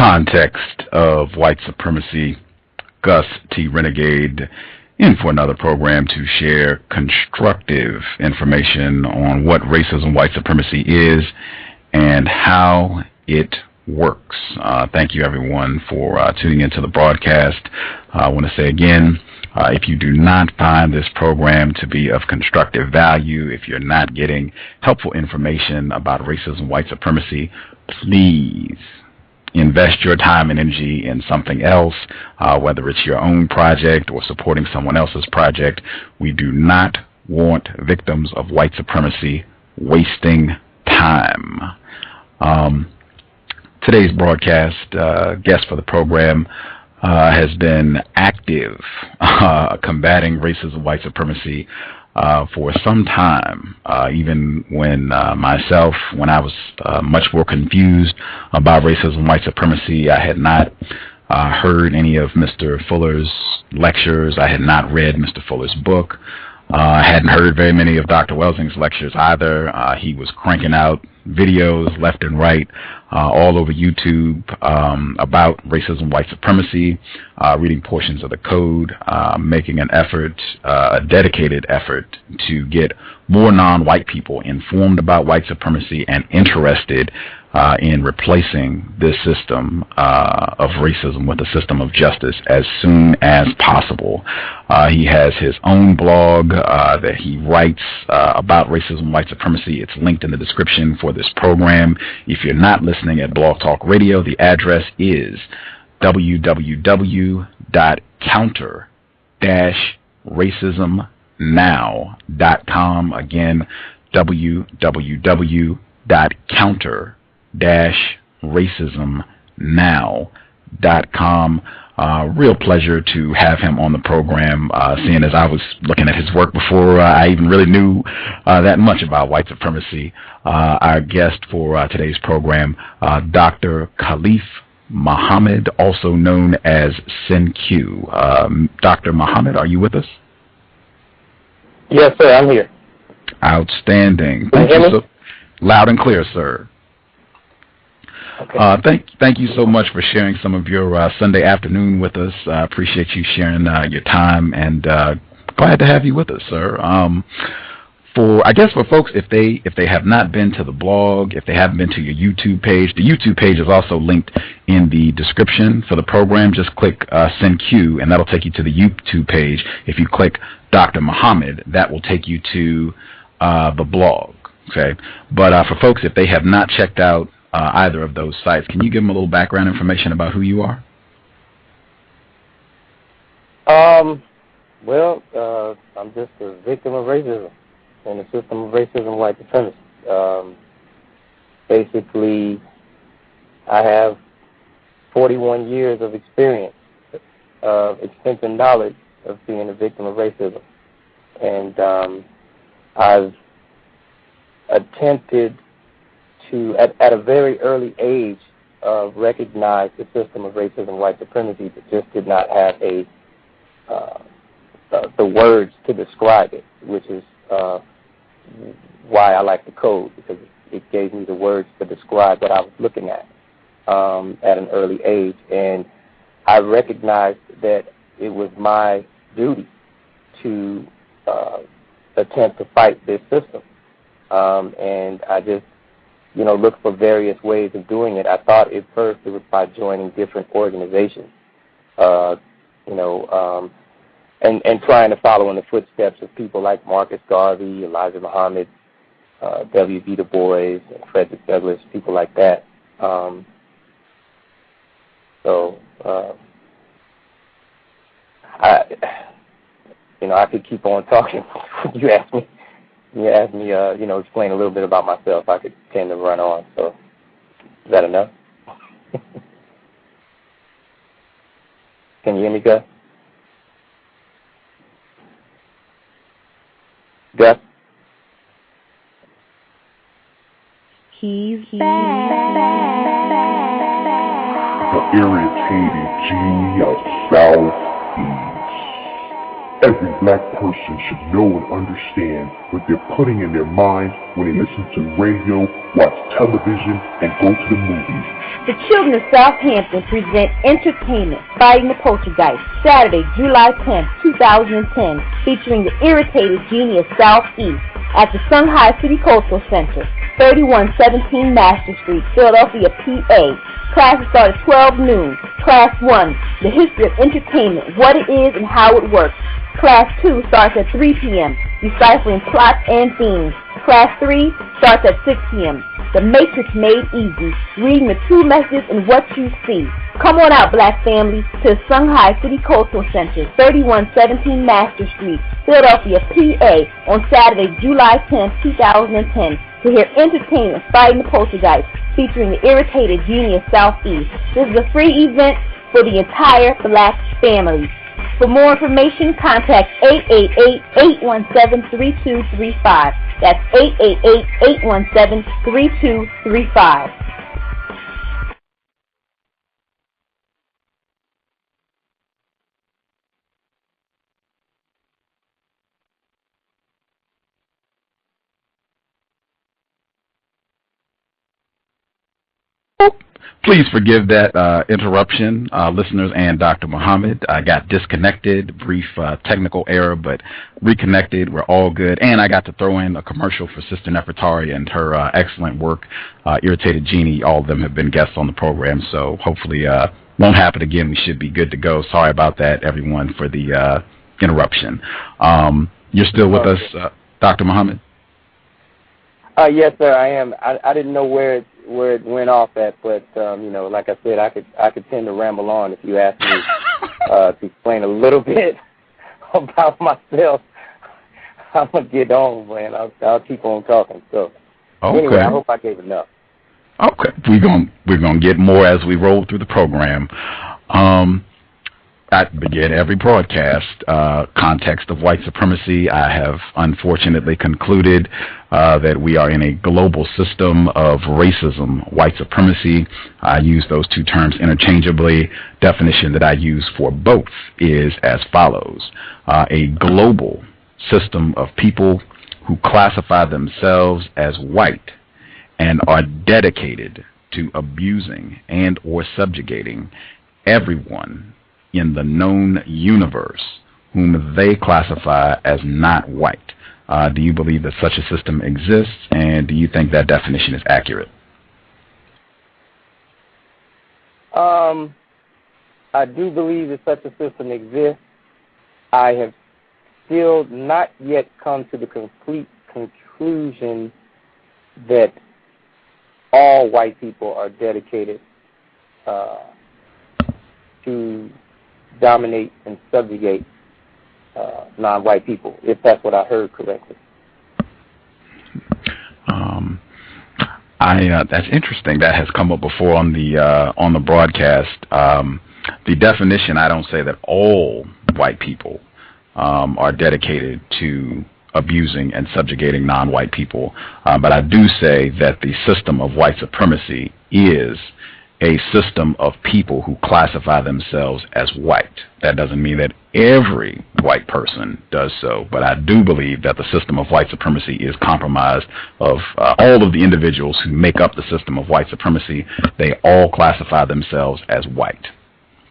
context of white supremacy, Gus T Renegade in for another program to share constructive information on what racism, white supremacy is, and how it works. Thank you, everyone, for tuning into the broadcast. I want to say again, if you do not find this program to be of constructive value, if you're not getting helpful information about racism, white supremacy, please invest your time and energy in something else, whether it's your own project or supporting someone else's project. We do not want victims of white supremacy wasting time. Today's broadcast guest for the program has been active combating racism, white supremacy for some time, even when myself, when I was much more confused about racism, white supremacy. I had not heard any of Mr. Fuller's lectures. I had not read Mr. Fuller's book. I hadn't heard very many of Dr. Welsing's lectures either. He was cranking out videos left and right all over YouTube about racism, white supremacy, reading portions of the code, making an effort, a dedicated effort to get more non-white people informed about white supremacy and interested in replacing this system of racism with a system of justice as soon as possible. He has his own blog that he writes about racism, white supremacy. It's linked in the description for this program. If you're not listening at Blog Talk Radio, the address is www.counter-racismnow.com. Again, www.counter-racismnow.com. Real pleasure to have him on the program, seeing as I was looking at his work before I even really knew that much about white supremacy. Our guest for today's program, Dr. Khalif Muhammad, also known as SynQ. Dr. Muhammad, are you with us? Yes, sir, I'm here. Outstanding. Thank you so loud and clear, sir. Okay. Thank you so much for sharing some of your Sunday afternoon with us. I appreciate you sharing your time, and glad to have you with us, sir. For folks, if they have not been to the blog, if they haven't been to your YouTube page, the YouTube page is also linked in the description for the program. Just click SynQ, and that'll take you to the YouTube page. If you click Dr. Muhammad, that will take you to the blog. Okay, but for folks, if they have not checked out either of those sites, can you give them a little background information about who you are? Well, I'm just a victim of racism and the system of racism, white supremacy. Basically, I have 41 years of experience, of extensive knowledge of being a victim of racism. And I've attempted to, at a very early age, recognize the system of racism, white supremacy, but just did not have the words to describe it, which is why I like the code, because it gave me the words to describe what I was looking at an early age. And I recognized that it was my duty to attempt to fight this system. And I just look for various ways of doing it. I thought at first it was by joining different organizations, and trying to follow in the footsteps of people like Marcus Garvey, Elijah Muhammad, W.B. Du Bois, and Frederick Douglass, people like that. I could keep on talking. You asked me, explain a little bit about myself. I could tend to run on. So, is that enough? Can you hear me, Gus? Gus? He's back. The irritated G of Southeast. Every black person should know and understand what they're putting in their mind when they listen to radio, watch television, and go to the movies. The children of Southampton present Entertainment, Fighting the Poltergeist, Saturday, July 10th, 2010, featuring the irritated genie of Southeast at the Shanghai City Cultural Center, 3117 Master Street, Philadelphia, PA. Classes start at 12 noon. Class 1, The History of Entertainment, What It Is and How It Works. Class 2 starts at 3 p.m., deciphering plots and themes. Class 3 starts at 6 p.m., The Matrix Made Easy, reading the true messages in what you see. Come on out, black family, to Shanghai City Cultural Center, 3117 Master Street, Philadelphia, PA, on Saturday, July 10, 2010, to hear Entertainment, Fighting the Poltergeist, featuring the irritated genie of Southeast. This is a free event for the entire black family. For more information, contact 888-817-3235. That's 888-817-3235. Please forgive that interruption, listeners and Dr. Muhammad. I got disconnected, brief technical error, but reconnected. We're all good. And I got to throw in a commercial for Sister Nefertari and her excellent work. Irritated Genie, all of them have been guests on the program, so hopefully won't happen again. We should be good to go. Sorry about that, everyone, for the interruption. You're still with us, Dr. Muhammad? Yes, sir, I am. I didn't know where it went off at, but like I said, I could tend to ramble on if you asked me to explain a little bit about myself. I'm gonna get on, man. I'll keep on talking. So anyway, I hope I gave enough. Okay, we're gonna get more as we roll through the program. I begin every broadcast, context of white supremacy. I have unfortunately concluded that we are in a global system of racism, white supremacy. I use those two terms interchangeably. Definition that I use for both is as follows. A global system of people who classify themselves as white and are dedicated to abusing and or subjugating everyone in the known universe whom they classify as not white. Do you believe that such a system exists, and do you think that definition is accurate? I do believe that such a system exists. I have still not yet come to the complete conclusion that all white people are dedicated to dominate and subjugate non-white people, if that's what I heard correctly. That's interesting. That has come up before on the broadcast. The definition, I don't say that all white people are dedicated to abusing and subjugating non-white people, but I do say that the system of white supremacy is a system of people who classify themselves as white. That doesn't mean that every white person does so, but I do believe that the system of white supremacy is comprised of all of the individuals who make up the system of white supremacy. They all classify themselves as white.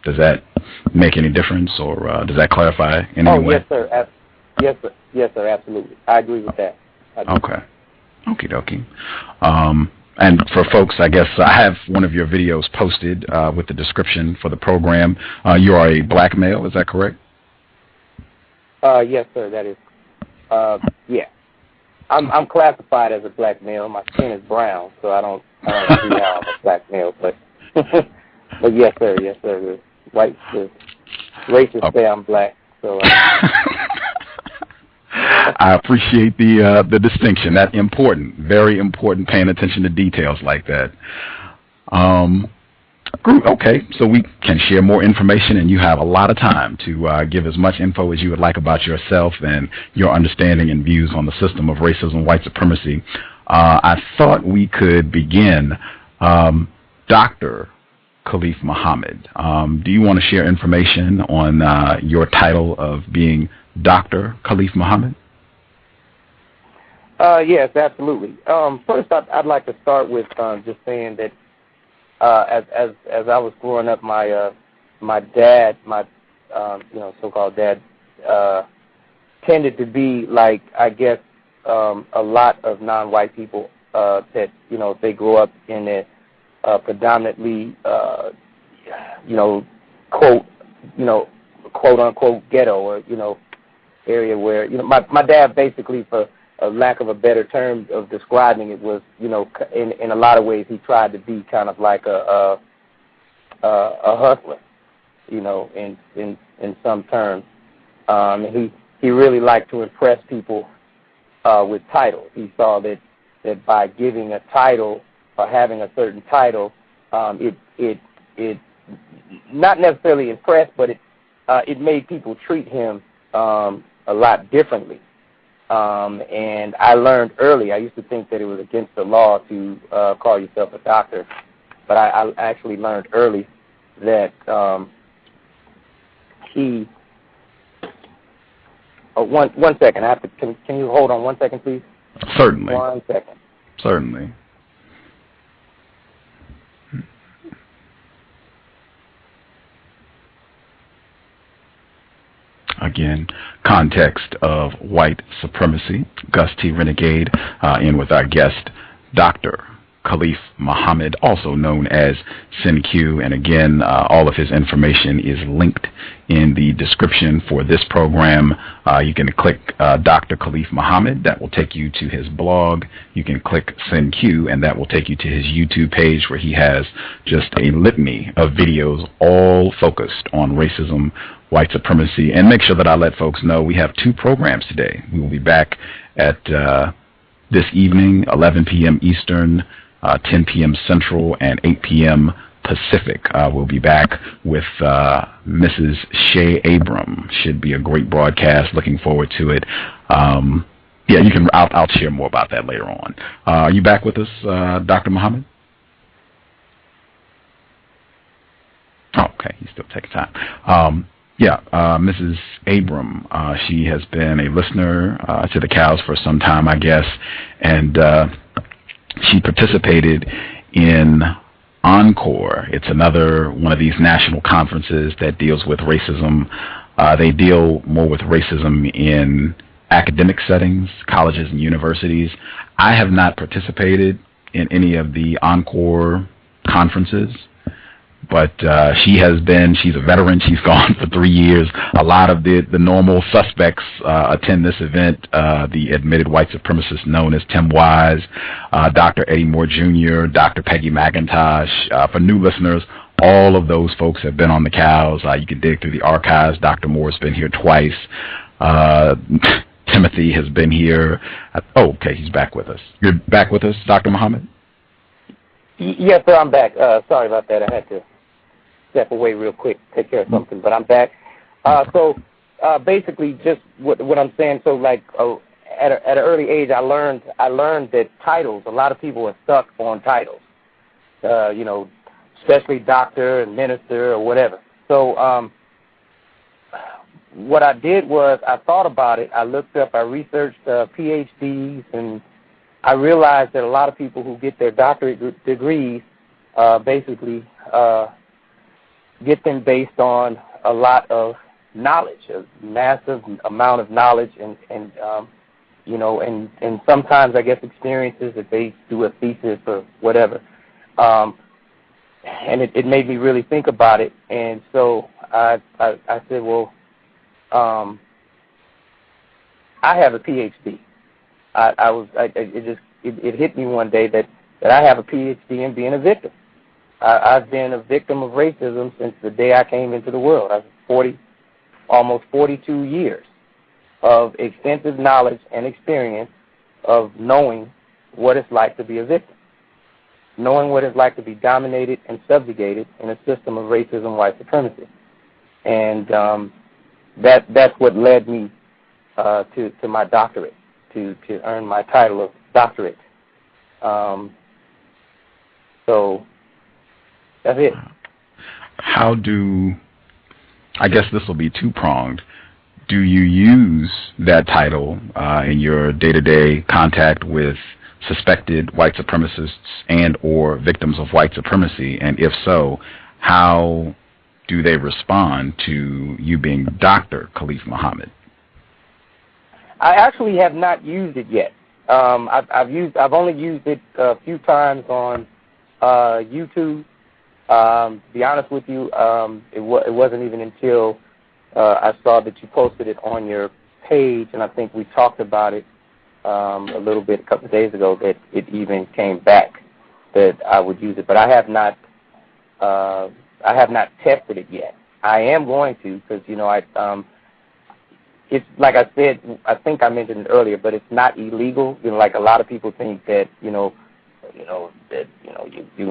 Does that make any difference, or does that clarify in any way? Yes, sir. Yes, sir, absolutely. I agree with that. Okay. Okie dokie. And for folks, I guess I have one of your videos posted with the description for the program. You are a black male, is that correct? Yes, sir, that is. Yeah. I'm classified as a black male. My skin is brown, so I don't see how I'm a black male. But but yes, sir. The racists say I'm black, so. I appreciate the distinction. That's important, very important, paying attention to details like that. Okay, so we can share more information, and you have a lot of time to give as much info as you would like about yourself and your understanding and views on the system of racism, white supremacy. I thought we could begin. Dr. Khalif Muhammad. Do you want to share information on your title of being Dr. Khalif Muhammad? Yes, absolutely. First, I'd like to start with just saying that as I was growing up, my dad, my so-called dad, tended to be like, I guess, a lot of non-white people that they grow up in a predominantly quote unquote ghetto or area where my dad basically, for a lack of a better term of describing it, was in a lot of ways he tried to be kind of like a hustler, in some terms. He really liked to impress people with titles. He saw that by giving a title or having a certain title, it not necessarily impressed, but it made people treat him a lot differently. And I learned early. I used to think that it was against the law to call yourself a doctor, but I actually learned early that he. Oh, one second. I have to. Can you hold on 1 second, please? Certainly. 1 second. Certainly. Again, context of white supremacy. Gus T Renegade, in with our guest, Dr. Khalif Muhammad, also known as SynQ. And again, all of his information is linked in the description for this program. You can click Dr. Khalif Muhammad. That will take you to his blog. You can click SynQ, and that will take you to his YouTube page, where he has just a litany of videos all focused on racism, white supremacy. And make sure that I let folks know we have 2 programs today. We will be back at this evening, 11 p.m. Eastern, 10 p.m. Central, and 8 p.m. Pacific. We'll be back with Mrs. Shay Abram. Should be a great broadcast. Looking forward to it. Yeah, you can. I'll share more about that later on. Are you back with us, Dr. Muhammad? Oh, okay, he's still taking time. Mrs. Abram, she has been a listener to the cows for some time, I guess, and she participated in Encore. It's another one of these national conferences that deals with racism. They deal more with racism in academic settings, colleges and universities. I have not participated in any of the Encore conferences, but she's a veteran. She's gone for 3 years. A lot of the normal suspects attend this event. The admitted white supremacists known as Tim Wise, Dr. Eddie Moore Jr., Dr. Peggy McIntosh. For new listeners, all of those folks have been on the cows. You can dig through the archives. Dr. Moore's been here twice. Timothy has been here. Okay, he's back with us. You're back with us, Dr. Muhammad? Yes, sir, I'm back. Sorry about that. I had to step away real quick, take care of something, but I'm back. So basically, just what I'm saying. So like at an early age, I learned that titles. A lot of people are stuck on titles. Especially doctor and minister or whatever. So what I did was I thought about it. I looked up. I researched PhDs, and I realized that a lot of people who get their doctorate degrees basically get them based on a lot of knowledge, a massive amount of knowledge, and sometimes I guess experiences if they do a thesis or whatever. And it made me really think about it, and so I said, well, I have a PhD. It hit me one day that I have a PhD in being a victim. I've been a victim of racism since the day I came into the world. I've almost 42 years of extensive knowledge and experience of knowing what it's like to be a victim, knowing what it's like to be dominated and subjugated in a system of racism, white supremacy. And that's what led me to my doctorate, to earn my title of doctorate. So that's it. how do, I guess this will be two-pronged, do you use that title in your day-to-day contact with suspected white supremacists and or victims of white supremacy? And if so, how do they respond to you being Dr. Khalif Muhammad? I actually have not used it yet. I've only used it a few times on YouTube. To be honest with you, it wasn't even until I saw that you posted it on your page, and I think we talked about it a little bit a couple of days ago, that it even came back that I would use it. But I have not tested it yet. I am going to, because it's like I said, I think I mentioned it earlier, but it's not illegal. Like a lot of people think that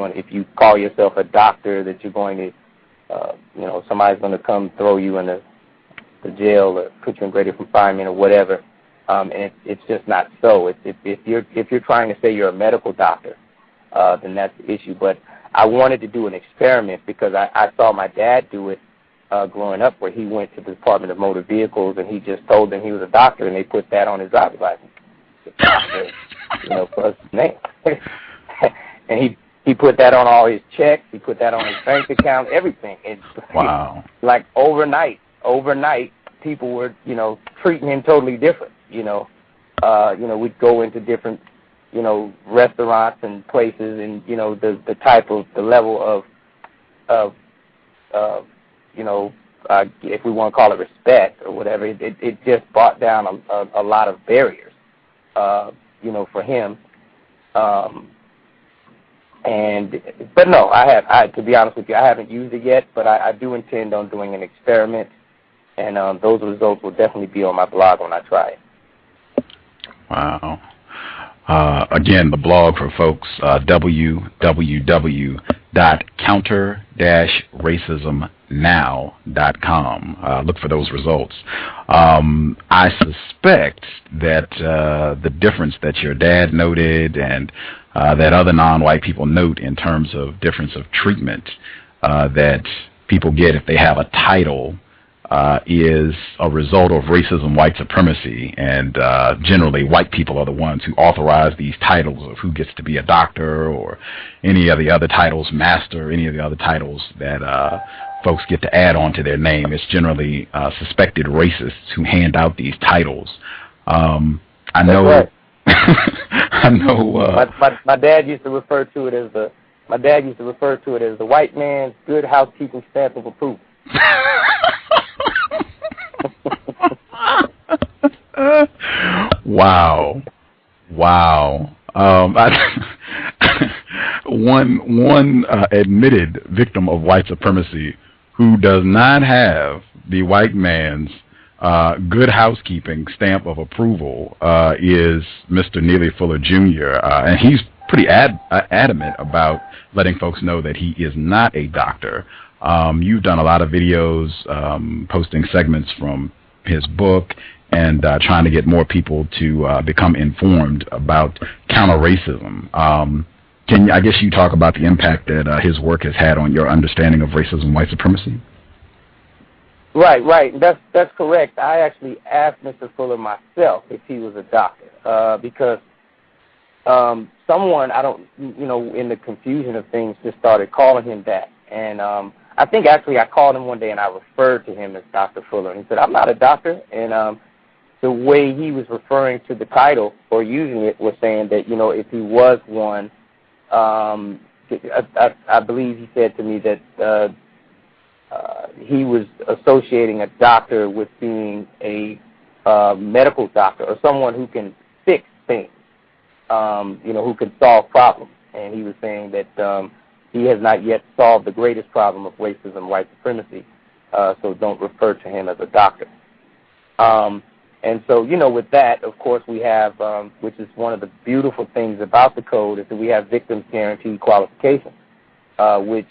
if you call yourself a doctor, that you're going to somebody's going to come throw you in the jail or put you in greater confinement or whatever. And it's just not so. If you're trying to say you're a medical doctor, then that's the issue. But I wanted to do an experiment because I saw my dad do it growing up, where he went to the Department of Motor Vehicles and he just told them he was a doctor, and they put that on his driver's license, for his name. And he put that on all his checks. He put that on his bank account, everything. And wow! Like overnight, people were treating him totally different. We'd go into different restaurants and places, and the type of the level of if we want to call it respect or whatever, it just brought down a lot of barriers, for him. But no, to be honest with you, I haven't used it yet, but I do intend on doing an experiment, and those results will definitely be on my blog when I try it. Wow. Again, the blog for folks, www.counter-racismnow.com. Look for those results. I suspect that the difference that your dad noted and that other non-white people note in terms of difference of treatment that people get if they have a title is a result of racism, white supremacy, and generally white people are the ones who authorize these titles of who gets to be a doctor or any of the other titles, master, any of the other titles that folks get to add on to their name. It's generally suspected racists who hand out these titles. I know. Right. I know. My dad used to refer to it as the white man's good housekeeping stamp of approval. Wow. One admitted victim of white supremacy who does not have the white man's good housekeeping stamp of approval is Mr. Neely Fuller Jr., and he's pretty adamant about letting folks know that he is not a doctor. You've done a lot of videos posting segments from his book and trying to get more people to become informed about counter-racism. I guess you talk about the impact that his work has had on your understanding of racism and white supremacy? Right. That's correct. I actually asked Mr. Fuller myself if he was a doctor because someone, in the confusion of things, just started calling him that. And I think actually I called him one day and I referred to him as Dr. Fuller. And he said, I'm not a doctor. And the way he was referring to the title or using it was saying that, if he was one, I believe he said to me that he was associating a doctor with being a medical doctor or someone who can fix things, who can solve problems. And he was saying that he has not yet solved the greatest problem of racism, white supremacy, so don't refer to him as a doctor. And so, with that, of course, we have, which is one of the beautiful things about the code, is that we have victims guaranteed qualification, which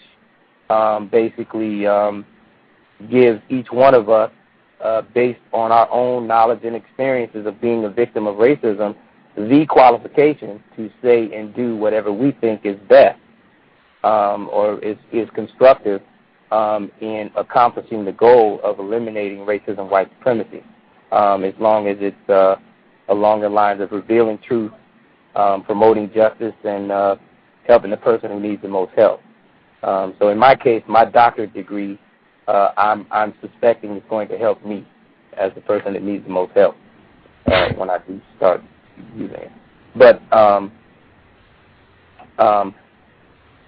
basically gives each one of us, based on our own knowledge and experiences of being a victim of racism, the qualification to say and do whatever we think is best or is constructive in accomplishing the goal of eliminating racism, white supremacy, as long as it's along the lines of revealing truth, promoting justice, and helping the person who needs the most help. So in my case, my doctorate degree, I'm suspecting is going to help me as the person that needs the most help when I do start using it. But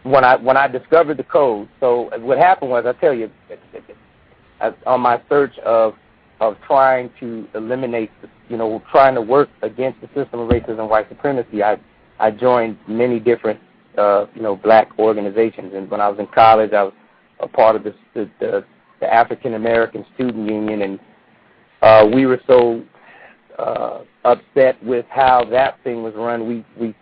when I discovered the code, so what happened was, I tell you, on my search of trying to eliminate, trying to work against the system of racism and white supremacy, I joined many different, black organizations. And when I was in college, I was a part of the African American Student Union, and we were so upset with how that thing was run. We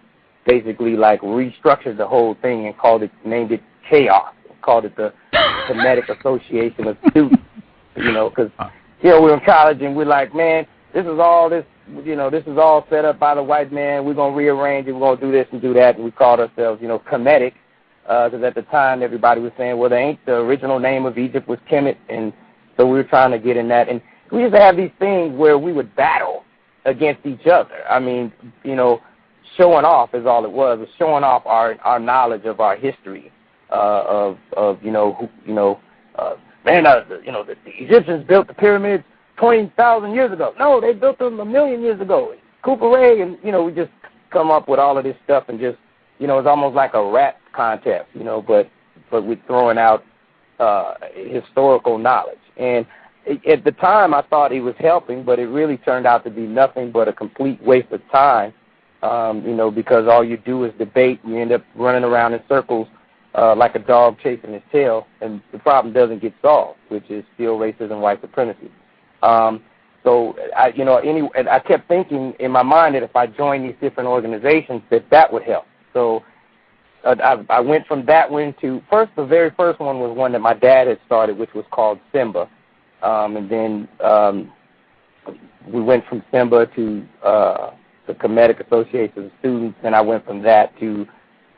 basically restructured the whole thing and named it chaos. Called it the Kinetic Association of Students. Because we're in college and we're like, man, this is all set up by the white man. We're gonna rearrange it. We're gonna do this and do that. And we called ourselves, Kemetic, because at the time everybody was saying, well, the original name of Egypt was Kemet, and so we were trying to get in that. And we used to have these things where we would battle against each other. I mean, showing off is all it was showing off our knowledge of our history, the Egyptians built the pyramids 20,000 years ago. No, they built them 1 million years ago. Couperay, and we just come up with all of this stuff and just, it's almost like a rap contest, but we're throwing out historical knowledge. And at the time, I thought it was helping, but it really turned out to be nothing but a complete waste of time. Because all you do is debate, and you end up running around in circles like a dog chasing his tail, and the problem doesn't get solved, which is still racism, white supremacy. So I kept thinking in my mind that if I joined these different organizations, that would help. So I went from that one to the very first one was one that my dad had started, which was called SYMBA, and then we went from SYMBA to the Kemetic Association of Students, and I went from that to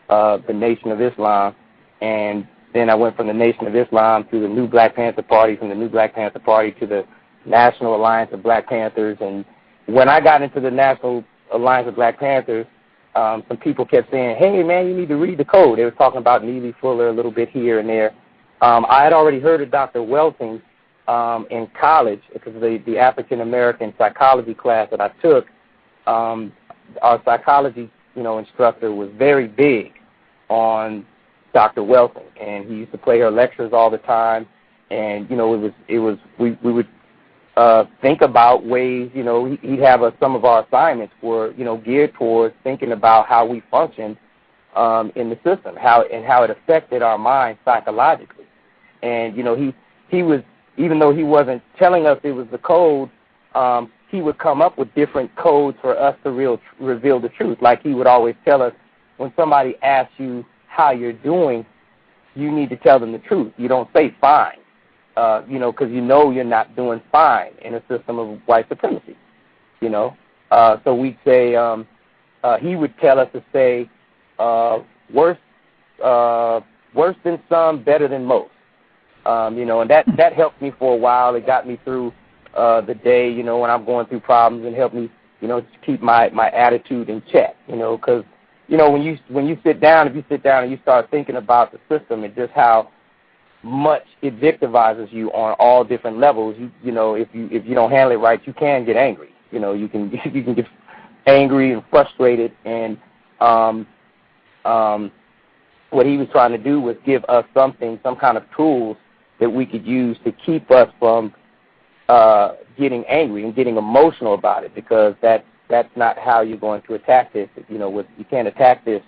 the Nation of Islam, and then I went from the Nation of Islam to the New Black Panther Party, from the New Black Panther Party to the National Alliance of Black Panthers. And when I got into the National Alliance of Black Panthers, some people kept saying, hey, man, you need to read the code. They were talking about Neely, Fuller, a little bit here and there. I had already heard of Dr. Welting in college, because the African-American psychology class that I took, our psychology, instructor was very big on Dr. Welting, and he used to play her lectures all the time. And we would think about ways. He'd have some of our assignments were geared towards thinking about how we functioned in the system, how it affected our minds psychologically. And he was, even though he wasn't telling us it was the code, he would come up with different codes for us to reveal the truth. Like he would always tell us, when somebody asks you how you're doing, you need to tell them the truth. You don't say fine, because you're not doing fine in a system of white supremacy, So we'd say, he would tell us to say, worse than some, better than most. And that helped me for a while. It got me through the day, when I'm going through problems, and helped me, to keep my attitude in check, because, when you sit down, if you sit down and you start thinking about the system and just how much it victimizes you on all different levels, if you don't handle it right, you can get angry. You can get angry and frustrated. And what he was trying to do was give us some kind of tools that we could use to keep us from getting angry and getting emotional about it, because that's not how you're going to attack this. You can't attack this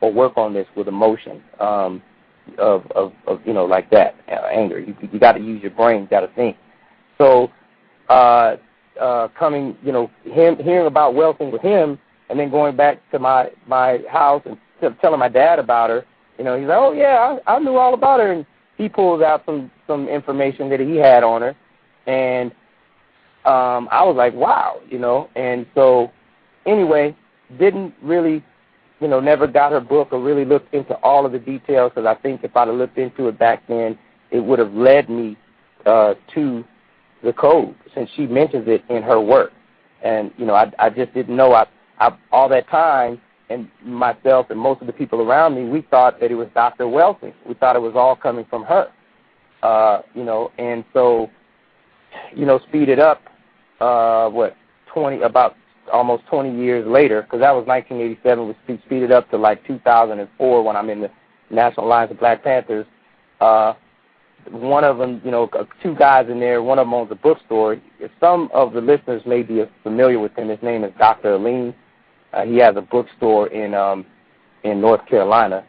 or work on this with emotion of like that, anger. You got to use your brain. You got to think. So hearing about Welting with him, and then going back to my house and telling my dad about her, he's like, oh yeah, I knew all about her, and he pulls out some information that he had on her, and I was like, wow, and so anyway, didn't really, never got her book or really looked into all of the details, because I think if I'd have looked into it back then, it would have led me to the code, since she mentions it in her work. And, you know, I just didn't know. I all that time, and myself and most of the people around me, we thought that it was Dr. Welsing. We thought it was all coming from her, you know. And so, you know, speed it up, about almost 20 years later, because that was 1987, we speeded up to like 2004 when I'm in the National Alliance of Black Panthers. One of them, you know, two guys in there, one of them owns a bookstore. Some of the listeners may be familiar with him. His name is Dr. Aline. He has a bookstore in North Carolina.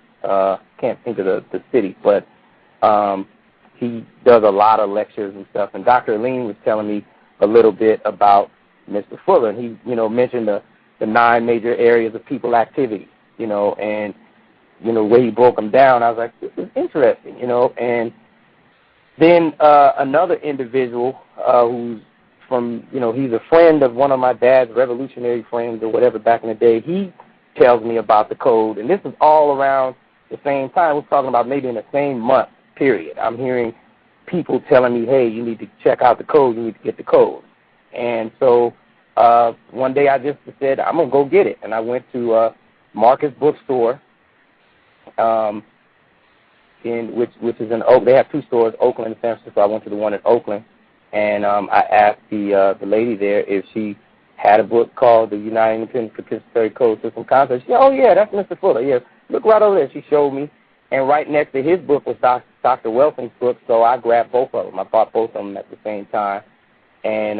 Can't think of the city, but he does a lot of lectures and stuff. And Dr. Aline was telling me a little bit about Mr. Fuller. And he, you know, mentioned the 9 major areas of people activity, you know, and, you know, where he broke them down. I was like, this is interesting, you know. And then another individual who's from, you know, he's a friend of one of my dad's revolutionary friends or whatever back in the day, he tells me about the code. And this is all around the same time. We're talking about maybe in the same month period. I'm hearing people telling me, hey, you need to check out the code. You need to get the code. And so one day I just said, I'm going to go get it. And I went to Marcus Bookstore, which is in Oakland. They have 2 stores, Oakland and San Francisco. I went to the one in Oakland, and I asked the lady there if she had a book called The United Independent Participatory Code System Concept. She said, oh, yeah, that's Mr. Fuller. Yeah, look right over there. She showed me, and right next to his book was Dr. Welsing's book, so I grabbed both of them. I bought both of them at the same time. And,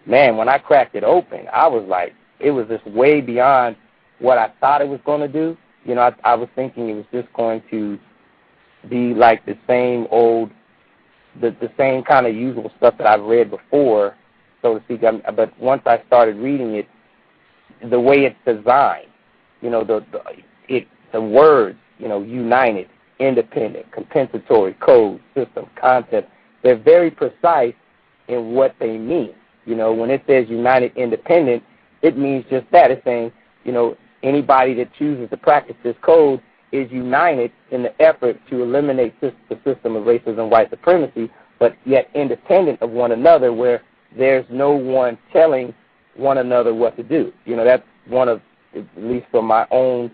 man, when I cracked it open, I was like, it was just way beyond what I thought it was going to do. You know, I was thinking it was just going to be like the same old, the same kind of usual stuff that I've read before, so to speak. But once I started reading it, the way it's designed, you know, the words, you know, united, independent, compensatory, code, system, concept, they're very precise in what they mean. You know, when it says united, independent, it means just that. It's saying, you know, anybody that chooses to practice this code is united in the effort to eliminate the system of racism and white supremacy, but yet independent of one another, where there's no one telling one another what to do. You know, that's one of, at least from my own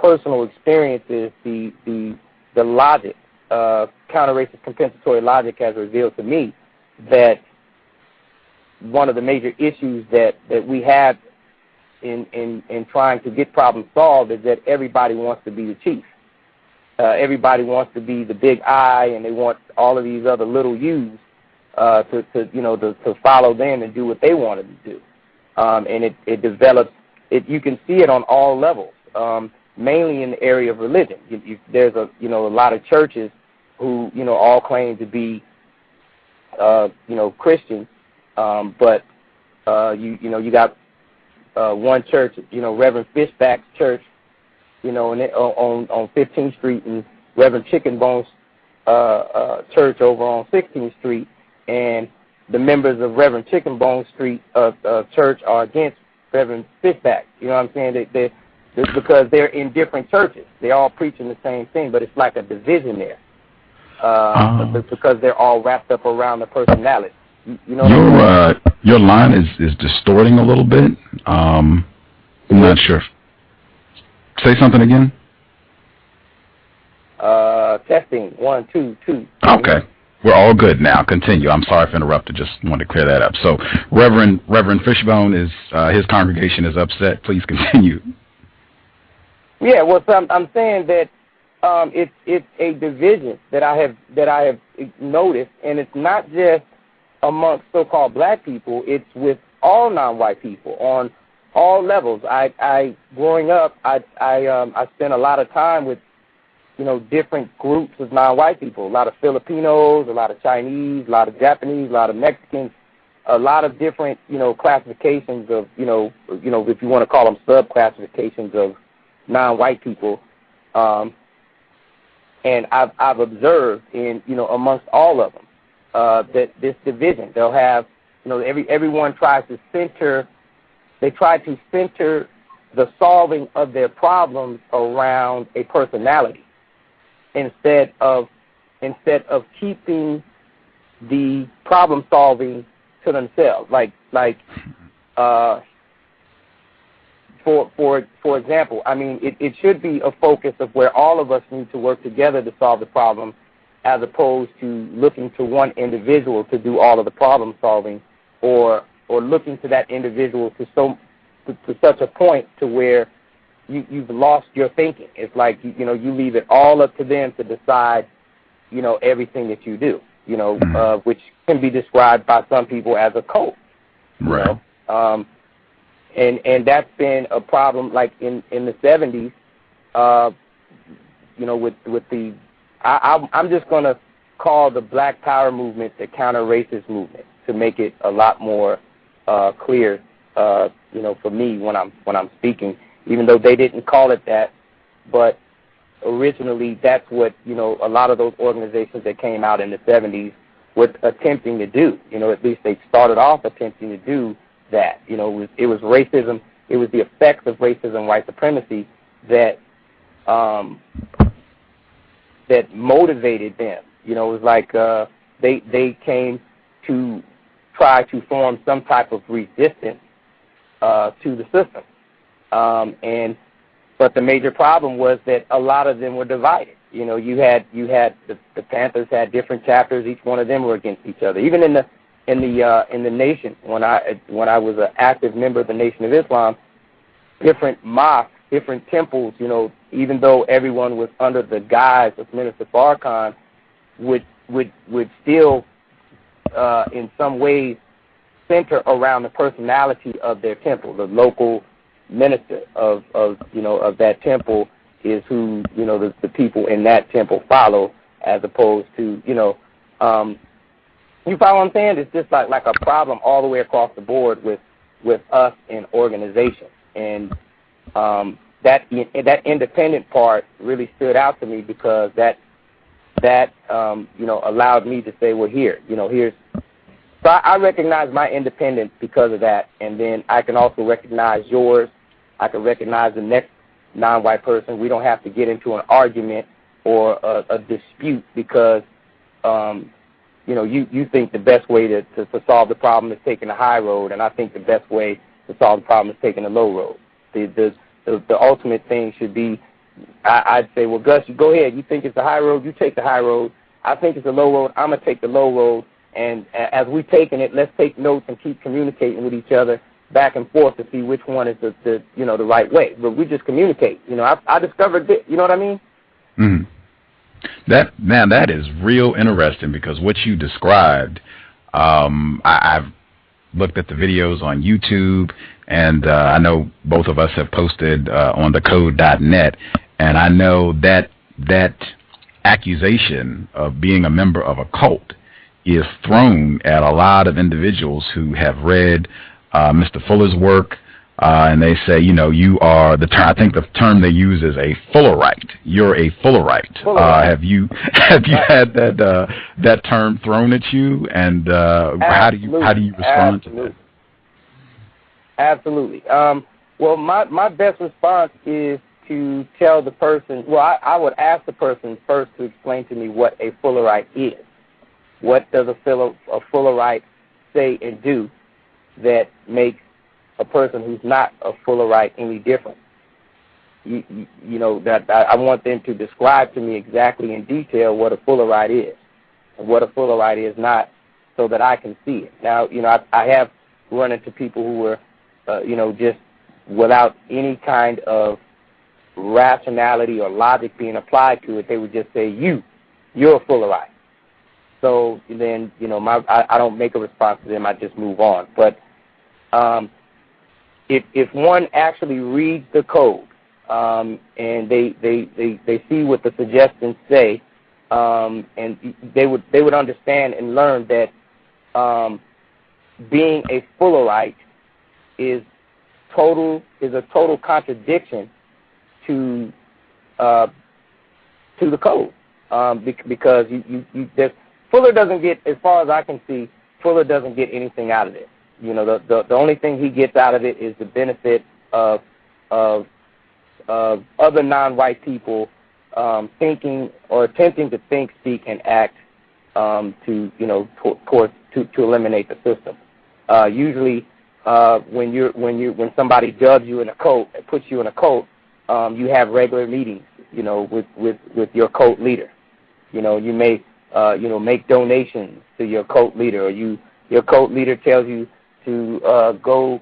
personal experiences, the logic, counter-racist compensatory logic has revealed to me that one of the major issues that we have in trying to get problems solved is that everybody wants to be the chief. Everybody wants to be the big I, and they want all of these other little U's to follow them and do what they wanted to do. And it develops. You can see it on all levels, mainly in the area of religion. There's a lot of churches who all claim to be Christians, but you got one church, Reverend Fishback's church, on 15th Street, and Reverend Chickenbone's church over on 16th Street, and the members of Reverend Chickenbone's church are against Reverend Fishback. You know what I'm saying? They because they're in different churches. They're all preaching the same thing, but it's like a division there. Because they're all wrapped up around the personality. Your line is distorting a little bit. I'm not sure. Say something again. Testing 1 2 2. Okay, we're all good now. Continue. I'm sorry for interrupting. Just wanted to clear that up. So, Reverend Fishbone is his congregation is upset. Please continue. Yeah. Well, so I'm saying that it's a division that I have noticed, and it's not just amongst so-called black people. It's with all non-white people on all levels. Growing up, I spent a lot of time with different groups of non-white people. A lot of Filipinos, a lot of Chinese, a lot of Japanese, a lot of Mexicans, a lot of different classifications of if you want to call them sub-classifications of non-white people. And I've observed in amongst all of them that this division, they'll have everyone tries to center. They try to center the solving of their problems around a personality instead of instead of keeping the problem solving to themselves. For example, I mean, it should be a focus of where all of us need to work together to solve the problem, as opposed to looking to one individual to do all of the problem solving, or looking to that individual to such a point to where you've lost your thinking. It's like, you leave it all up to them to decide, everything that you do, which can be described by some people as a cult. Right. And that's been a problem, like in the 70s, with the, I'm just going to call the Black Power movement the counter-racist movement to make it a lot more clear, for me when I'm speaking, even though they didn't call it that, but originally that's what, a lot of those organizations that came out in the 70s were attempting to do. At least they started off attempting to do that. It was racism. It was the effects of racism, white supremacy that that motivated them. It was like they came to try to form some type of resistance to the system. But the major problem was that a lot of them were divided. You had the Panthers had different chapters. Each one of them were against each other. Even in the nation, when I was an active member of the Nation of Islam, different mosques, different temples, even though everyone was under the guise of Minister Farrakhan, would still in some ways center around the personality of their temple. The local minister of that temple is who the people in that temple follow, as opposed to you follow what I'm saying? It's just like a problem all the way across the board with us in organizations, and that independent part really stood out to me, because that allowed me to say, well, here's. So I recognize my independence because of that, and then I can also recognize yours. I can recognize the next non-white person. We don't have to get into an argument or a dispute because, you think the best way to solve the problem is taking the high road, and I think the best way to solve the problem is taking the low road. The ultimate thing should be, I'd say, well, Gus, you go ahead. You think it's the high road, you take the high road. I think it's the low road, I'm going to take the low road. And as we're taking it, let's take notes and keep communicating with each other back and forth to see which one is the right way. But we just communicate. I discovered this. You know what I mean? Mm. That is real interesting, because what you described, I've looked at the videos on YouTube, and I know both of us have posted on thecode.net, and I know that accusation of being a member of a cult is thrown at a lot of individuals who have read Mr. Fuller's work, and they say, you are the term. I think the term they use is a Fullerite. You're a Fullerite. Have you had that term thrown at you? And how do you respond to that? Absolutely. Well, my best response is to tell the person. Well, I would ask the person first to explain to me what a Fullerite is. What does a Fullerite say and do that makes a person who's not a Fullerite any different? That I want them to describe to me exactly in detail what a Fullerite is and what a Fullerite is not, so that I can see it. Now, I have run into people who were, just without any kind of rationality or logic being applied to it, they would just say, you're a Fullerite. So then, I don't make a response to them. I just move on. But if one actually reads the code and they see what the suggestions say, and they would understand and learn that being a Fullerite is a total contradiction to the code, because Fuller doesn't get, as far as I can see, Fuller doesn't get anything out of it. The only thing he gets out of it is the benefit of other non-white people thinking or attempting to think, speak, and act to eliminate the system. Usually, when somebody dubs you in a cult, puts you in a cult, you have regular meetings, with your cult leader. You may make donations to your cult leader, or your cult leader tells you to go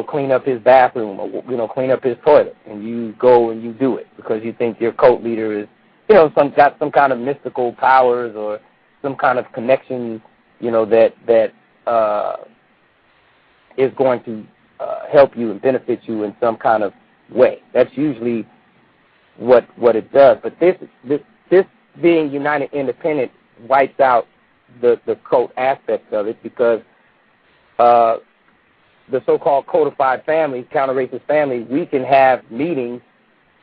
clean up his bathroom, or clean up his toilet, and you go and you do it because you think your cult leader is got some kind of mystical powers or some kind of connection that is going to help you and benefit you in some kind of way. That's usually what it does. But this being United Independent wipes out the cult aspects of it, because the so-called codified families, counter-racist families, we can have meetings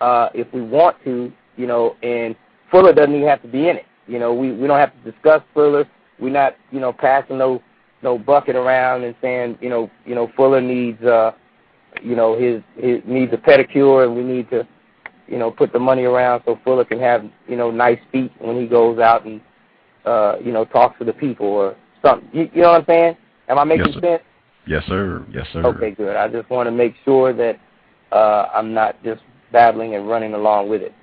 if we want to, and Fuller doesn't even have to be in it. We don't have to discuss Fuller. We're not, passing no bucket around and saying, Fuller needs, his needs a pedicure, and we need to, put the money around so Fuller can have, nice feet when he goes out and, talks to the people or something. You know what I'm saying? Am I making sense? Yes, sir. Yes, sir. Okay, good. I just want to make sure that I'm not just babbling and running along with it.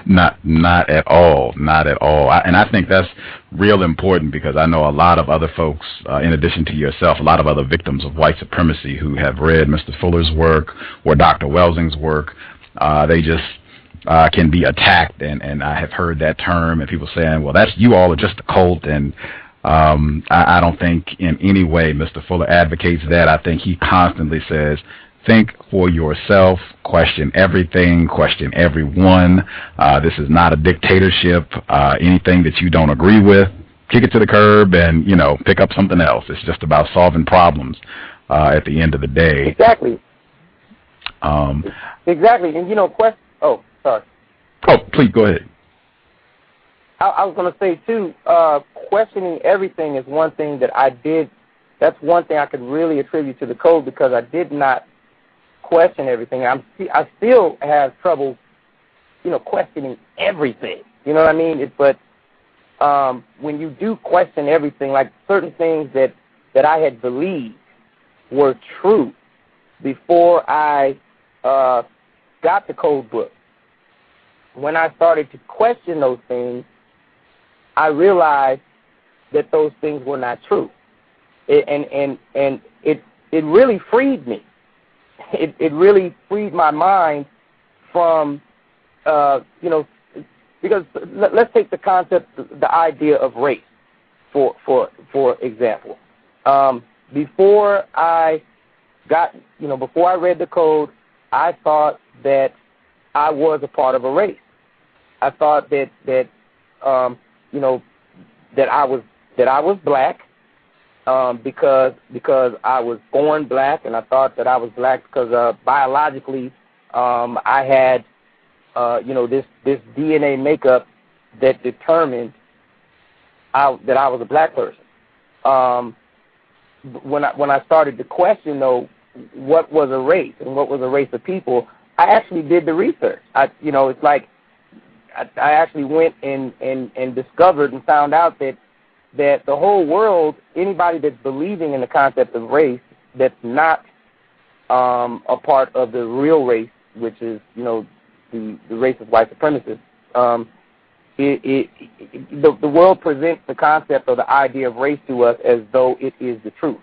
Not at all. Not at all. And I think that's real important, because I know a lot of other folks, in addition to yourself, a lot of other victims of white supremacy who have read Mr. Fuller's work or Dr. Welsing's work. They just can be attacked, and I have heard that term, and people saying, well, you all are just a cult, and I don't think in any way Mr. Fuller advocates that. I think he constantly says, think for yourself, question everything, question everyone. This is not a dictatorship. Anything that you don't agree with, kick it to the curb and, pick up something else. It's just about solving problems at the end of the day. Exactly. Exactly. And, oh, sorry. Oh, please, go ahead. I was going to say, too, questioning everything is one thing that I did. That's one thing I could really attribute to the code, because I did not question everything. I still have trouble, questioning everything. You know what I mean? But when you do question everything, like certain things that I had believed were true before I got the code book, when I started to question those things, I realized that those things were not true. And it really freed me. It really freed my mind from, because let's take the concept, the idea of race, for example. Before I read the code, I thought that I was a part of a race. I thought that I was black. Because I was born black, and I thought that I was black because biologically I had this DNA makeup that determined that I was a black person. When I started to question, though, what was a race and what was a race of people, I actually did the research. It's like I actually went and discovered and found out that the whole world, anybody that's believing in the concept of race that's not a part of the real race, which is, the race of white supremacists, the world presents the concept or the idea of race to us as though it is the truth.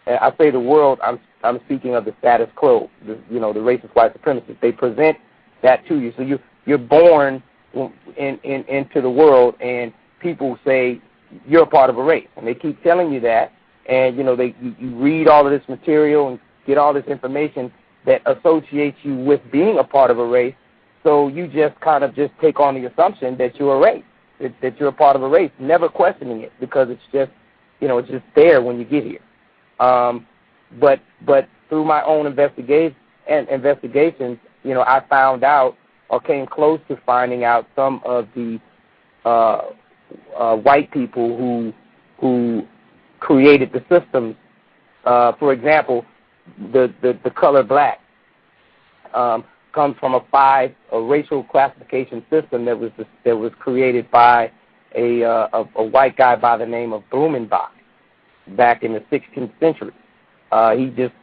And I say the world, I'm speaking of the status quo, the racist white supremacists. They present that to you. So you're born into the world, and people say, you're a part of a race, and they keep telling you that, and you read all of this material and get all this information that associates you with being a part of a race, so you just kind of just take on the assumption that you're a race, that you're a part of a race, never questioning it, because it's just, it's just there when you get here. But through my own investigations, I found out, or came close to finding out, some of the white people who created the systems. For example, the color black. comes from a racial classification system that was created by a white guy by the name of Blumenbach back in the 16th century. He just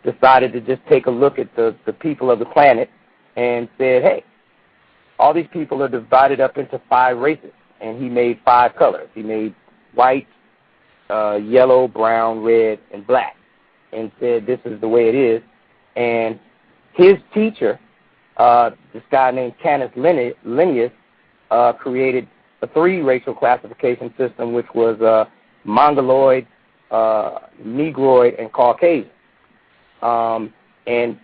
decided to just take a look at the people of the planet and said, hey, all these people are divided up into 5 races, and he made 5 colors. He made white, yellow, brown, red, and black, and said this is the way it is. And his teacher, this guy named Canis Linnaeus, created a 3 racial classification system, which was Mongoloid, Negroid, and Caucasian. And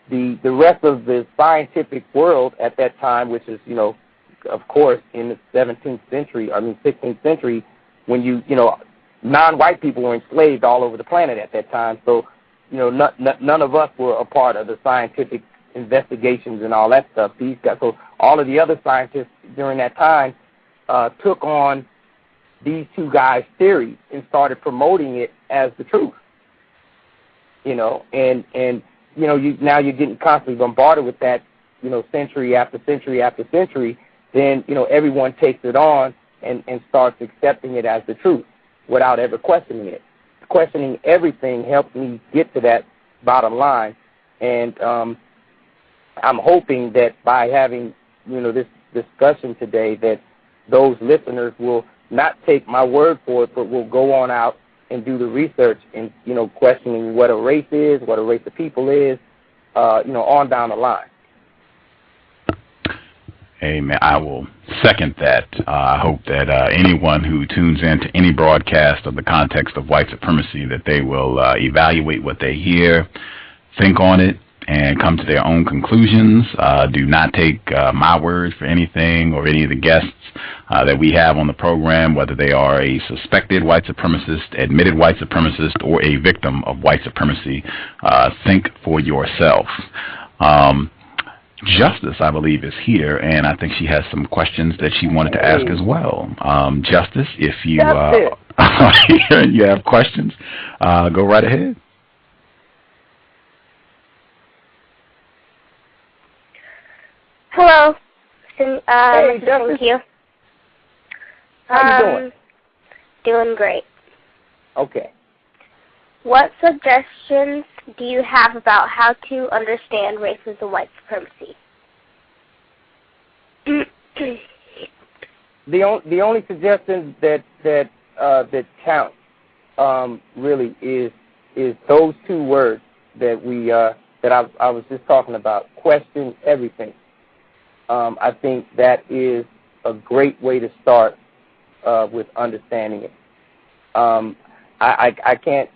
the rest of the scientific world at that time, which is, of course, in the 16th century, when non-white people were enslaved all over the planet at that time. So, none of us were a part of the scientific investigations and all that stuff. So all of the other scientists during that time took on these 2 guys' theories and started promoting it as the truth. Now you're getting constantly bombarded with that, century after century after century. Then, everyone takes it on and starts accepting it as the truth without ever questioning it. Questioning everything helped me get to that bottom line. And I'm hoping that by having, this discussion today, that those listeners will not take my word for it, but will go on out and do the research and, questioning what a race is, what a race of people is, on down the line. Amen. I will second that. I hope that anyone who tunes into any broadcast of the context of white supremacy, that they will evaluate what they hear, think on it, and come to their own conclusions. Do not take my word for anything or any of the guests that we have on the program, whether they are a suspected white supremacist, admitted white supremacist, or a victim of white supremacy. Think for yourself. Justice, I believe, is here, and I think she has some questions that she wanted to ask as well. Justice, if you you have questions, go right ahead. Hello. Thank you. How you doing? Doing great. Okay. What suggestions do you have about how to understand racism, white supremacy? The only suggestion that counts really is those 2 words that we that I was just talking about. Question everything. I think that is a great way to start with understanding it. I can't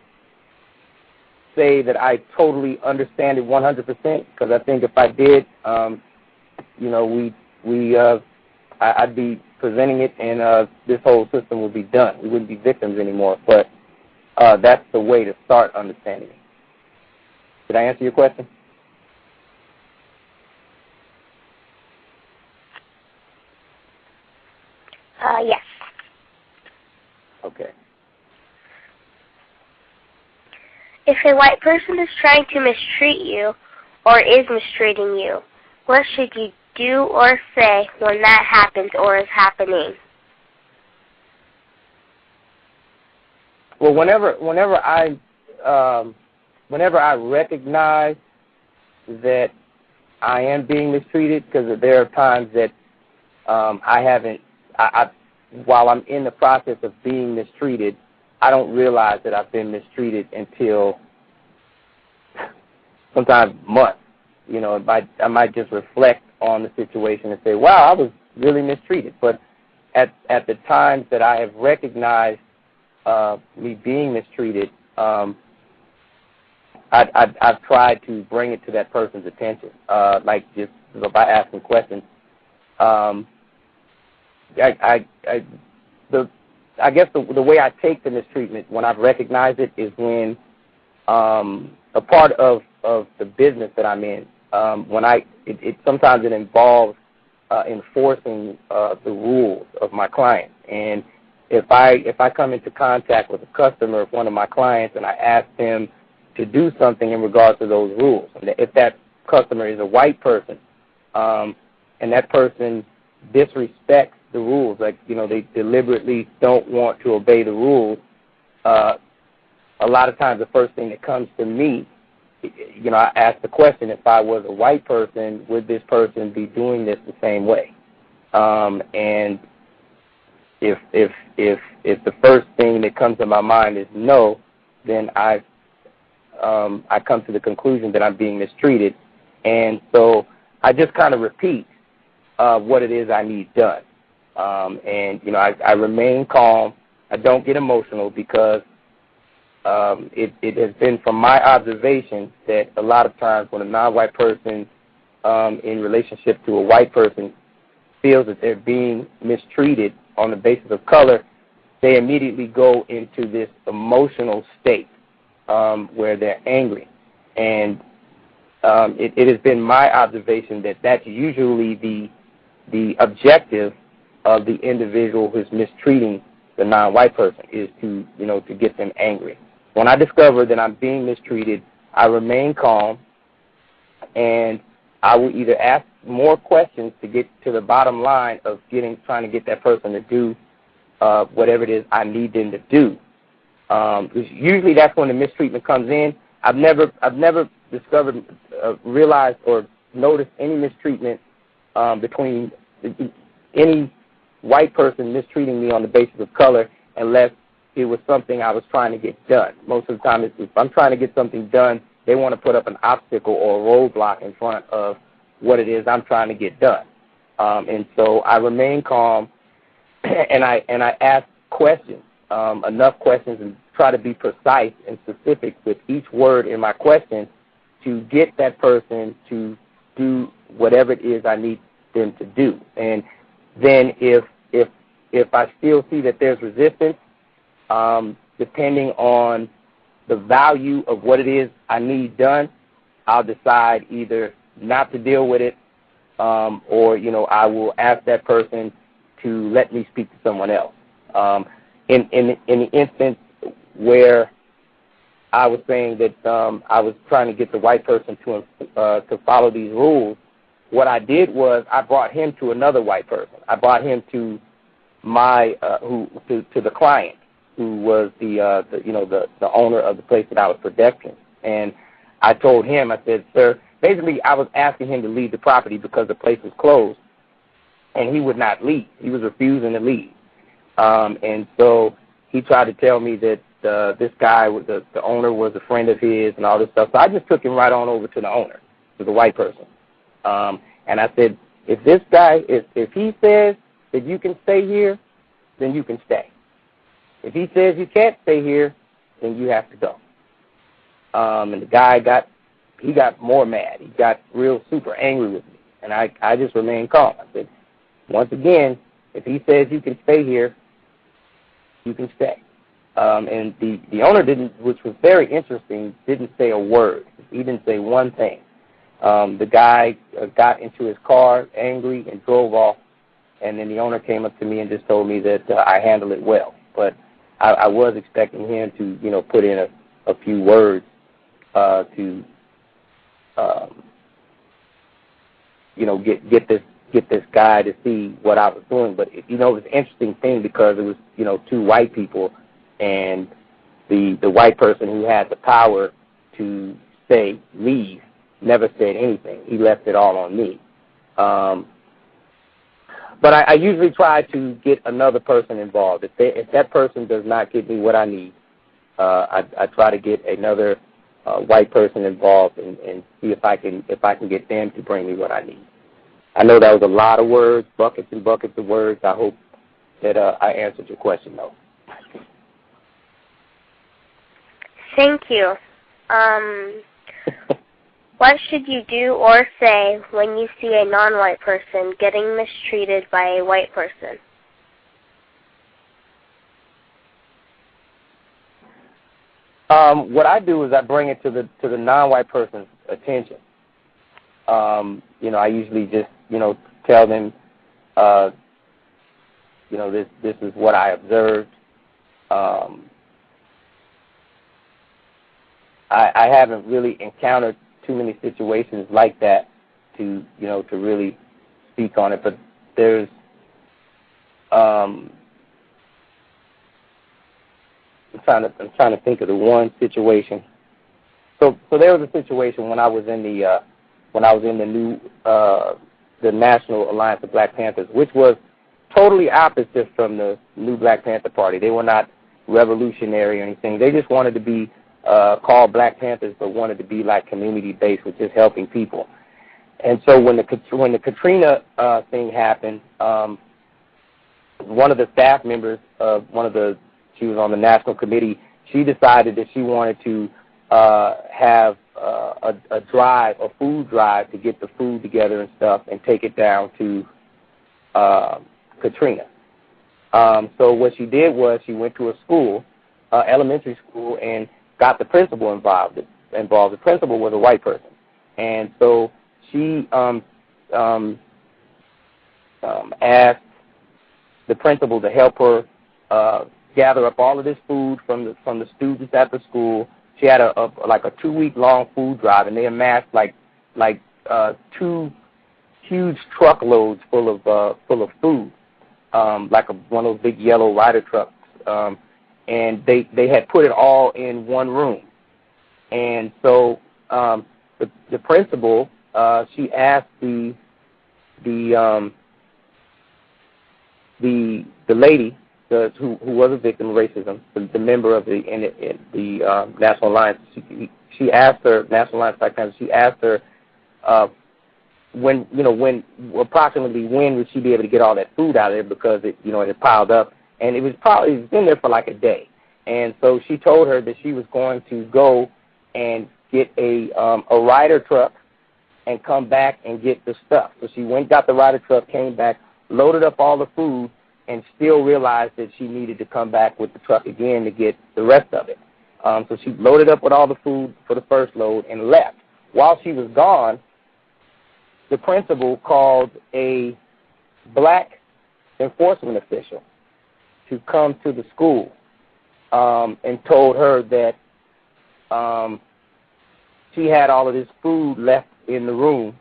say that I totally understand it 100%, because I think if I did, I'd be presenting it, and this whole system would be done. We wouldn't be victims anymore. But that's the way to start understanding it. Did I answer your question? Yes. Okay. If a white person is trying to mistreat you or is mistreating you, what should you do or say when that happens or is happening? Well, whenever I recognize that I am being mistreated, because there are times that while I'm in the process of being mistreated, I don't realize that I've been mistreated until sometimes months. I might just reflect on the situation and say, wow, I was really mistreated. But at the times that I have recognized me being mistreated, I've tried to bring it to that person's attention, like just by asking questions. I guess the way I take the mistreatment when I've recognized it is when a part of the business that I'm in, sometimes it involves enforcing the rules of my client. And if I come into contact with a customer of one of my clients and I ask them to do something in regards to those rules, and if that customer is a white person, and that person disrespects the rules, like, they deliberately don't want to obey the rules, a lot of times the first thing that comes to me, I ask the question, if I was a white person, would this person be doing this the same way? And if the first thing that comes to my mind is no, then I come to the conclusion that I'm being mistreated, and so I just kind of repeat what it is I need done. I remain calm. I don't get emotional because it has been from my observation that a lot of times when a non-white person in relationship to a white person feels that they're being mistreated on the basis of color, they immediately go into this emotional state where they're angry. And it has been my observation that that's usually the objective of the individual who's mistreating the non-white person, is to get them angry. When I discover that I'm being mistreated, I remain calm, and I will either ask more questions to get to the bottom line of trying to get that person to do whatever it is I need them to do. Usually that's when the mistreatment comes in. I've never discovered, realized, or noticed any mistreatment between any white person mistreating me on the basis of color, unless it was something I was trying to get done. Most of the time, if I'm trying to get something done, they want to put up an obstacle or a roadblock in front of what it is I'm trying to get done. And so I remain calm, and I ask questions, enough questions, and try to be precise and specific with each word in my question to get that person to do whatever it is I need them to do. And then if I still see that there's resistance, depending on the value of what it is I need done, I'll decide either not to deal with it, or I will ask that person to let me speak to someone else. In the instance where I was saying that I was trying to get the white person to follow these rules, what I did was I brought him to another white person. I brought him to my to the client, who was the owner of the place that I was protecting. And I told him, I said, sir, basically I was asking him to leave the property because the place was closed, and he would not leave. He was refusing to leave. And so he tried to tell me that this guy, the owner, was a friend of his and all this stuff. So I just took him right on over to the owner, to the white person. And I said, if this guy, if he says that you can stay here, then you can stay. If he says you can't stay here, then you have to go. And the guy got more mad. He got real super angry with me. And I just remained calm. I said, once again, if he says you can stay here, you can stay. And the owner didn't, which was very interesting, didn't say a word. He didn't say one thing. The guy got into his car angry and drove off, and then the owner came up to me and just told me that I handled it well. But I was expecting him to, put in a few words to, get this guy to see what I was doing. But it was an interesting thing because it was two white people, and the white person who had the power to say leave never said anything. He left it all on me. But I usually try to get another person involved. If that person does not give me what I need, I try to get another white person involved and see if I can get them to bring me what I need. I know that was a lot of words, buckets and buckets of words. I hope that I answered your question, though. Thank you. What should you do or say when you see a non-white person getting mistreated by a white person? What I do is I bring it to the non-white person's attention. I usually just tell them, this is what I observed. I haven't really encountered too many situations like that to really speak on it. But there's I'm trying to think of the one situation. So there was a situation when I was in the National Alliance of Black Panthers, which was totally opposite from the new Black Panther Party. They were not revolutionary or anything. They just wanted to be called Black Panthers, but wanted to be like community-based, with just helping people. And so when the Katrina thing happened, one of the staff members of she was on the national committee, she decided that she wanted to have a food drive to get the food together and stuff and take it down to Katrina. So what she did was she went to a school, elementary school, and got the principal involved. The principal was a white person. And so she asked the principal to help her gather up all of this food from the students at the school. She had a 2-week-long food drive, and they amassed like 2 huge truckloads full of food, like one of those big yellow Ryder trucks, and they had put it all in one room. And so the principal, she asked the lady who was a victim of racism, the member of the National Alliance. She asked her, National Alliance Black Panthers, she asked her approximately when would she be able to get all that food out of there, because it had piled up, and it was been there for like a day. And so she told her that she was going to go and get a Ryder truck and come back and get the stuff. So she went, got the Ryder truck, came back, loaded up all the food, and still realized that she needed to come back with the truck again to get the rest of it. So she loaded up with all the food for the first load and left. While she was gone, the principal called a black enforcement official to come to the school and told her that she had all of this food left in the room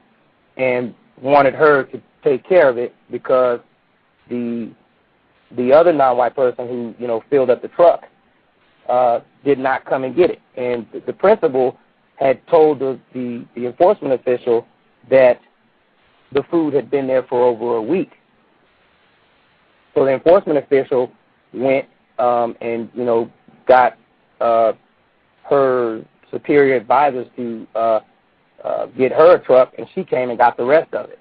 and wanted her to take care of it, because the other non-white person who filled up the truck did not come and get it. And the principal had told the enforcement official that the food had been there for over a week. So the enforcement official went and got her superior advisors to get her a truck, and she came and got the rest of it.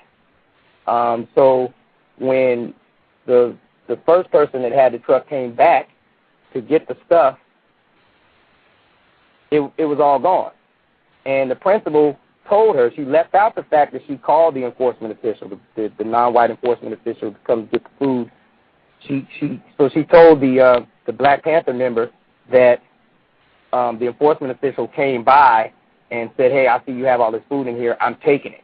So when the first person that had the truck came back to get the stuff, it was all gone. And the principal told her, she left out the fact that she called the enforcement official, the non-white enforcement official, to come get the food. So she told the Black Panther member that the enforcement official came by and said, "Hey, I see you have all this food in here. I'm taking it."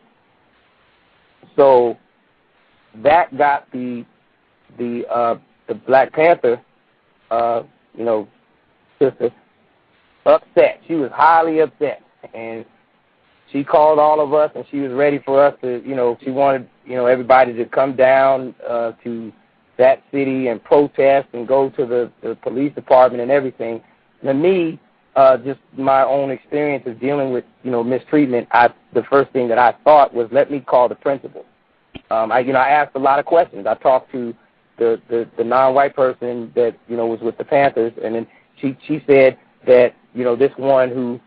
So that got the Black Panther, sister upset. She was highly upset, and she called all of us, and she was ready for us to, she wanted, everybody to come down to that city and protest and go to the police department and everything. And to me, just my own experience of dealing with, mistreatment, the first thing that I thought was, let me call the principal. I asked a lot of questions. I talked to the non-white person that, was with the Panthers, and then she said that, this one who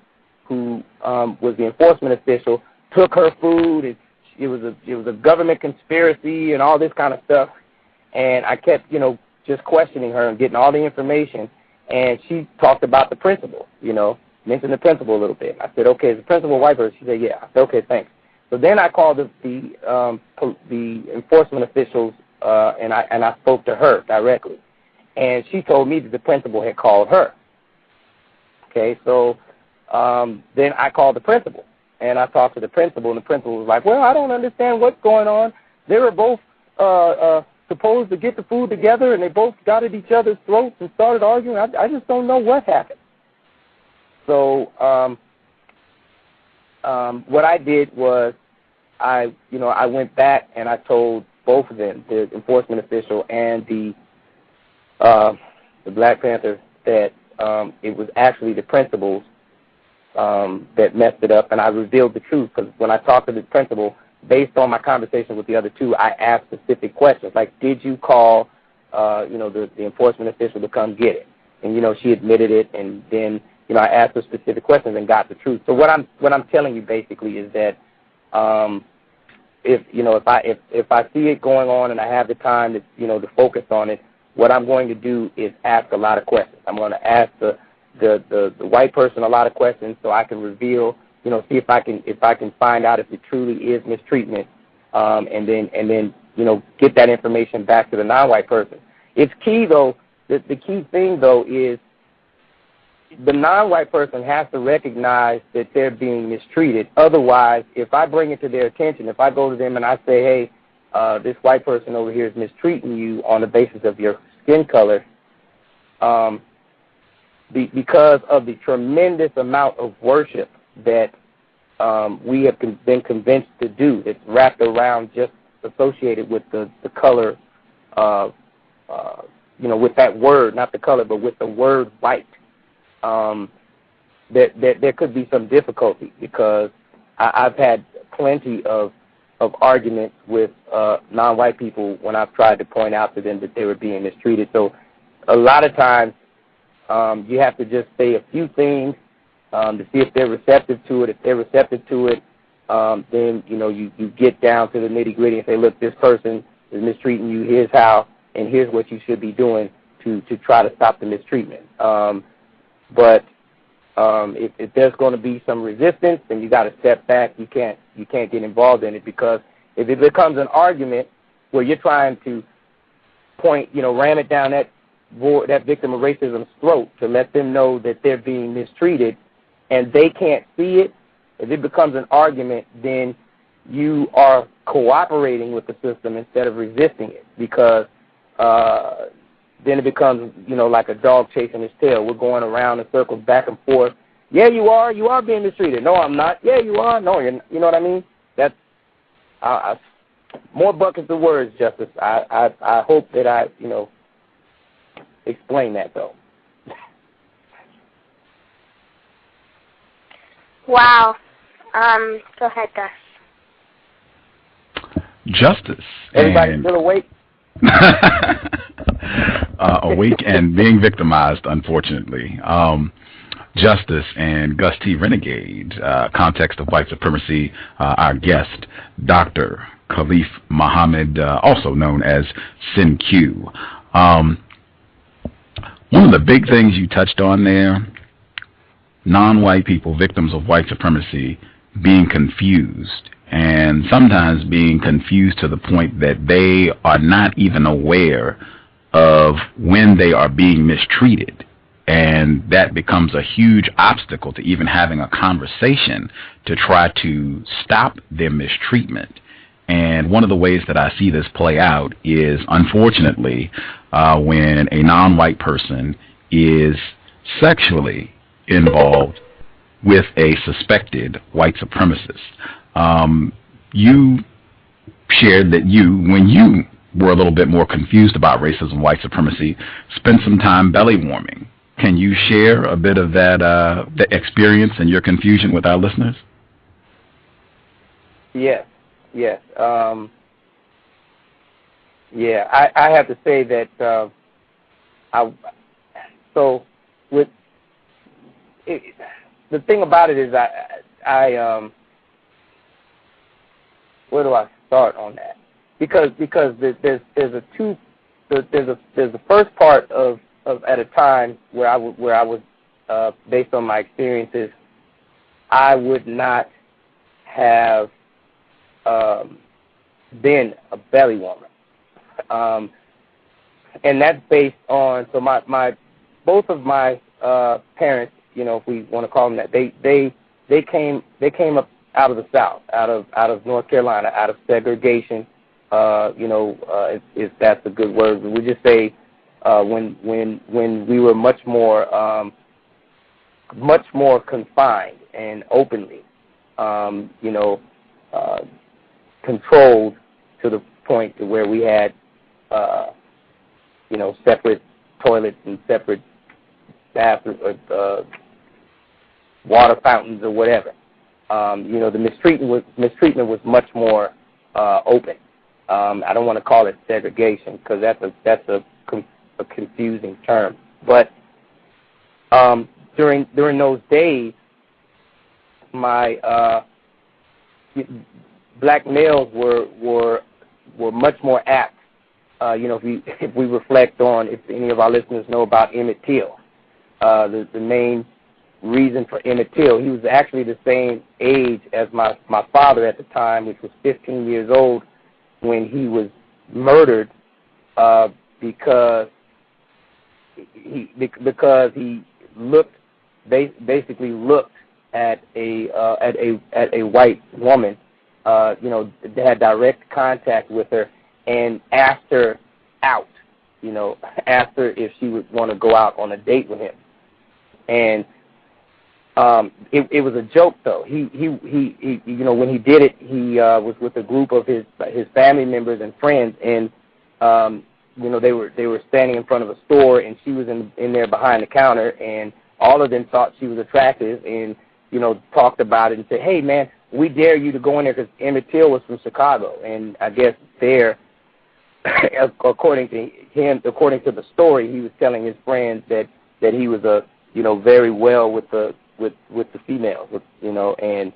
was the enforcement official took her food, and it was a government conspiracy and all this kind of stuff. And I kept, just questioning her and getting all the information. And she talked about the principal, mentioned the principal a little bit. I said, "Okay, is the principal a white person?" She said, "Yeah." I said, "Okay, thanks." So then I called the enforcement officials, and I spoke to her directly. And she told me that the principal had called her. Okay, so then I called the principal, and I talked to the principal, and the principal was like, "Well, I don't understand what's going on. They were both supposed to get the food together, and they both got at each other's throats and started arguing. I just don't know what happened." So what I did was I went back and I told both of them, the enforcement official and the Black Panther, that it was actually the principals that messed it up, and I revealed the truth, because when I talked to the principal, based on my conversation with the other two, I asked specific questions, like, did you call the enforcement official to come get it? And she admitted it, and then I asked her specific questions and got the truth. So what I'm telling you basically is that if I see it going on and I have the time to focus on it, what I'm going to do is ask a lot of questions. I'm going to ask the white person a lot of questions so I can reveal, see if I can find out if it truly is mistreatment, and then get that information back to the non-white person. It's key though. The key thing though is the non-white person has to recognize that they're being mistreated. Otherwise, if I bring it to their attention, if I go to them and I say, hey, this white person over here is mistreating you on the basis of your skin color, because of the tremendous amount of worship that we have been convinced to do, it's wrapped around just associated with the color, with that word, not the color, but with the word white. There could be some difficulty, because I've had plenty of arguments with non-white people when I've tried to point out to them that they were being mistreated. So a lot of times you have to just say a few things to see if they're receptive to it. If they're receptive to it, then you get down to the nitty-gritty and say, look, this person is mistreating you. Here's how, and here's what you should be doing to try to stop the mistreatment. But if there's going to be some resistance, then you got to step back. You can't get involved in it, because if it becomes an argument where you're trying to ram it down that victim of racism's throat to let them know that they're being mistreated, and they can't see it, if it becomes an argument, then you are cooperating with the system instead of resisting it, because then it becomes, like a dog chasing his tail. We're going around in circles back and forth. Yeah, you are being mistreated. No, I'm not. Yeah, you are. No, you're not. You know what I mean? That's more buckets of words, Justice. I hope that I, explain that, though. Wow. Go ahead, Gus. Justice. Everybody still awake? Awake and being victimized, unfortunately. Justice and Gus T Renegade, Context of White Supremacy, our guest, Dr. Khalif Muhammad, also known as SynQ. One of the big things you touched on there, non-white people, victims of white supremacy, being confused, and sometimes being confused to the point that they are not even aware of when they are being mistreated. And that becomes a huge obstacle to even having a conversation to try to stop their mistreatment. And one of the ways that I see this play out is, unfortunately, when a non-white person is sexually involved with a suspected white supremacist. You shared that when you were a little bit more confused about racism and white supremacy, spent some time belly warming. Can you share a bit of that the experience and your confusion with our listeners? Yes. I have to say that the thing about it is I where do I start on that? Because there's the first part of at a time where I was based on my experiences, I would not have been a belly warmer, and that's based on both of my parents, if we want to call them that, they came up out of the South, out of North Carolina, out of segregation, if that's a good word. We just say when we were much more confined and openly controlled to the point to where we had, separate toilets and separate bathroom, water fountains or whatever. The mistreatment was much more open. I don't want to call it segregation because that's a confusing term. But during those days, my black males were much more apt. If we reflect on, if any of our listeners know about Emmett Till, the main reason for Emmett Till, he was actually the same age as my father at the time, which was 15 years old when he was murdered because he basically looked at a white woman, had direct contact with her and asked her out, asked her if she would want to go out on a date with him. And it was a joke, though. He when he did it, he was with a group of his family members and friends, and they were standing in front of a store, and she was in there behind the counter, and all of them thought she was attractive, and talked about it and said, "Hey, man, we dare you to go in there," because Emmett Till was from Chicago, and I guess there, according to the story, he was telling his friends that he was very well with the females, and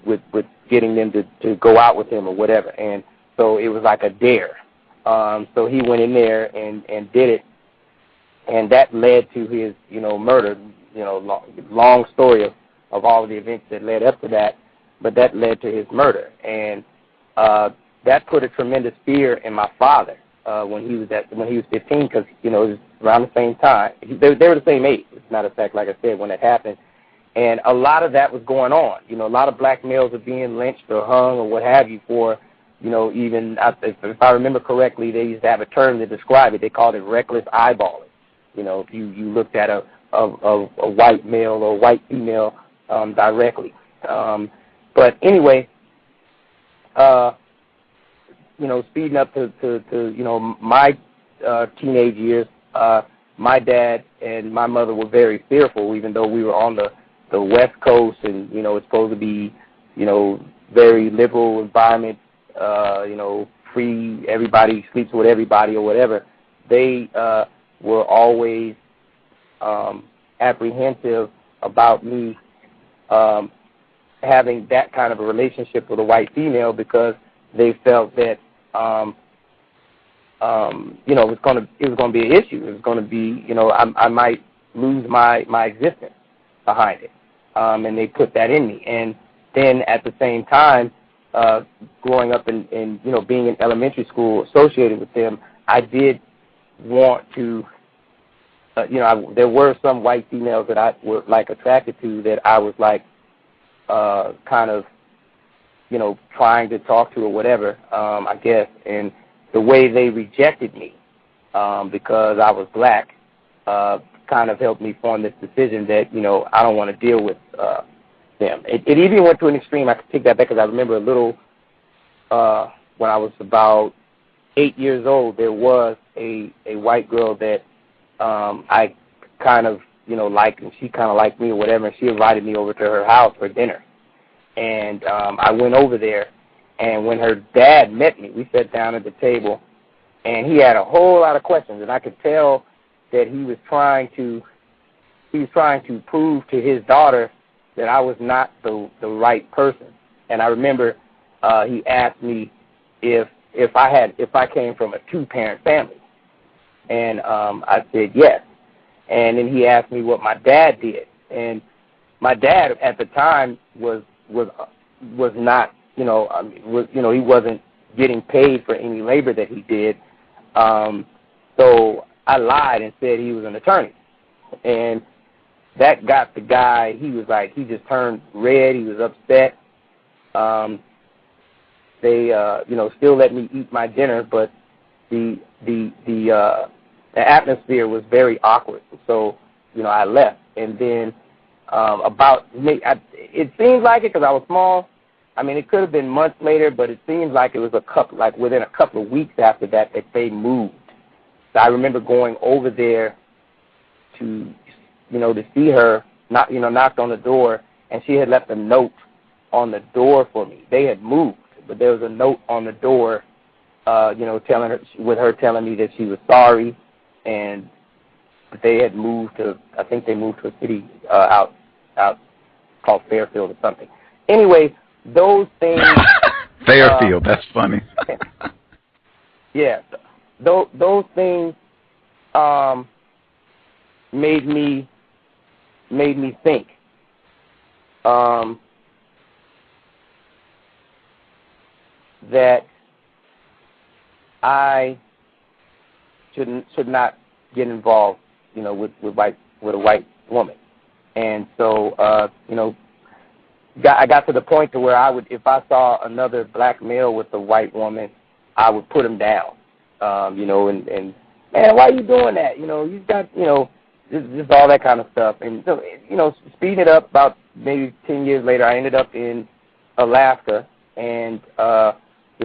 with getting them to go out with him or whatever. And so it was like a dare. So he went in there and did it, and that led to his murder. Long story of all of the events that led up to that, but that led to his murder, and that put a tremendous fear in my father when he was 15, because it was around the same time. They were the same age, as a matter of fact, like I said, when it happened. And a lot of that was going on. A lot of black males are being lynched or hung or what have you for, even, if I remember correctly, they used to have a term to describe it. They called it reckless eyeballing. If you looked at a white male or white female directly. But anyway, speeding up to my teenage years, my dad and my mother were very fearful, even though we were on the West Coast, and it's supposed to be very liberal environment, free, everybody sleeps with everybody or whatever. They were always apprehensive about me having that kind of a relationship with a white female, because they felt that it was going to be an issue. It was going to be, I might lose my existence behind it, and they put that in me. And then at the same time, growing up and being in elementary school associated with them, I did want to, there were some white females that I were attracted to, that I was kind of, trying to talk to or whatever, I guess. And the way they rejected me, because I was black, kind of helped me form this decision that, I don't want to deal with them. It even went to an extreme. I could take that back, because I remember a little, when I was about 8 years old, there was a white girl that I kind of, liked, and she kind of liked me or whatever, and she invited me over to her house for dinner. And I went over there, and when her dad met me, we sat down at the table, and he had a whole lot of questions, and I could tell that he was trying to prove to his daughter that I was not the right person. And I remember he asked me if I came from a 2-parent family, and I said yes. And then he asked me what my dad did, and my dad at the time was not, he wasn't getting paid for any labor that he did. So I lied and said he was an attorney, and that got the guy. He was he just turned red. He was upset. They, still let me eat my dinner, but the atmosphere was very awkward. So, I left, and then It seems like it because I was small. I mean, it could have been months later, but it seems like it was within a couple of weeks after that they moved. So I remember going over there to see her. Knocked on the door, and she had left a note on the door for me. They had moved, but there was a note on the door, telling me that she was sorry, and they had moved to. I think they moved to a city out called Fairfield or something. Anyway, those things. Fairfield, that's funny. Yeah, those things made me think. That I should not get involved, with a white woman, and so I got to the point to where I would, if I saw another black male with a white woman, I would put him down, and man, why are you doing that? You got, just all that kind of stuff, and so speeding it up, about maybe 10 years later, I ended up in Alaska, and the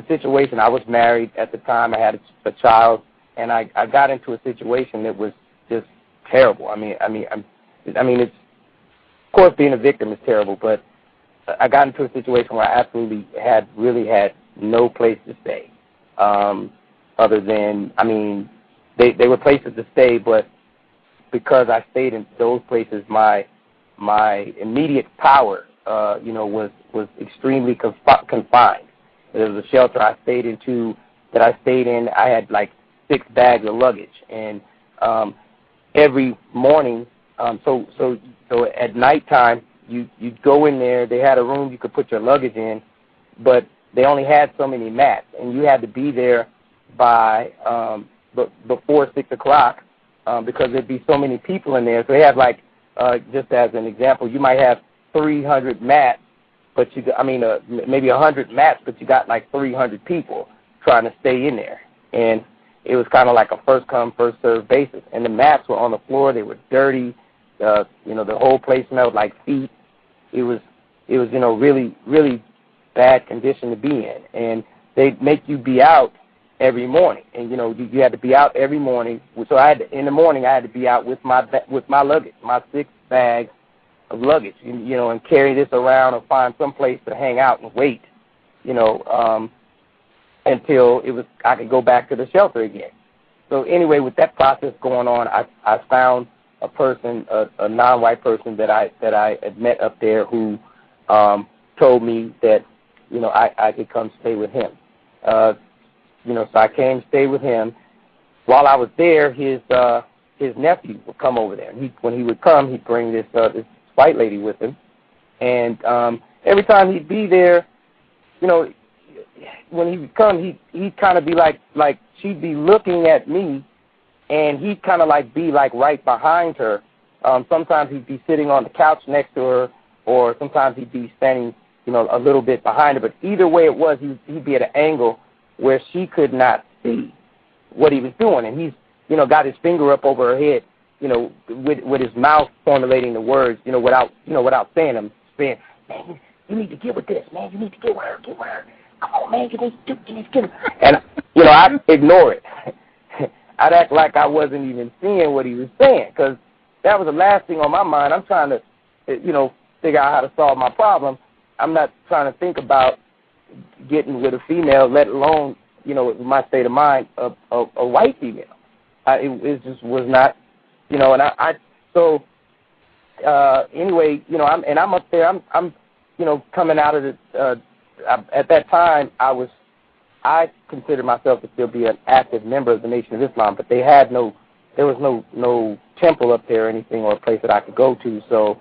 situation, I was married at the time, I had a child, and I got into a situation that was just terrible. I mean, it's, of course, being a victim is terrible, but I got into a situation where I absolutely really had no place to stay, other than, they were places to stay, but because I stayed in those places, my immediate power, was extremely confined. There was a shelter I stayed in. I had like 6 bags of luggage, and every morning, so at nighttime, you'd go in there. They had a room you could put your luggage in, but they only had so many mats, and you had to be there by before 6 o'clock because there'd be so many people in there. So they have just as an example, you might have 300 mats, but maybe 100 mats, but you got like 300 people trying to stay in there, and it was kind of like a first come, first served basis. And the mats were on the floor; they were dirty. The whole place smelled like feet. It was really, really bad condition to be in, and they'd make you be out every morning, and you had to be out every morning. So in the morning I had to be out with my luggage, my 6 bags of luggage, and carry this around or find some place to hang out and wait, until I could go back to the shelter again. So anyway, with that process going on, I found a person, a non-white person that I had met up there who told me that I could come stay with him. So I came to stay with him. While I was there, his nephew would come over there. And when he would come, he'd bring this white lady with him. And every time he'd be there, when he would come, he'd kind of be like she'd be looking at me, and he'd kind of be right behind her. Sometimes he'd be sitting on the couch next to her, or sometimes he'd be standing, a little bit behind her. But either way it was, he'd be at an angle where she could not see what he was doing. And he's, got his finger up over her head, with his mouth formulating the words, without saying them, saying, man, you need to get with this, man. You need to get with her. Come on, man, you need to get with her. And, I'd ignore it. I'd act like I wasn't even seeing what he was saying, because that was the last thing on my mind. I'm trying to, figure out how to solve my problem. I'm not trying to think about getting with a female, let alone, my state of mind, a white female. It just was not, so anyway, I'm up there, I'm coming out of the, at that time, I considered myself to still be an active member of the Nation of Islam, but there was no temple up there or anything, or a place that I could go to, so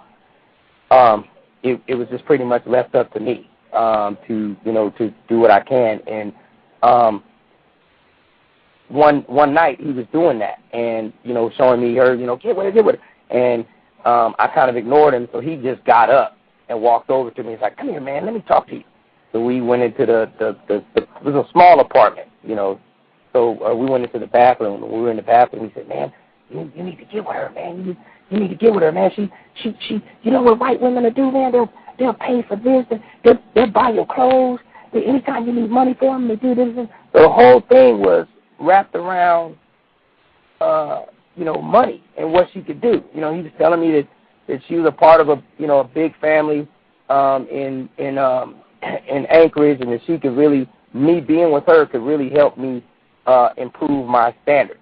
it was just pretty much left up to me to do what I can. And one night he was doing that, and showing me her, get with her, and I kind of ignored him, so he just got up and walked over to me. He's like, "Come here, man, let me talk to you." So we went into it was a small apartment, so we went into the bathroom. When we were in the bathroom, he said, "Man, you you need to get with her, man. You need to get with her, man. She, you know what white women will do, man? They'll pay for this. They'll buy your clothes. Anytime you need money for them, they do this. The whole thing was wrapped around, money and what she could do. He was telling me that she was a part of a big family in Anchorage, and that she could really, me being with her could really help me improve my standards.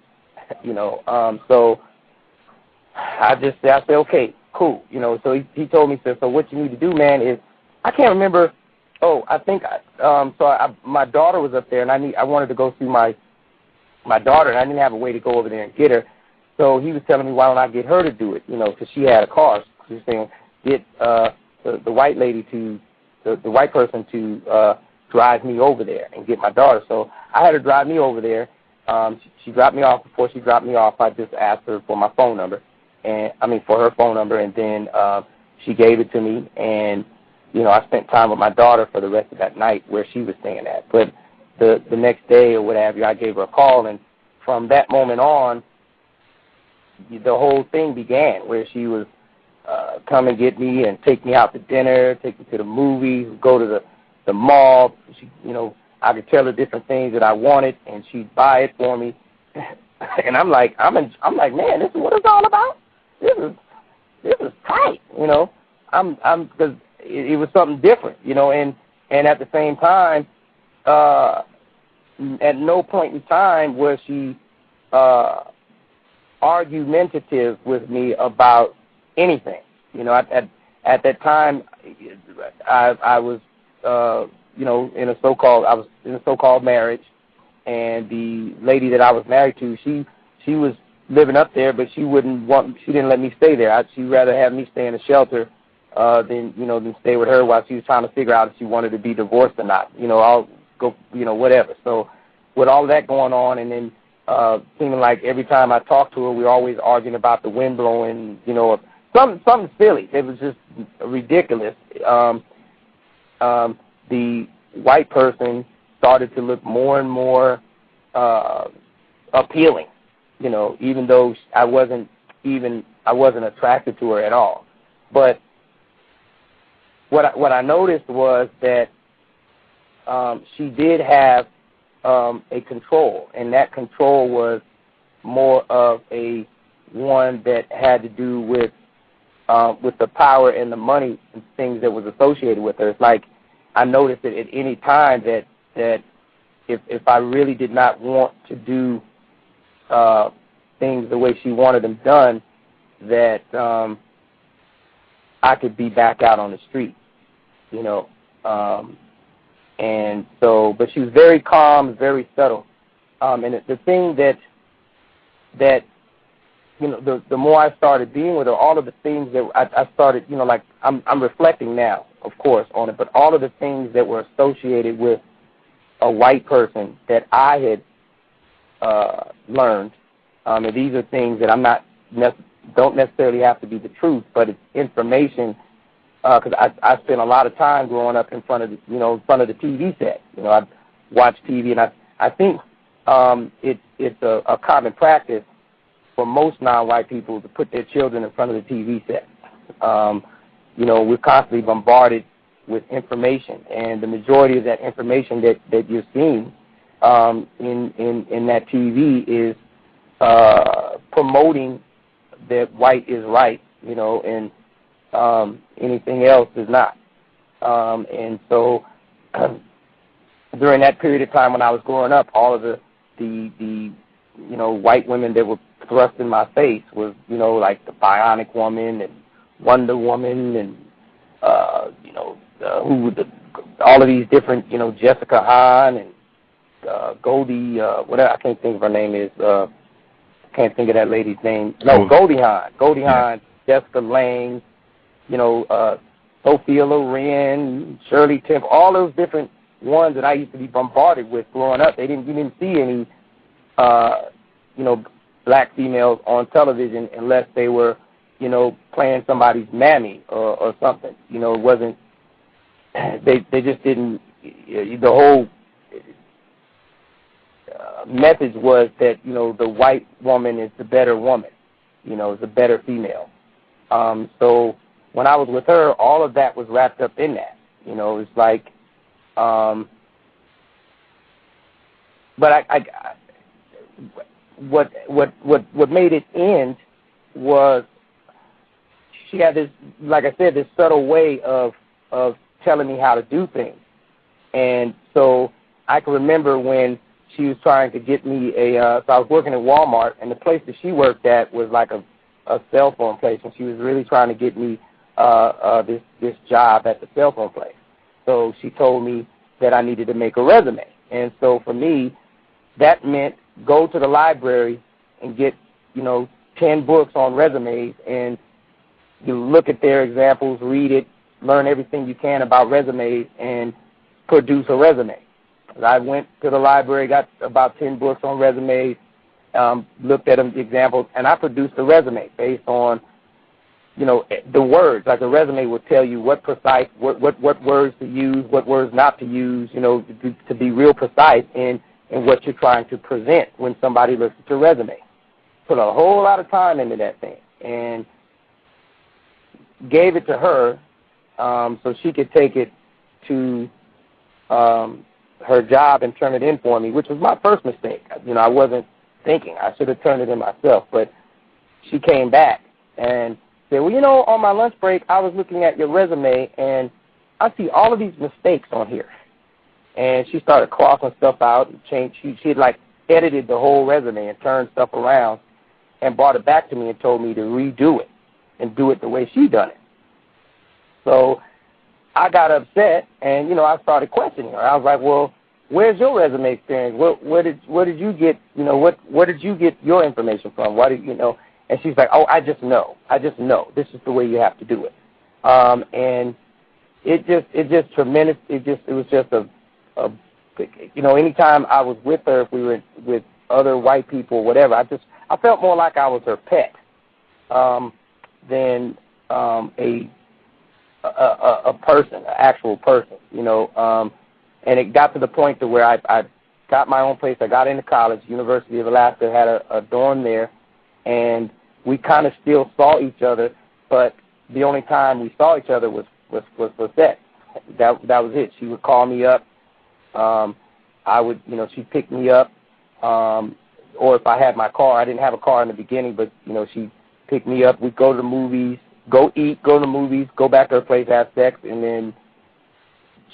So I said, okay, cool. So he told me, so what you need to do, man, is, I can't remember. Oh, I think my daughter was up there, and I wanted to go see my daughter, and I didn't have a way to go over there and get her. So he was telling me, why don't I get her to do it? Because she had a car. She was saying, get the white lady the white person to drive me over there and get my daughter. So I had her drive me over there. She dropped me off. Before she dropped me off, I just asked her for my phone number, for her phone number, and then she gave it to me, and I spent time with my daughter for the rest of that night where she was staying at. But the next day or what have you, I gave her a call, and from that moment on, the whole thing began, where she was come and get me and take me out to dinner, take me to the movies, go to the mall. She, I could tell her different things that I wanted, and she'd buy it for me. And I'm like, man, this is what it's all about. This is tight, because it was something different, and at the same time, at no point in time was she argumentative with me about anything. At that time, I was in a so-called marriage, and the lady that I was married to, she was living up there, but she didn't let me stay there. She'd rather have me stay in a shelter than stay with her while she was trying to figure out if she wanted to be divorced or not. I'll go, whatever. So with all of that going on, and then seeming like every time I talked to her, we were always arguing about the wind blowing, something silly. It was just ridiculous. The white person started to look more and more appealing, even though I wasn't attracted to her at all. But what I noticed was that she did have a control, and that control was more of a one that had to do with the power and the money and things that was associated with her. It's like I noticed that at any time that if I really did not want to do things the way she wanted them done, that I could be back out on the street, and so, but she was very calm, very subtle, and the thing that the more I started being with her, all of the things that I started, like I'm reflecting now, of course, on it, but all of the things that were associated with a white person that I had learned, and these are things that don't necessarily have to be the truth, but it's information, because I spent a lot of time growing up in front of the TV set. I watch TV, and I think it's a common practice for most non-white people to put their children in front of the TV set. We're constantly bombarded with information, and the majority of that information that you're seeing in that TV is promoting that white is right, and anything else is not. And so during that period of time when I was growing up, all of the white women that were thrust in my face was, like the Bionic Woman and Wonder Woman and, all of these different, Jessica Hahn and Goldie, whatever, I can't think of her name is, can't think of that lady's name. No, Goldie Hawn. Goldie Hawn, Jessica Lange, Sophia Loren, Shirley Temple, all those different ones that I used to be bombarded with growing up. You didn't see any, black females on television unless they were, playing somebody's mammy or something. It wasn't, they just didn't, the whole message was that, the white woman is the better woman, is a better female. So when I was with her, all of that was wrapped up in that. It's like, but what made it end was she had this, like I said, this subtle way of telling me how to do things. And so I can remember when she was trying to get me so I was working at Walmart, and the place that she worked at was like a cell phone place, and she was really trying to get me this job at the cell phone place. So she told me that I needed to make a resume. And so for me, that meant go to the library and get, 10 books on resumes, and you look at their examples, read it, learn everything you can about resumes, and produce a resume. I went to the library, got about 10 books on resumes, looked at the examples, and I produced a resume based on, the words. Like a resume would tell you what words to use, what words not to use, to be real precise in what you're trying to present when somebody looks at your resume. Put a whole lot of time into that thing and gave it to her so she could take it to her job and turn it in for me, which was my first mistake. I wasn't thinking. I should have turned it in myself. But she came back and said, well, on my lunch break, I was looking at your resume, and I see all of these mistakes on here. And she started crossing stuff out and changed. She had, edited the whole resume and turned stuff around and brought it back to me and told me to redo it and do it the way she done it. So I got upset, and, I started questioning her. I was like, well, where's your resume experience? Where did you get, where did you get your information from? Why did And she's like, oh, I just know. This is the way you have to do it. And it just tremendous. It was just anytime I was with her, if we were with other white people, whatever, I felt more like I was her pet than a person, an actual person, and it got to the point to where I got my own place. I got into college. University of Alaska had a dorm there, and we kind of still saw each other, but the only time we saw each other was for sex. That was it. She would call me up. I would, she'd pick me up, or if I had my car, I didn't have a car in the beginning, but, she'd pick me up. We'd go to the movies, go eat, go to the movies, go back to her place, have sex, and then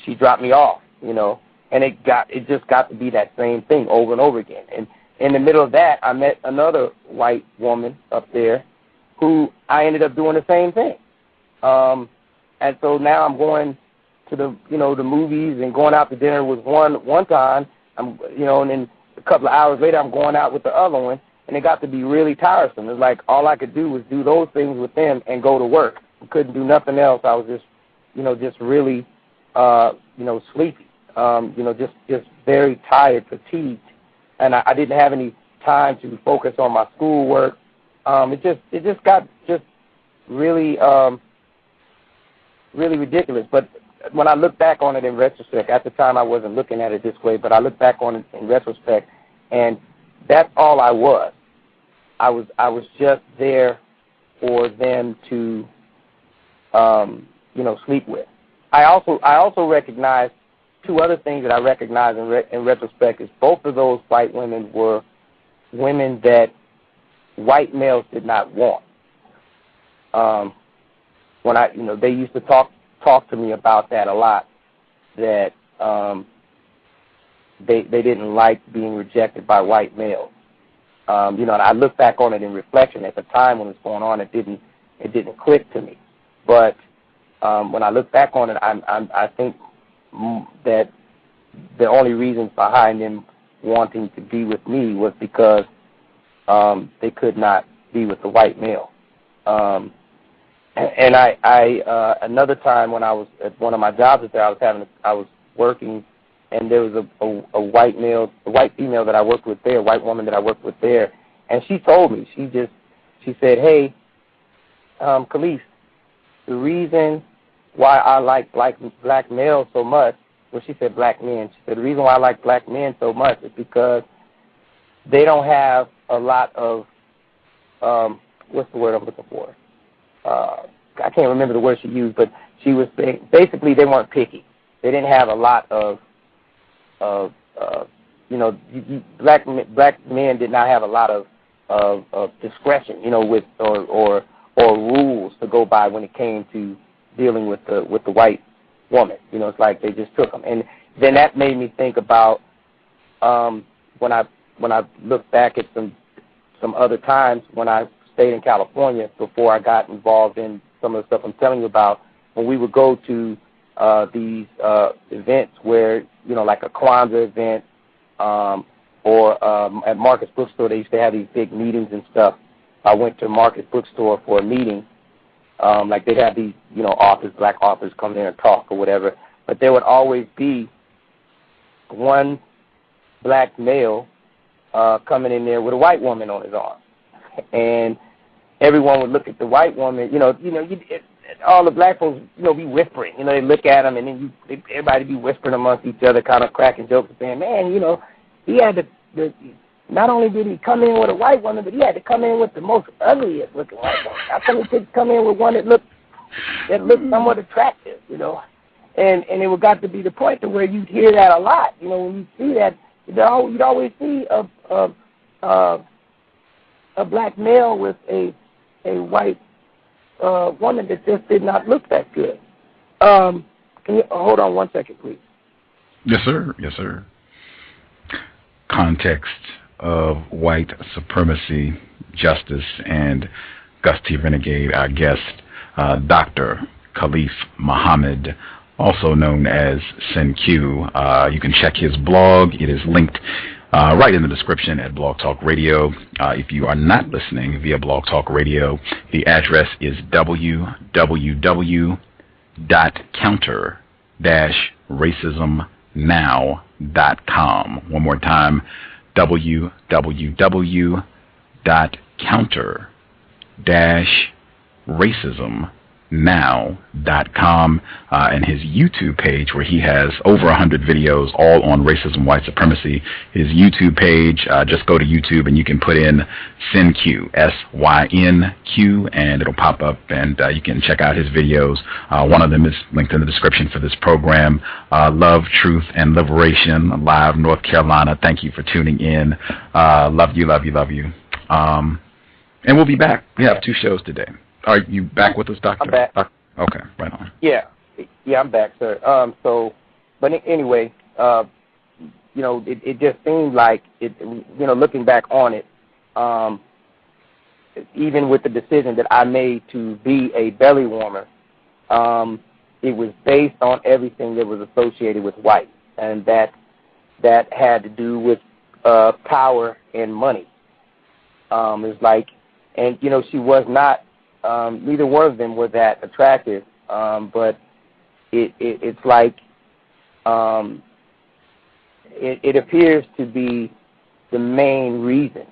she dropped me off, and it just got to be that same thing over and over again. And in the middle of that, I met another white woman up there who I ended up doing the same thing. And so now I'm going to the movies and going out to dinner with one time, and then a couple of hours later I'm going out with the other one, and it got to be really tiresome. It's like all I could do was do those things with them and go to work. I couldn't do nothing else. I was just really, sleepy, just very tired, fatigued, and I didn't have any time to focus on my schoolwork. It just got really, really ridiculous. But when I look back on it in retrospect, at the time I wasn't looking at it this way, but I look back on it in retrospect, and that's all I was. I was just there for them to, sleep with. I also recognized two other things that I recognize in retrospect is both of those white women were women that white males did not want. When they used to talk to me about that a lot, that they didn't like being rejected by white males. And I look back on it in reflection. At the time when it was going on, it didn't click to me. But when I look back on it, I think that the only reasons behind them wanting to be with me was because they could not be with the white male. And I another time when I was at one of my jobs there, I was working, and there was a white female that I worked with there, a white woman that I worked with there, and she told me, she said, hey, Khalif, the reason why I like black males so much, well, she said black men. She said the reason why I like black men so much is because they don't have a lot of what's the word I'm looking for? I can't remember the word she used, but she was saying basically they weren't picky. They didn't have a lot of black men did not have a lot of discretion, with or rules to go by when it came to dealing with the white woman. It's like they just took them, and then that made me think about when I look back at some other times when I stayed in California before I got involved in some of the stuff I'm telling you about, when we would go to these events where, like a Kwanzaa event or at Marcus Bookstore, they used to have these big meetings and stuff. I went to Marcus Bookstore for a meeting. Like they'd have these, authors, black authors come there and talk or whatever. But there would always be one black male coming in there with a white woman on his arm. And everyone would look at the white woman, all the black folks, be whispering. They look at him, and then everybody be whispering amongst each other, kind of cracking jokes and saying, man, he had to not only did he come in with a white woman, but he had to come in with the most ugliest looking white woman. How come he couldn't come in with one that looked somewhat attractive, And it would got to be the point to where you'd hear that a lot. When you see that, you'd always see a black male with a white woman that just did not look that good. Can you hold on 1 second, please? Yes, sir. Yes, sir. Context of white supremacy, justice, and Gus T Renegade, our guest, Dr. Khalif Muhammad, also known as SynQ. You can check his blog. It is linked right in the description at Blog Talk Radio. If you are not listening via Blog Talk Radio, the address is www.counter-racismnow.com. One more time, www.counter-racismnow.com, and his YouTube page where he has over 100 videos all on racism, white supremacy. His YouTube page, just go to YouTube and you can put in SynQ, SYNQ, and it'll pop up, and you can check out his videos. One of them is linked in the description for this program, Love, Truth, and Liberation, live North Carolina. Thank you for tuning in. Love you, love you, love you. And we'll be back. We have 2 shows today. Are you back with us, Doctor? I'm back. Okay, right on. Yeah, I'm back, sir. But anyway, it just seemed like it. Looking back on it, even with the decision that I made to be a belly warmer, it was based on everything that was associated with white, and that had to do with power and money. It's like, and she was not. Neither one of them were that attractive, but it's like it appears to be the main reason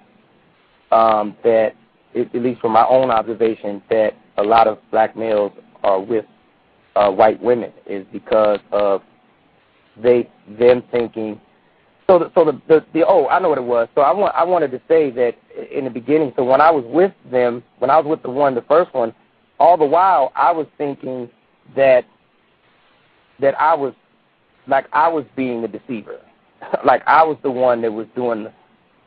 that, at least from my own observation, that a lot of black males are with white women is because of them thinking. I know what it was. So I wanted to say that in the beginning. So when I was with them, when I was with the first one, all the while I was thinking that I was being the deceiver, like I was the one that was doing,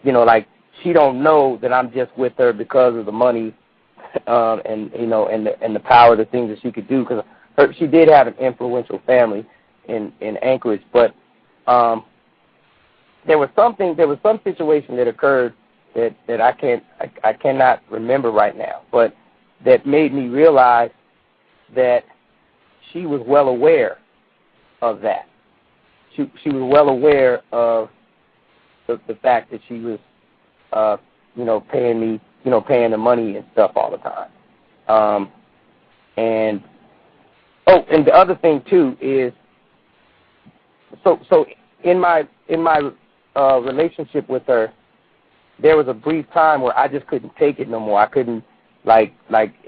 like she don't know that I'm just with her because of the money, and the power, the things that she could do, because she did have an influential family in Anchorage, but. There was some situation that occurred that I cannot remember right now, but that made me realize that she was well aware of that. She was well aware of the fact that she was, paying me, paying the money and stuff all the time. And the other thing too is, so in my relationship with her, there was a brief time where I just couldn't take it no more. I couldn't, like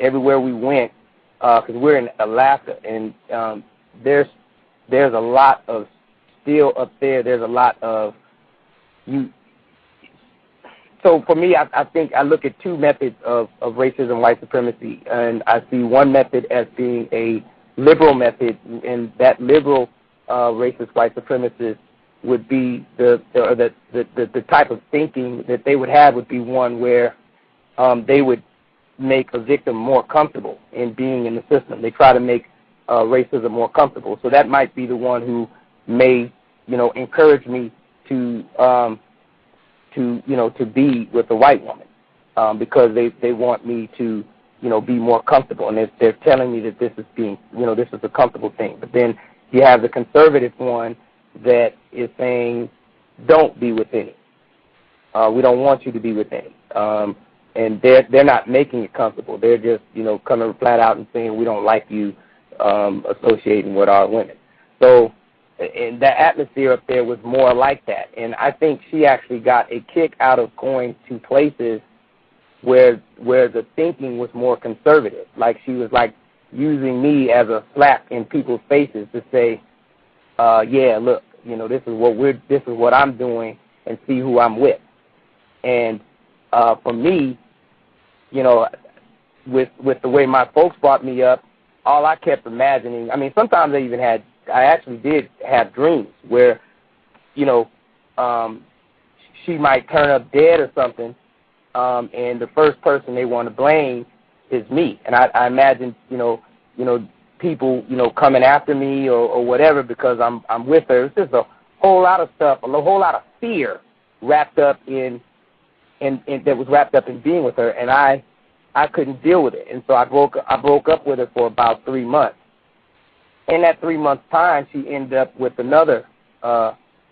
everywhere we went, because we're in Alaska, and there's a lot of steel up there. There's a lot of so for me, I think I look at two methods of racism, white supremacy, and I see one method as being a liberal method, and that liberal racist white supremacist would be the type of thinking that they would have would be one where they would make a victim more comfortable in being in the system. They try to make racism more comfortable. So that might be the one who may, encourage me to be with a white woman because they want me to, be more comfortable, and they're telling me that this is this is a comfortable thing. But then you have the conservative one that is saying, don't be with any. We don't want you to be with any. And they're not making it comfortable. They're just, coming flat out and saying, we don't like you associating with our women. So, and the atmosphere up there was more like that. And I think she actually got a kick out of going to places where the thinking was more conservative. Like she was like using me as a slap in people's faces to say, yeah, look, this is what I'm doing, and see who I'm with. And for me, with the way my folks brought me up, all I kept imagining, sometimes I actually did have dreams where, she might turn up dead or something, and the first person they want to blame is me. And I imagined, people, coming after me or whatever because I'm with her. It's just a whole lot of stuff, a whole lot of fear wrapped up in that was wrapped up in being with her, and I couldn't deal with it. And so I broke up with her for about 3 months. In that 3 months' time, she ended up with another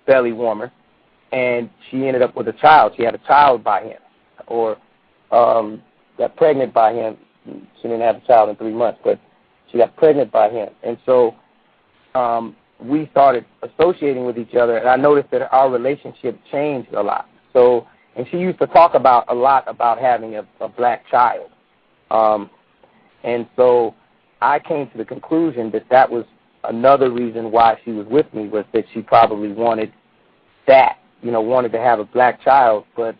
belly warmer, and she ended up with a child. She had a child by him, or got pregnant by him. She didn't have a child in 3 months, but she got pregnant by him. And so we started associating with each other, and I noticed that our relationship changed a lot. So, and she used to talk a lot about having a black child. And so I came to the conclusion that was another reason why she was with me, was that she probably wanted that, wanted to have a black child. But,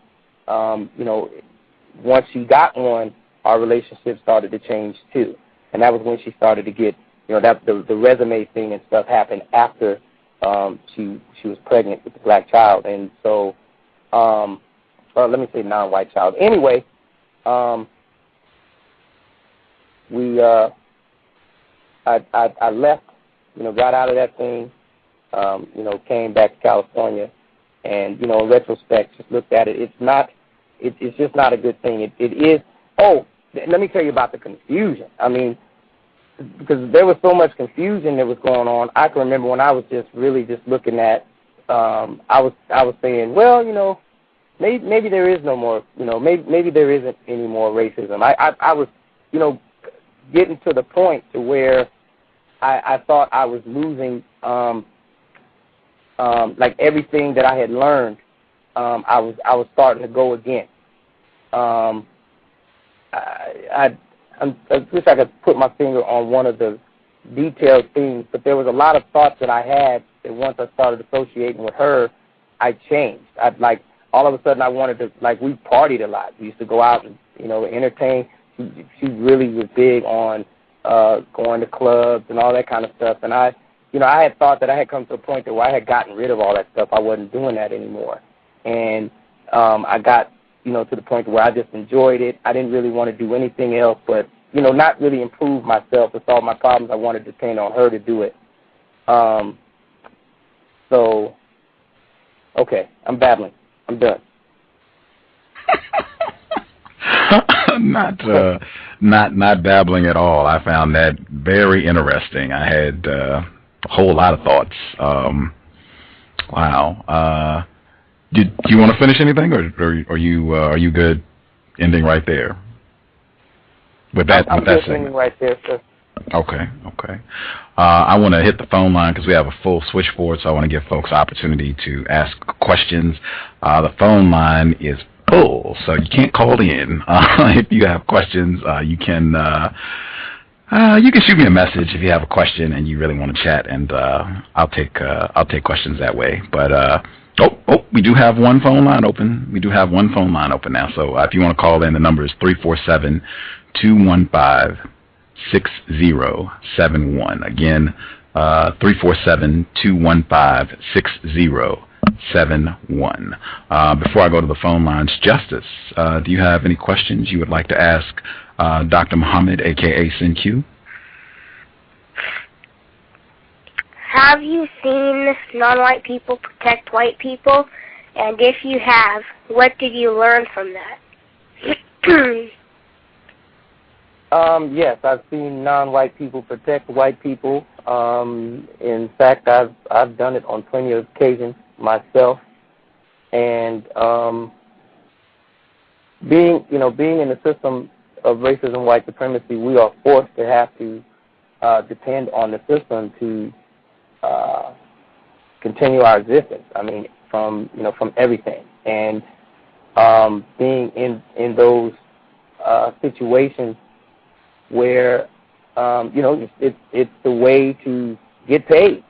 once she got one, our relationship started to change too. And that was when she started to get, that the resume thing and stuff happened after she was pregnant with the black child. And so, let me say non-white child. Anyway, I left, got out of that thing, came back to California, and, in retrospect, just looked at it. It's just not a good thing. It is. Oh, let me tell you about the confusion. Because there was so much confusion that was going on. I can remember when I was just really just looking at, I was saying, well, maybe there is no more, maybe there isn't any more racism. I was, getting to the point to where I thought I was losing, like everything that I had learned. I was starting to go again. I wish I could put my finger on one of the detailed things, but there was a lot of thoughts that I had that once I started associating with her, I changed. All of a sudden I wanted to, we partied a lot. We used to go out and, entertain. She really was big on going to clubs and all that kind of stuff. And I had thought that I had come to a point where I had gotten rid of all that stuff. I wasn't doing that anymore. And I got, to the point where I just enjoyed it. I didn't really want to do anything else but, not really improve myself to solve my problems. I wanted to depend on her to do it. So, okay, I'm babbling. I'm done. Not babbling at all. I found that very interesting. I had a whole lot of thoughts. Wow. Do you want to finish anything, or are you good ending right there? With that segment right there, sir. Okay. I want to hit the phone line because we have a full switchboard, so I want to give folks opportunity to ask questions. The phone line is full, so you can't call in. If you have questions, you can shoot me a message if you have a question and you really want to chat, and I'll take questions that way. But We do have one phone line open. We do have one phone line open now. So if you want to call in, the number is 347-215-6071. Again, 347-215-6071. Before I go to the phone lines, Justice, do you have any questions you would like to ask Dr. Muhammad, a.k.a. SynQ? Have you seen non-white people protect white people? And if you have, what did you learn from that? Yes, I've seen non-white people protect white people. In fact, I've done it on plenty of occasions myself. And being in the system of racism, white supremacy, we are forced to have to depend on the system to continue our existence. I mean, from everything, and being in those situations where it's the way to get paid.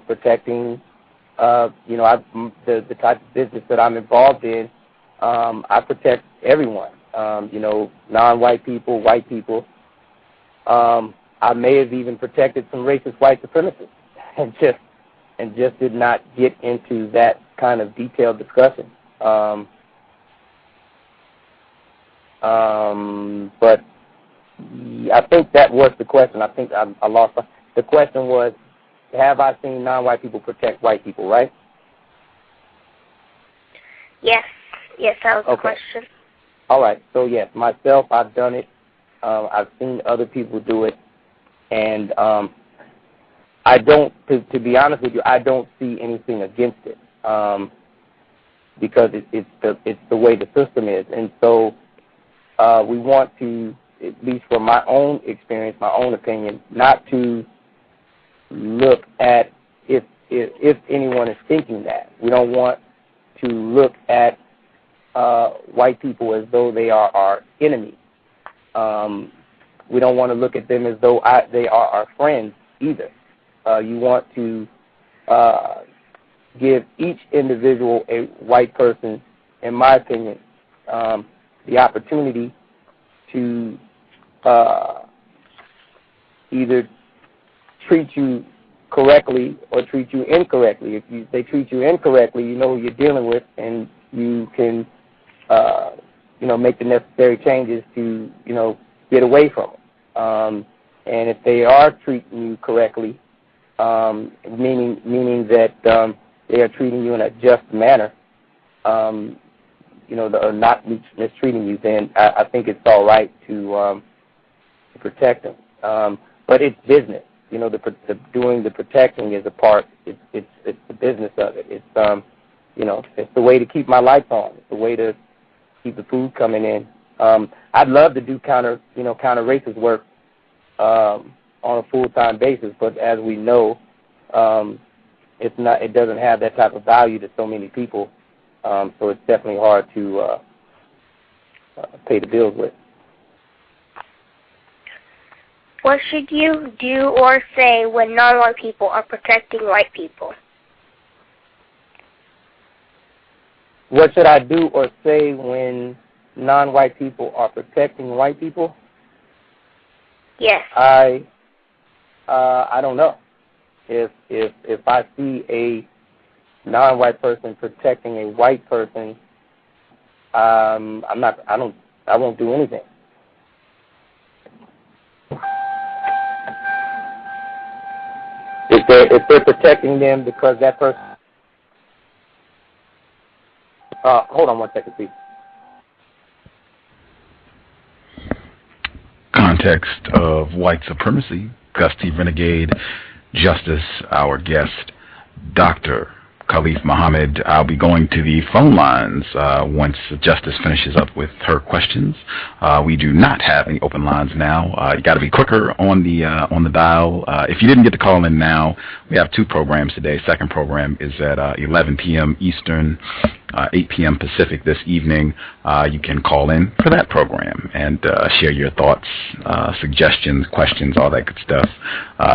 Protecting the type of business that I'm involved in. I protect everyone. Non-white people, white people. I may have even protected some racist white supremacists, and just did not get into that kind of detailed discussion. But I think that was the question. I think I lost. The question was, have I seen non-white people protect white people, right? Yes, that was the question. All right. So, yes, myself, I've done it. I've seen other people do it. And I don't, to be honest with you, I don't see anything against it because it's the way the system is. And so we want to, at least from my own experience, my own opinion, not to look at if anyone is thinking that. We don't want to look at white people as though they are our enemies. We don't want to look at them as though they are our friends either. You want to give each individual, a white person, in my opinion, the opportunity to either treat you correctly or treat you incorrectly. If they treat you incorrectly, you know who you're dealing with, and you can, make the necessary changes to, get away from them. And if they are treating you correctly, meaning that they are treating you in a just manner, or not mistreating you, then I think it's all right to protect them. But it's business. Doing the protecting is a part. It's the business of it. It's it's the way to keep my lights on. It's the way to keep the food coming in. I'd love to do counter racist work on a full-time basis, but as we know, it doesn't have that type of value to so many people. So it's definitely hard to pay the bills with. What should you do or say when non-white people are protecting white people? What should I do or say when non-white people are protecting white people? Yes. I don't know. If I see a non-white person protecting a white person, I won't do anything. If they're protecting them because that person. Hold on one second, please. Context of white supremacy. Gus T Renegade, Justice, our guest, Dr. Khalif Muhammad. I'll be going to the phone lines once Justice finishes up with her questions. We do not have any open lines now. You got to be quicker on the dial. If you didn't get to call in now, we have two programs today. Second program is at 11 p.m. Eastern, 8 p.m. Pacific this evening. You can call in for that program and share your thoughts, suggestions, questions, all that good stuff.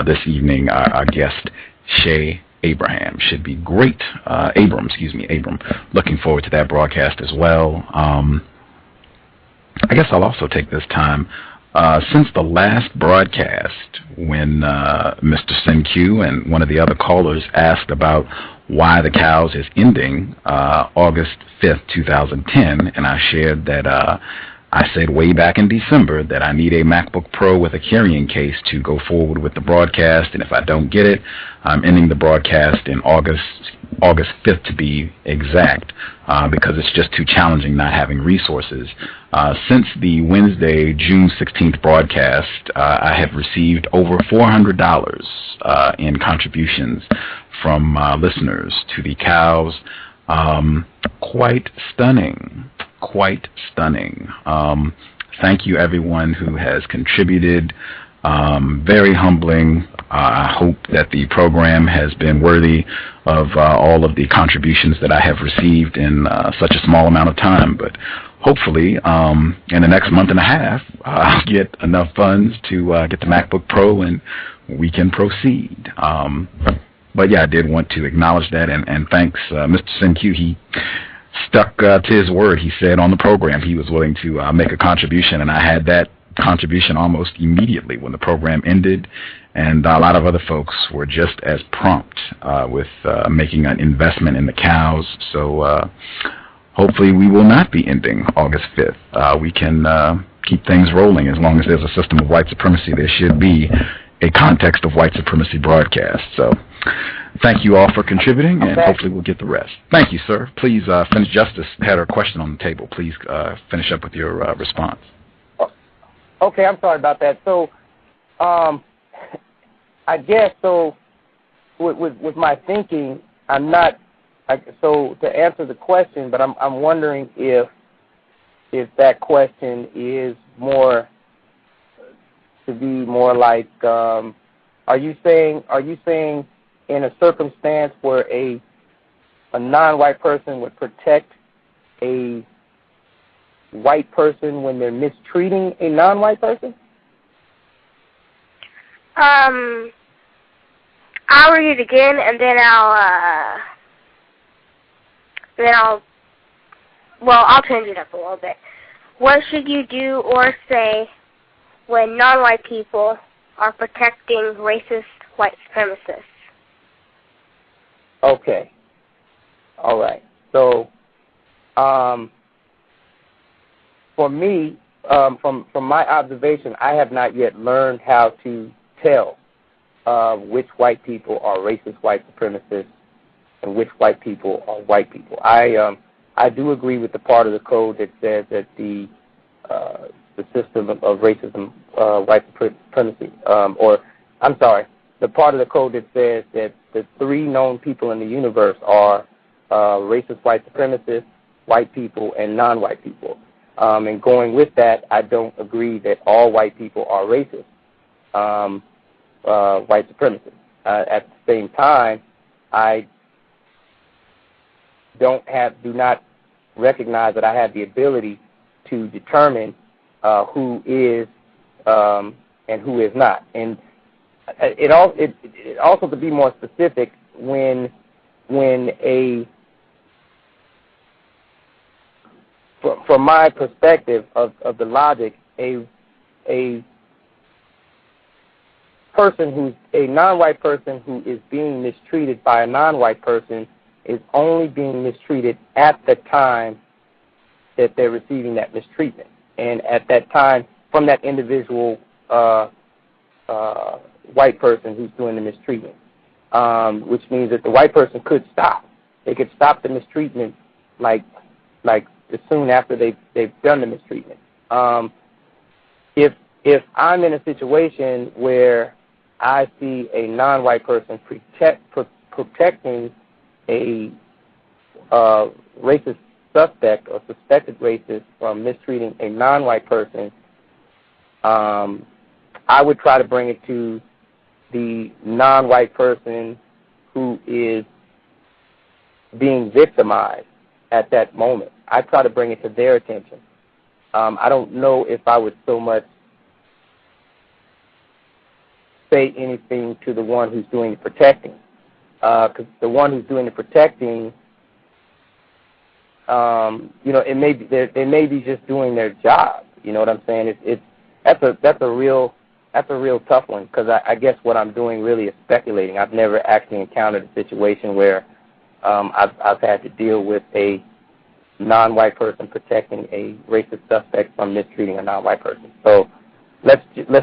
This evening, our guest, Shay Abraham. Should be great. Abram. Looking forward to that broadcast as well. I guess I'll also take this time, since the last broadcast, when Mr. SynQ and one of the other callers asked about why the cows is ending August 5th, 2010, and I shared that I said way back in December that I need a MacBook Pro with a carrying case to go forward with the broadcast, and if I don't get it, I'm ending the broadcast in August 5th to be exact, because it's just too challenging not having resources. Since the Wednesday, June 16th broadcast, I have received over $400 in contributions from listeners to the cows. Quite stunning. Thank you, everyone who has contributed. Very humbling. I hope that the program has been worthy of all of the contributions that I have received in such a small amount of time. But hopefully, in the next month and a half, I'll get enough funds to get the MacBook Pro and we can proceed. But yeah, I did want to acknowledge that, and thanks, Mr. SynQ. He stuck to his word. He said on the program he was willing to make a contribution, and I had that contribution almost immediately when the program ended, and a lot of other folks were just as prompt with making an investment in the cows. So hopefully we will not be ending August 5th. We can keep things rolling. As long as there's a system of white supremacy, there should be a context of white supremacy broadcast. So thank you all for contributing, and hopefully we'll get the rest. Thank you, sir. Please finish. Justice had her question on the table. Please finish up with your response. Okay, I'm sorry about that. So, I guess so. With my thinking, I'm not. So to answer the question, but I'm wondering if that question is more to be more like, are you saying in a circumstance where a non-white person would protect a white person when they're mistreating a non-white person? I'll read it again, and then I'll change it up a little bit. What should you do or say when non-white people are protecting racist white supremacists? Okay. All right. So, for me, from my observation, I have not yet learned how to tell which white people are racist white supremacists and which white people are white people. I do agree with the part of the code that says that the system of racism, white supremacy, the part of the code that says that the three known people in the universe are racist white supremacists, white people, and non-white people. And going with that, I don't agree that all white people are racist, white supremacists. At the same time, I do not recognize that I have the ability to determine who is and who is not. And it also, to be more specific, when from my perspective of the logic, a person who's a non-white person who is being mistreated by a non-white person is only being mistreated at the time that they're receiving that mistreatment, and at that time from that individual white person who's doing the mistreatment, which means that the white person could stop. They could stop the mistreatment like as soon after they've done the mistreatment. If I'm in a situation where I see a non-white person protecting a racist suspect or suspected racist from mistreating a non-white person, I would try to bring it to the non-white person who is being victimized at that moment. I try to bring it to their attention. I don't know if I would so much say anything to the one who's doing the protecting. because the one who's doing the protecting, it may be they may be just doing their job. You know what I'm saying? That's a real tough one, because I guess what I'm doing really is speculating. I've never actually encountered a situation where I've had to deal with a non-white person protecting a racist suspect from mistreating a non-white person. So let's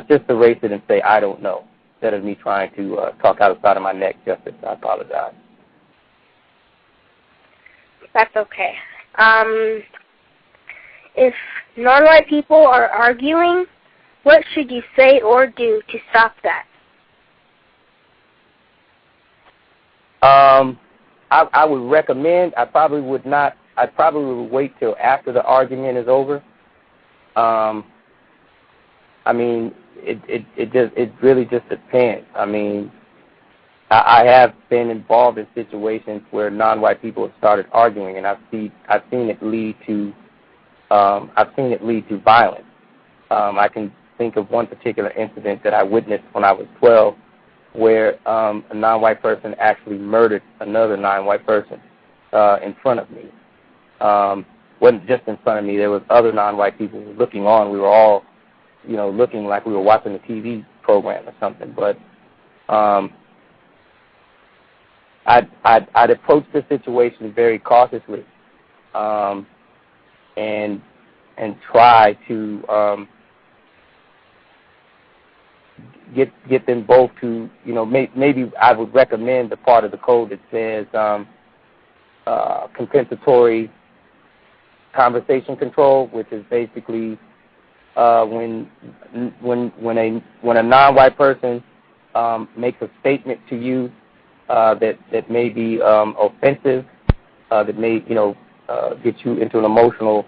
just erase it and say I don't know, instead of me trying to talk out the side of my neck. Justice, I apologize. That's okay. If non-white people are arguing, what should you say or do to stop that? I would recommend. I probably would not. I probably would wait till after the argument is over. I mean, it really just depends. I mean, I have been involved in situations where non-white people have started arguing, and I've seen it lead to violence. I can think of one particular incident that I witnessed when I was 12, where a non-white person actually murdered another non-white person in front of me. Wasn't just in front of me. There was other non-white people looking on. We were all, looking like we were watching a TV program or something. But I'd approach the situation very cautiously, and try to get them both to, maybe I would recommend the part of the code that says compensatory conversation control, which is basically when a non-white person makes a statement to you that may be offensive, that may get you into an emotional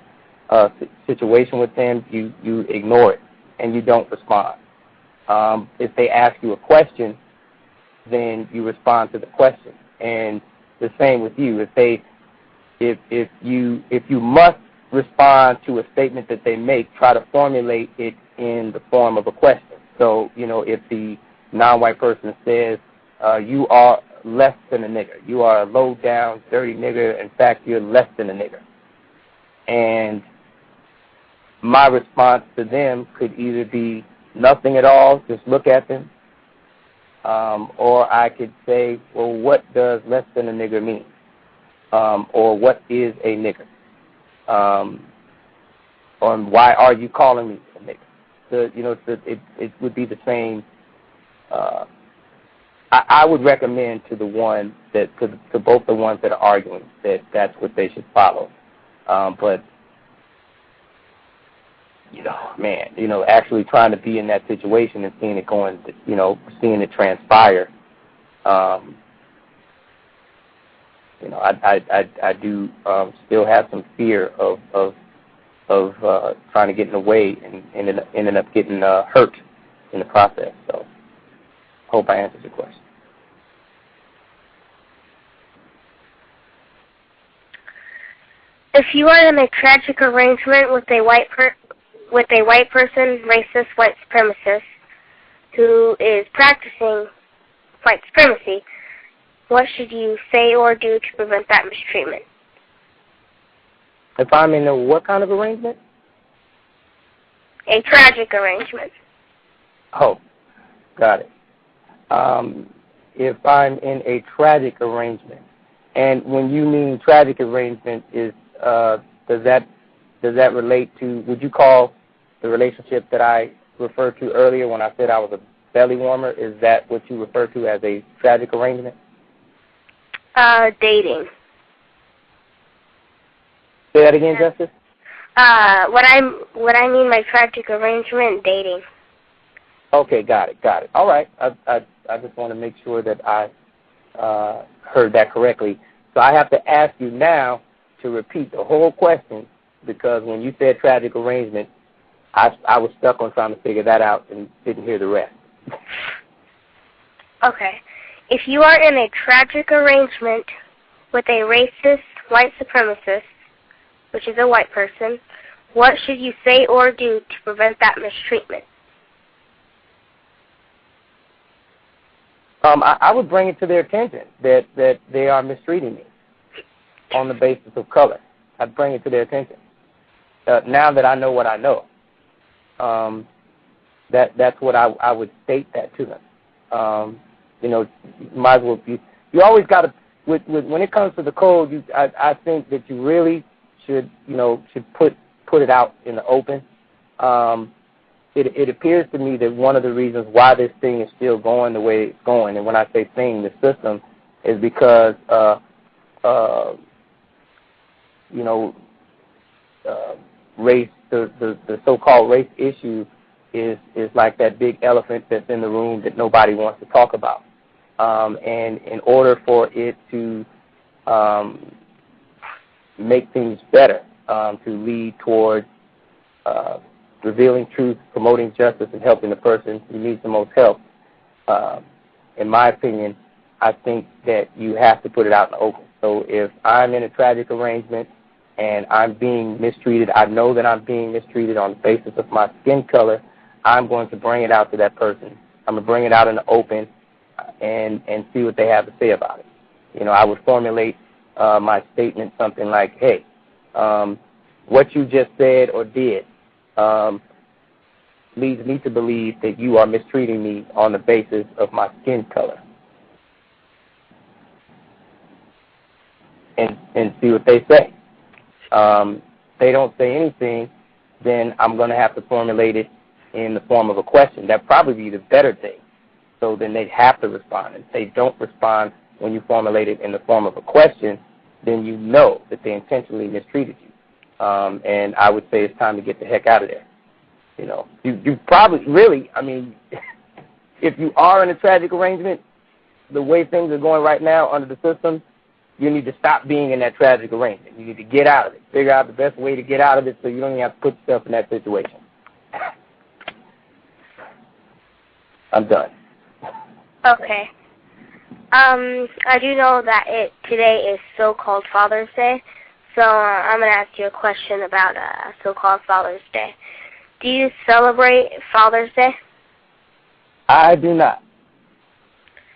situation with them, you ignore it and you don't respond. If they ask you a question, then you respond to the question, and the same with you. If you must respond to a statement that they make, try to formulate it in the form of a question. So, if the non-white person says, you are less than a nigger, you are a low-down, dirty nigger, in fact, you're less than a nigger. And my response to them could either be nothing at all, just look at them, or I could say, well, what does less than a nigger mean? Or what is a nigger? Or why are you calling me a nigger? It would be the same. I would recommend to the one that to both the ones that are arguing that's what they should follow. But actually trying to be in that situation and seeing it seeing it transpire. I do still have some fear of trying to get in the way and ending up getting hurt in the process. So, hope I answered your question. If you are in a tragic arrangement with a white person, racist white supremacist, who is practicing white supremacy, what should you say or do to prevent that mistreatment? If I'm in a what kind of arrangement? A tragic arrangement. Oh, got it. If I'm in a tragic arrangement, and when you mean tragic arrangement, does that relate to? Would you call the relationship that I referred to earlier when I said I was a belly warmer? Is that what you refer to as a tragic arrangement? Dating. Say that again, Justice. What I mean by tragic arrangement, dating. Okay, got it. All right. I just want to make sure that I heard that correctly. So I have to ask you now to repeat the whole question, because when you said tragic arrangement, I was stuck on trying to figure that out and didn't hear the rest. Okay. If you are in a tragic arrangement with a racist white supremacist, which is a white person, what should you say or do to prevent that mistreatment? I would bring it to their attention that they are mistreating me on the basis of color. I'd bring it to their attention. Now that I know what I know, that's what I would state that to them. Might as well. You always got to. When it comes to the code, I think that you really should put it out in the open. It appears to me that one of the reasons why this thing is still going the way it's going, and when I say thing, the system, is because race, the so-called race issue is like that big elephant that's in the room that nobody wants to talk about. And in order for it to make things better, to lead towards revealing truth, promoting justice, and helping the person who needs the most help, in my opinion, I think that you have to put it out in the open. So if I'm in a tragic arrangement and I'm being mistreated, I know that I'm being mistreated on the basis of my skin color, I'm going to bring it out to that person. I'm going to bring it out in the open and see what they have to say about it. I would formulate my statement something like, hey, what you just said or did leads me to believe that you are mistreating me on the basis of my skin color. And see what they say. They don't say anything, then I'm going to have to formulate it in the form of a question. That'd probably be the better thing. So then they'd have to respond. And if they don't respond when you formulate it in the form of a question, then you know that they intentionally mistreated you. And I would say it's time to get the heck out of there. You probably really, if you are in a tragic arrangement, the way things are going right now under the system, you need to stop being in that tragic arrangement. You need to get out of it. Figure out the best way to get out of it so you don't even have to put yourself in that situation. I'm done. Okay. I do know that today is so-called Father's Day, so I'm going to ask you a question about so-called Father's Day. Do you celebrate Father's Day? I do not.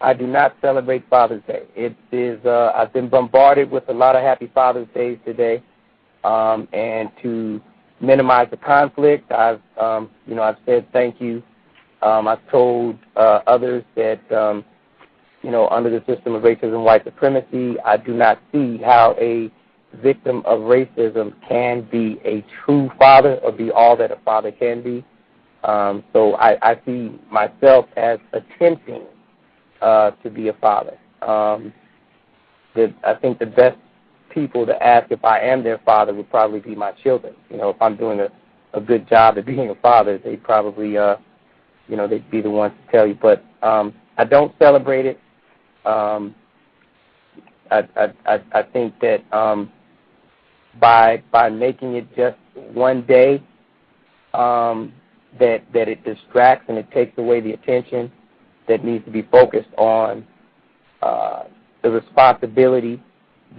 I do not celebrate Father's Day. It is. I've been bombarded with a lot of Happy Father's Days today, and to minimize the conflict, I've said thank you. I've told others that under the system of racism, white supremacy, I do not see how a victim of racism can be a true father or be all that a father can be. So I see myself as attempting to be a father. I think the best people to ask if I am their father would probably be my children. If I'm doing a good job at being a father, they probably, they'd be the ones to tell you. But I don't celebrate it. I think that by making it just one day, that it distracts and it takes away the attention that needs to be focused on the responsibility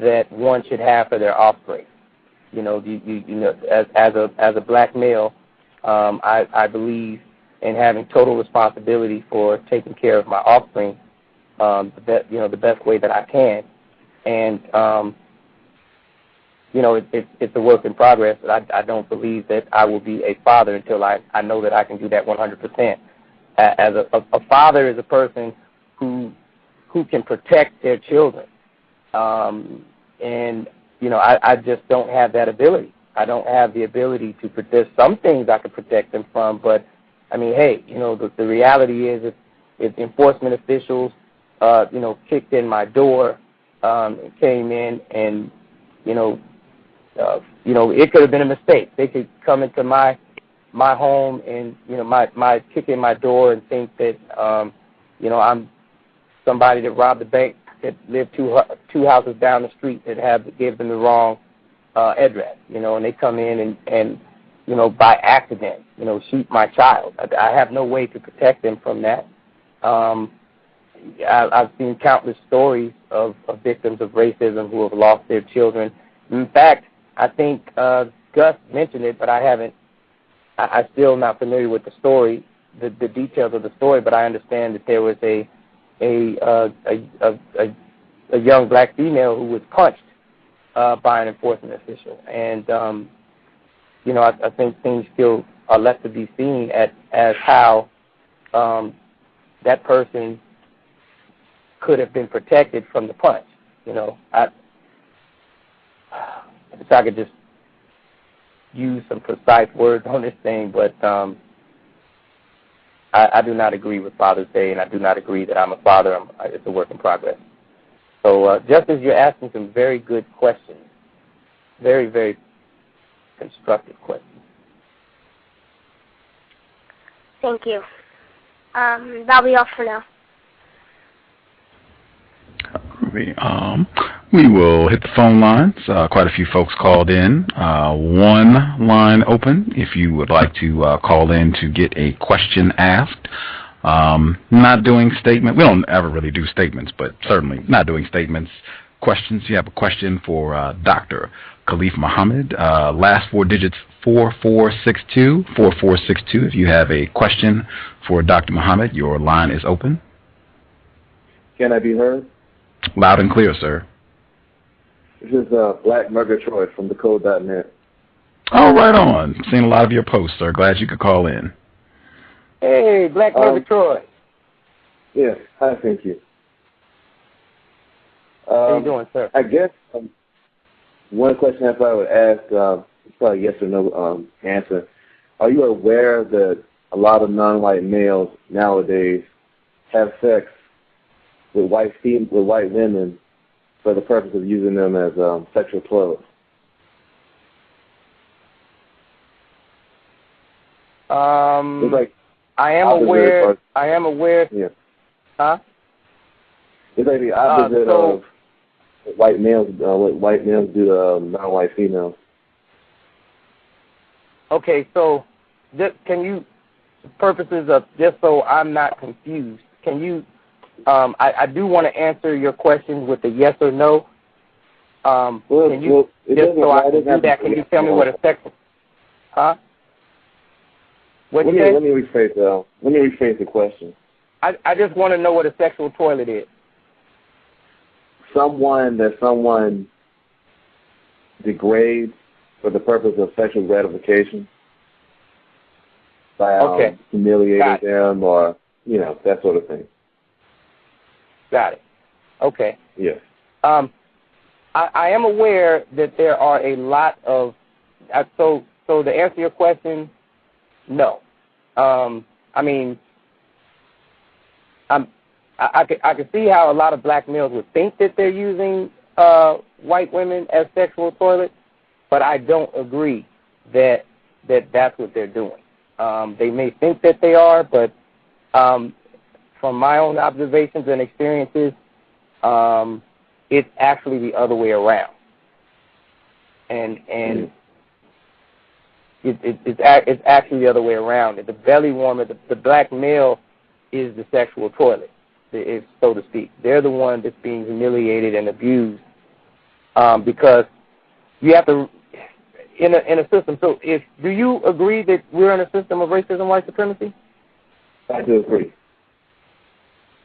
that one should have for their offspring. As a black male, I believe in having total responsibility for taking care of my offspring the best way that I can. And it's a work in progress. I don't believe that I will be a father until I know that I can do that 100%. As a father is a person who can protect their children, and I just don't have that ability. I don't have the ability to protect. Some things I could protect them from, but the reality is if enforcement officials kicked in my door, came in and it could have been a mistake. They could come into my home and my kick in my door and think that I'm somebody that robbed the bank that lived two houses down the street that gave them the wrong address. And they come in and by accident shoot my child. I have no way to protect them from that. I've seen countless stories of victims of racism who have lost their children. In fact, I think Gus mentioned it, but I haven't. I'm still not familiar with the story, the details of the story, but I understand that there was a a young black female who was punched by an enforcement official. And, I think things still are left to be seen as how that person could have been protected from the punch. If I could just use some precise words on this thing, but I do not agree with Father's Day, and I do not agree that I'm a father. It's a work in progress. So just as you're asking some very good questions, very, very constructive questions. Thank you. That'll be all for now. We will hit the phone lines. Quite a few folks called in. One line open if you would like to call in to get a question asked. Not doing statement. We don't ever really do statements, but certainly not doing statements. Questions. You have a question for Dr. Khalif Muhammad. Last four digits 4462. 4462. If you have a question for Dr. Muhammad, your line is open. Can I be heard? Loud and clear, sir. This is Black Murgatroyd from thecode.net. Oh, right on. Seen a lot of your posts, sir. Glad you could call in. Hey, Black Murgatroyd. Yes, hi, thank you. How you doing, sir? I guess one question I thought I would ask, probably yes or no answer. Are you aware that a lot of non-white males nowadays have sex with white women for the purpose of using them as sexual toilets? I am aware. Yeah. Huh? It's like the opposite of what white males do to non-white females. Okay, so can you, purposes of just so I'm not confused, can you? I do want to answer your question with a yes or no. Can you, just so I can do that, can you tell me what a sexual? Huh? Let me rephrase the question. I just want to know what a sexual toilet is. Someone degrades for the purpose of sexual gratification by humiliating them or, that sort of thing. Got it. Okay. Yes. I am aware that there are a lot of so to answer your question, no. I could see how a lot of black males would think that they're using white women as sexual toilets, but I don't agree that that's what they're doing. They may think that they are, but from my own observations and experiences, it's actually the other way around. And it's actually the other way around. The belly warmer, the black male is the sexual toilet, so to speak. They're the one that's being humiliated and abused because you have to, in a system. So do you agree that we're in a system of racism, white supremacy? I do agree.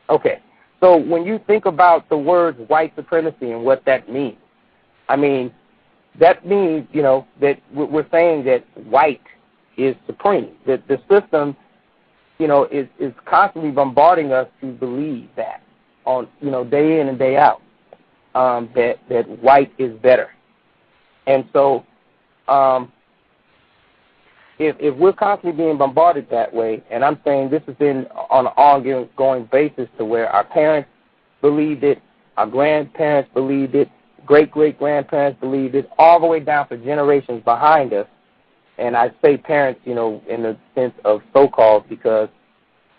Okay. So when you think about the words white supremacy and what that means, that means, that we're saying that white is supreme. That the system, is constantly bombarding us to believe that on, day in and day out, that white is better. And so if we're constantly being bombarded that way, and I'm saying this has been on an ongoing basis to where our parents believed it, our grandparents believed it, great-great-grandparents believed it, all the way down for generations behind us. And I say parents, in the sense of so-called because,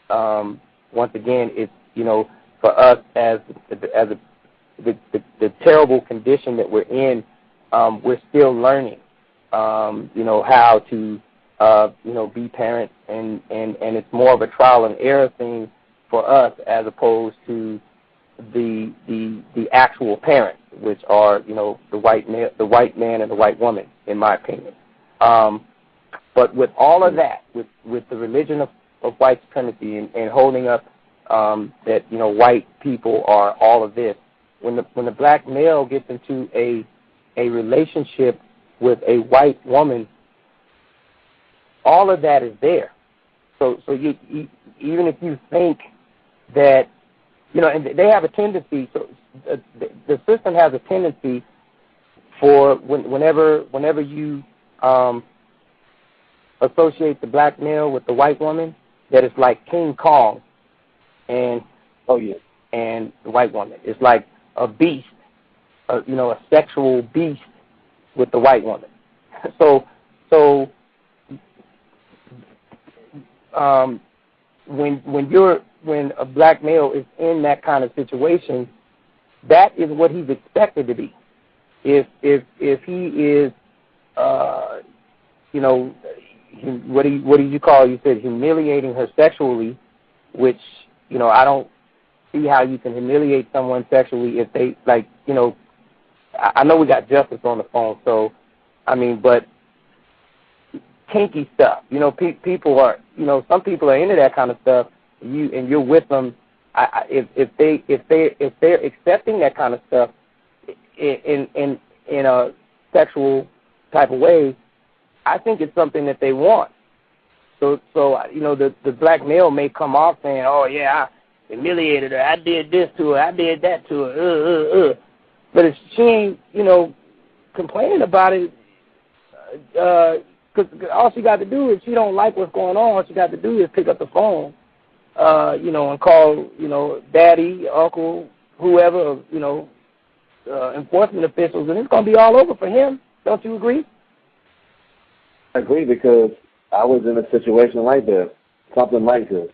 once again, it's, for us as the terrible condition that we're in, we're still learning, how to, be parents, and it's more of a trial and error thing for us as opposed to the actual parents, which are, the white man and the white woman, in my opinion. But with all of that, with the religion of white supremacy and holding up that white people are all of this. When the black male gets into a relationship with a white woman, all of that is there. So you even if you think that and they have a tendency. So the system has a tendency for whenever you associate the black male with the white woman, that it's like King Kong, and and the white woman. It's like a beast, a sexual beast with the white woman. So when a black male is in that kind of situation, that is what he's expected to be. If he is, what do you call? You said humiliating her sexually, which I don't see how you can humiliate someone sexually if they I know we got Justice on the phone, so but kinky stuff. People are some people are into that kind of stuff. You're with them. If they're accepting that kind of stuff in a sexual type of way, I think it's something that they want. So the black male may come off saying, "Oh yeah, I humiliated her. I did this to her. I did that to her." But if she ain't complaining about it, because all she got to do is she don't like what's going on. All she got to do is pick up the phone, and call daddy, uncle, whoever, enforcement officials, and it's gonna be all over for him. Don't you agree? I agree, because I was in a situation like that, something like this.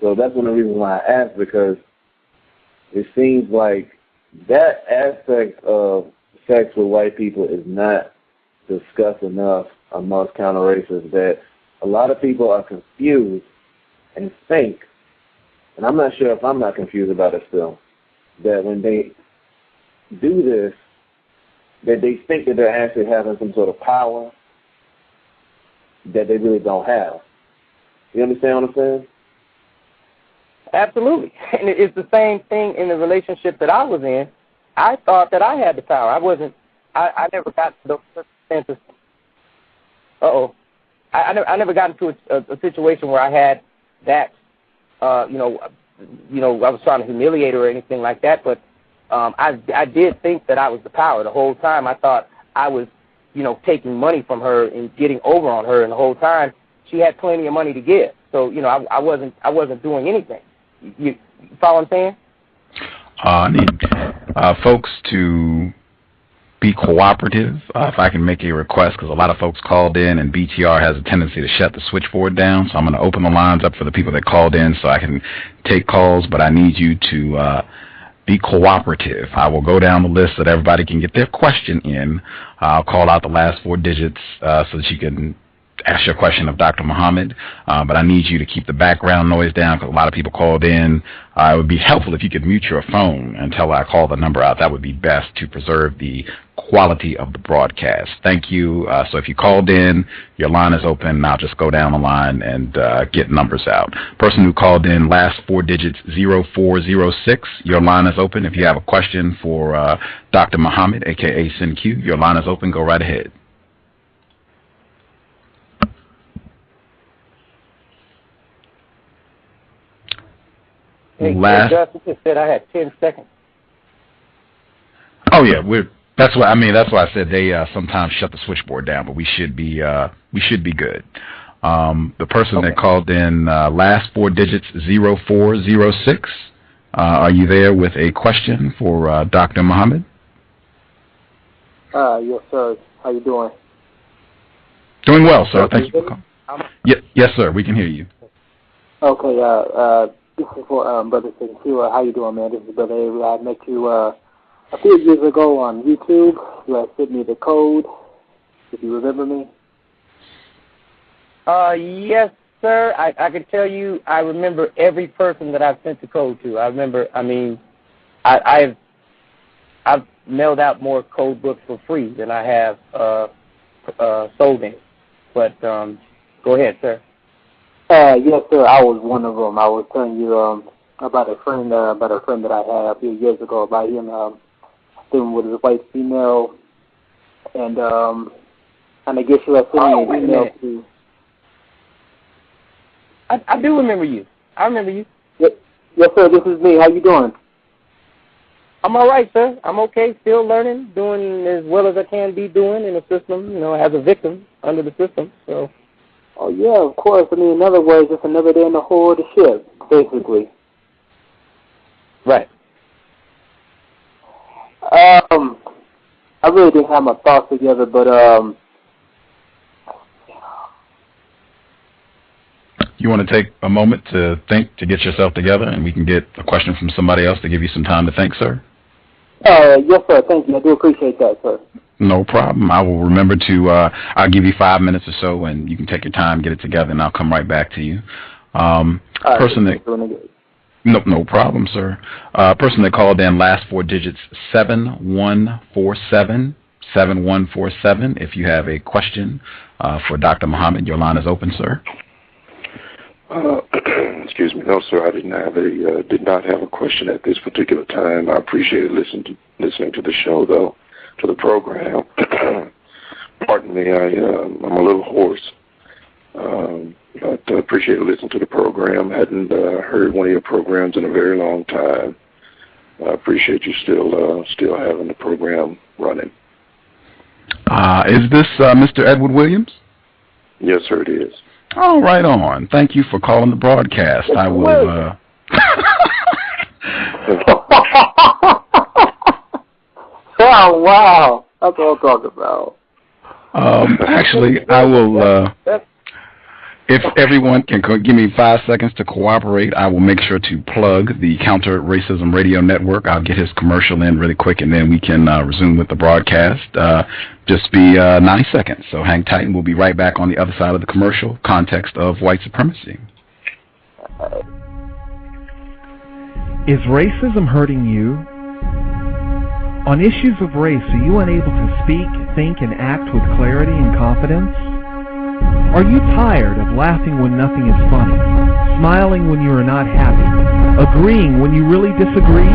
So that's one of the reasons why I asked, because it seems like that aspect of sex with white people is not discussed enough amongst counter-racists, that a lot of people are confused and think, and I'm not sure if I'm not confused about it still, that when they do this, that they think that they're actually having some sort of power that they really don't have. You understand what I'm saying? Absolutely. And it's the same thing in the relationship that I was in. I thought that I had the power. I never got to those circumstances. I never got into a situation where I had that, I was trying to humiliate her or anything like that, but I did think that I was the power. The whole time I thought I was, taking money from her and getting over on her, and the whole time she had plenty of money to give. So, I wasn't doing anything. You follow what I'm saying? I need folks to be cooperative. If I can make a request, because a lot of folks called in, and BTR has a tendency to shut the switchboard down, so I'm going to open the lines up for the people that called in so I can take calls, but I need you to be cooperative. I will go down the list so that everybody can get their question in. I'll call out the last 4 digits so that you can ask your question of Dr. Muhammad, but I need you to keep the background noise down because a lot of people called in. It would be helpful if you could mute your phone until I call the number out. That would be best to preserve the quality of the broadcast. Thank you. So if you called in, your line is open. Now just go down the line and get numbers out. Person who called in, last 4 digits, 0406. Your line is open. If you have a question for Dr. Muhammad, a.k.a. SynQ, your line is open. Go right ahead. Hey, Justin just said I had 10 seconds. Oh yeah, that's why I said they sometimes shut the switchboard down, but we should be good. The person that called in, last 4 digits, 0406. Are you there with a question for Dr. Muhammad? Yes, sir. How you doing? Doing well, sir. Thank you for calling. Yes, sir. We can hear you. Okay. This is for Brother SynQ. How you doing, man? This is Brother Avery. I met you a few years ago on YouTube. You had sent me the code. If you remember me. Yes, sir. I can tell you I remember every person that I've sent the code to. I remember, I've mailed out more code books for free than I have sold any. But go ahead, sir. Yes, sir. I was one of them. I was telling you, about a friend that I had a few years ago about him dealing with a white female, and I guess you had sent me an email to. I do remember you. I remember you. Yes, sir. This is me. How you doing? I'm all right, sir. I'm okay. Still learning, doing as well as I can be doing in the system. As a victim under the system. So. Oh yeah, of course. I mean, in other words, it's another day in the hole of the ship, basically. Right. I really didn't have my thoughts together, but You want to take a moment to think, to get yourself together, and we can get a question from somebody else to give you some time to think, sir? Yes, sir. Thank you. I do appreciate that, sir. No problem. I will remember to, I'll give you 5 minutes or so, and you can take your time, get it together, and I'll come right back to you. No problem, sir. Person that called in, last 4 digits, 7147. 7147. If you have a question for Dr. Muhammad, your line is open, sir. Excuse me. No, sir. I did not have a question at this particular time. I appreciated listening to the show, though, to the program. Pardon me. I'm a little hoarse. But I appreciate listening to the program. Hadn't heard one of your programs in a very long time. I appreciate you still having the program running. Is this Mr. Edward Williams? Yes, sir, it is. Oh, right on. Thank you for calling the broadcast. I will. Oh, wow. That's what I'm talking about. Actually, I will. If everyone can give me 5 seconds to cooperate, I will make sure to plug the Counter Racism Radio Network. I'll get his commercial in really quick, and then we can resume with the broadcast. Just be 90 seconds, so hang tight, and we'll be right back on the other side of the commercial, context of white supremacy. Is racism hurting you? On issues of race, are you unable to speak, think, and act with clarity and confidence? Are you tired of laughing when nothing is funny, smiling when you are not happy, agreeing when you really disagree?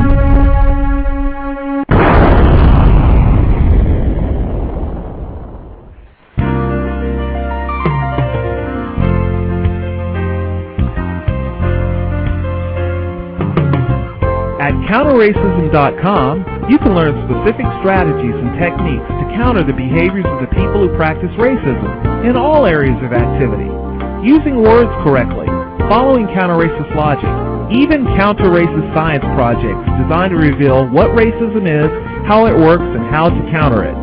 At counterracism.com, you can learn specific strategies and techniques to counter the behaviors of the people who practice racism in all areas of activity, using words correctly, following counter-racist logic, even counter-racist science projects designed to reveal what racism is, how it works, and how to counter it.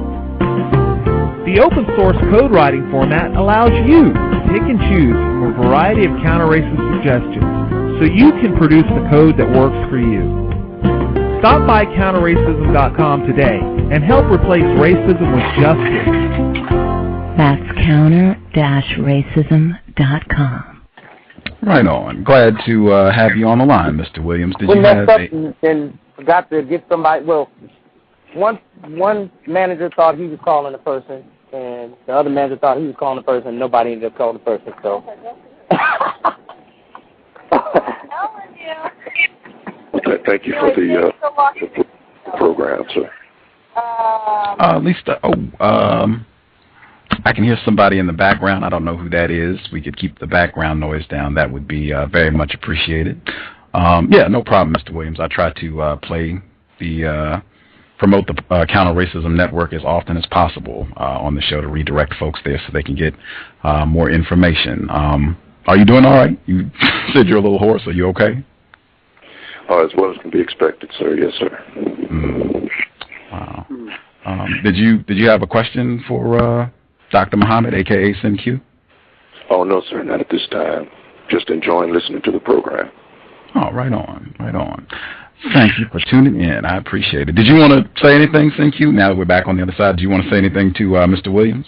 The open-source code writing format allows you to pick and choose from a variety of counter-racist suggestions so you can produce the code that works for you. Stop by counterracism.com today and help replace racism with justice. That's counter-racism.com. Right on. Glad to have you on the line, Mr. Williams. Did you have and forgot to get somebody? Well, one manager thought he was calling the person, and the other manager thought he was calling the person. Nobody ended up calling the person. So. Thank you for the program, sir. At least, I can hear somebody in the background. I don't know who that is. We could keep the background noise down. That would be very much appreciated. Yeah, no problem, Mr. Williams. I try to promote the Counter-Racism Network as often as possible on the show to redirect folks there so they can get more information. Are you doing all right? You said you're a little hoarse. Are you okay? As well as can be expected, sir. Yes, sir. Wow. Did you have a question for Dr. Muhammad, a.k.a. SynQ? Oh, no, sir, not at this time. Just enjoying listening to the program. Oh, right on, right on. Thank you for tuning in. I appreciate it. Did you want to say anything, SynQ? Now that we're back on the other side, do you want to say anything to Mr. Williams?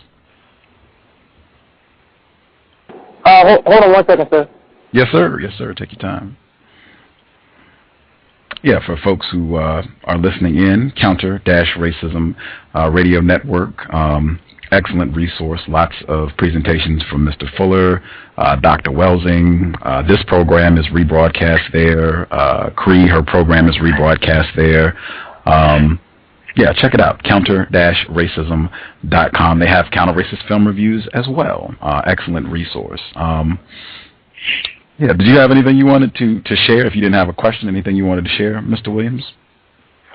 Hold on 1 second, sir. Yes, sir. Yes, sir. Take your time. Yeah, for folks who are listening in, Counter-Racism Radio Network. excellent resource. Lots of presentations from Mr. Fuller, Dr. Welsing. This program is rebroadcast there. Cree, her program is rebroadcast there. Yeah, check it out, counter-racism.com. They have counter-racist film reviews as well. Excellent resource. Yeah, did you have anything you wanted to share? If you didn't have a question, anything you wanted to share, Mr. Williams?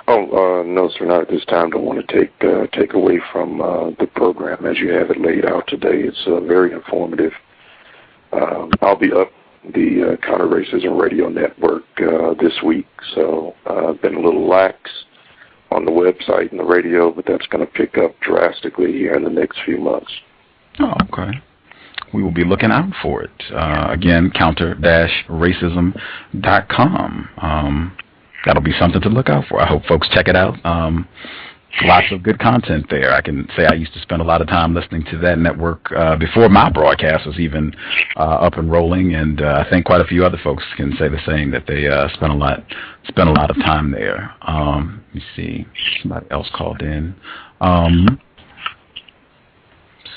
Oh, no, sir, not at this time. Don't want to take away from the program as you have it laid out today. It's very informative. I'll be up the Counter-Racism Radio Network this week, so I've been a little lax on the website and the radio, but that's going to pick up drastically here in the next few months. Oh, okay. We will be looking out for it. Again, counter-racism.com. That'll be something to look out for. I hope folks check it out. Lots of good content there. I can say I used to spend a lot of time listening to that network before my broadcast was even up and rolling, and I think quite a few other folks can say the same, that they spent a lot of time there. Let me see. Somebody else called in. Let's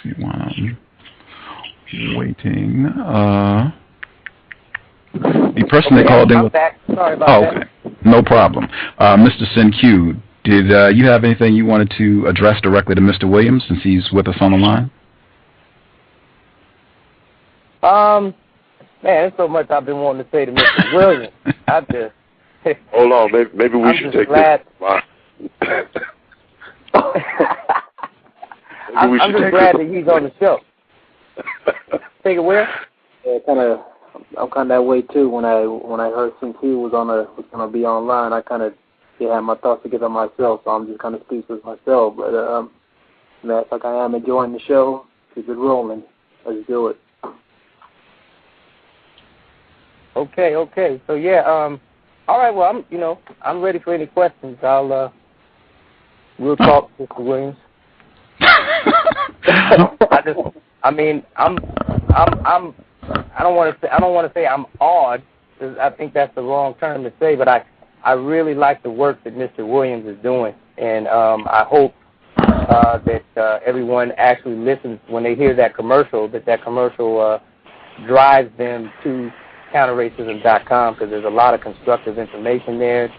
see why I'm waiting. The person they called in was... back. Sorry about that. Okay. No problem. Mr. SynQ, did you have anything you wanted to address directly to Mr. Williams since he's with us on the line? Man, there's so much I've been wanting to say to Mr. Williams. I just... Hold on, maybe we should take this. I'm just glad that he's on the show. Take it where? Yeah, I'm kind of that way too. When I heard SynQ was gonna be online, I kind of had my thoughts together myself. So I'm just kind of speechless myself. But that's like I am enjoying the show. Keep it rolling. Let's do it. Okay. So yeah. All right. Well, I'm ready for any questions. We'll talk, Mr. Williams. I don't want to say I'm awed, because I think that's the wrong term to say, but I really like the work that Mr. Williams is doing, and I hope that everyone actually listens when they hear that commercial, that commercial drives them to counterracism.com, because there's a lot of constructive information there.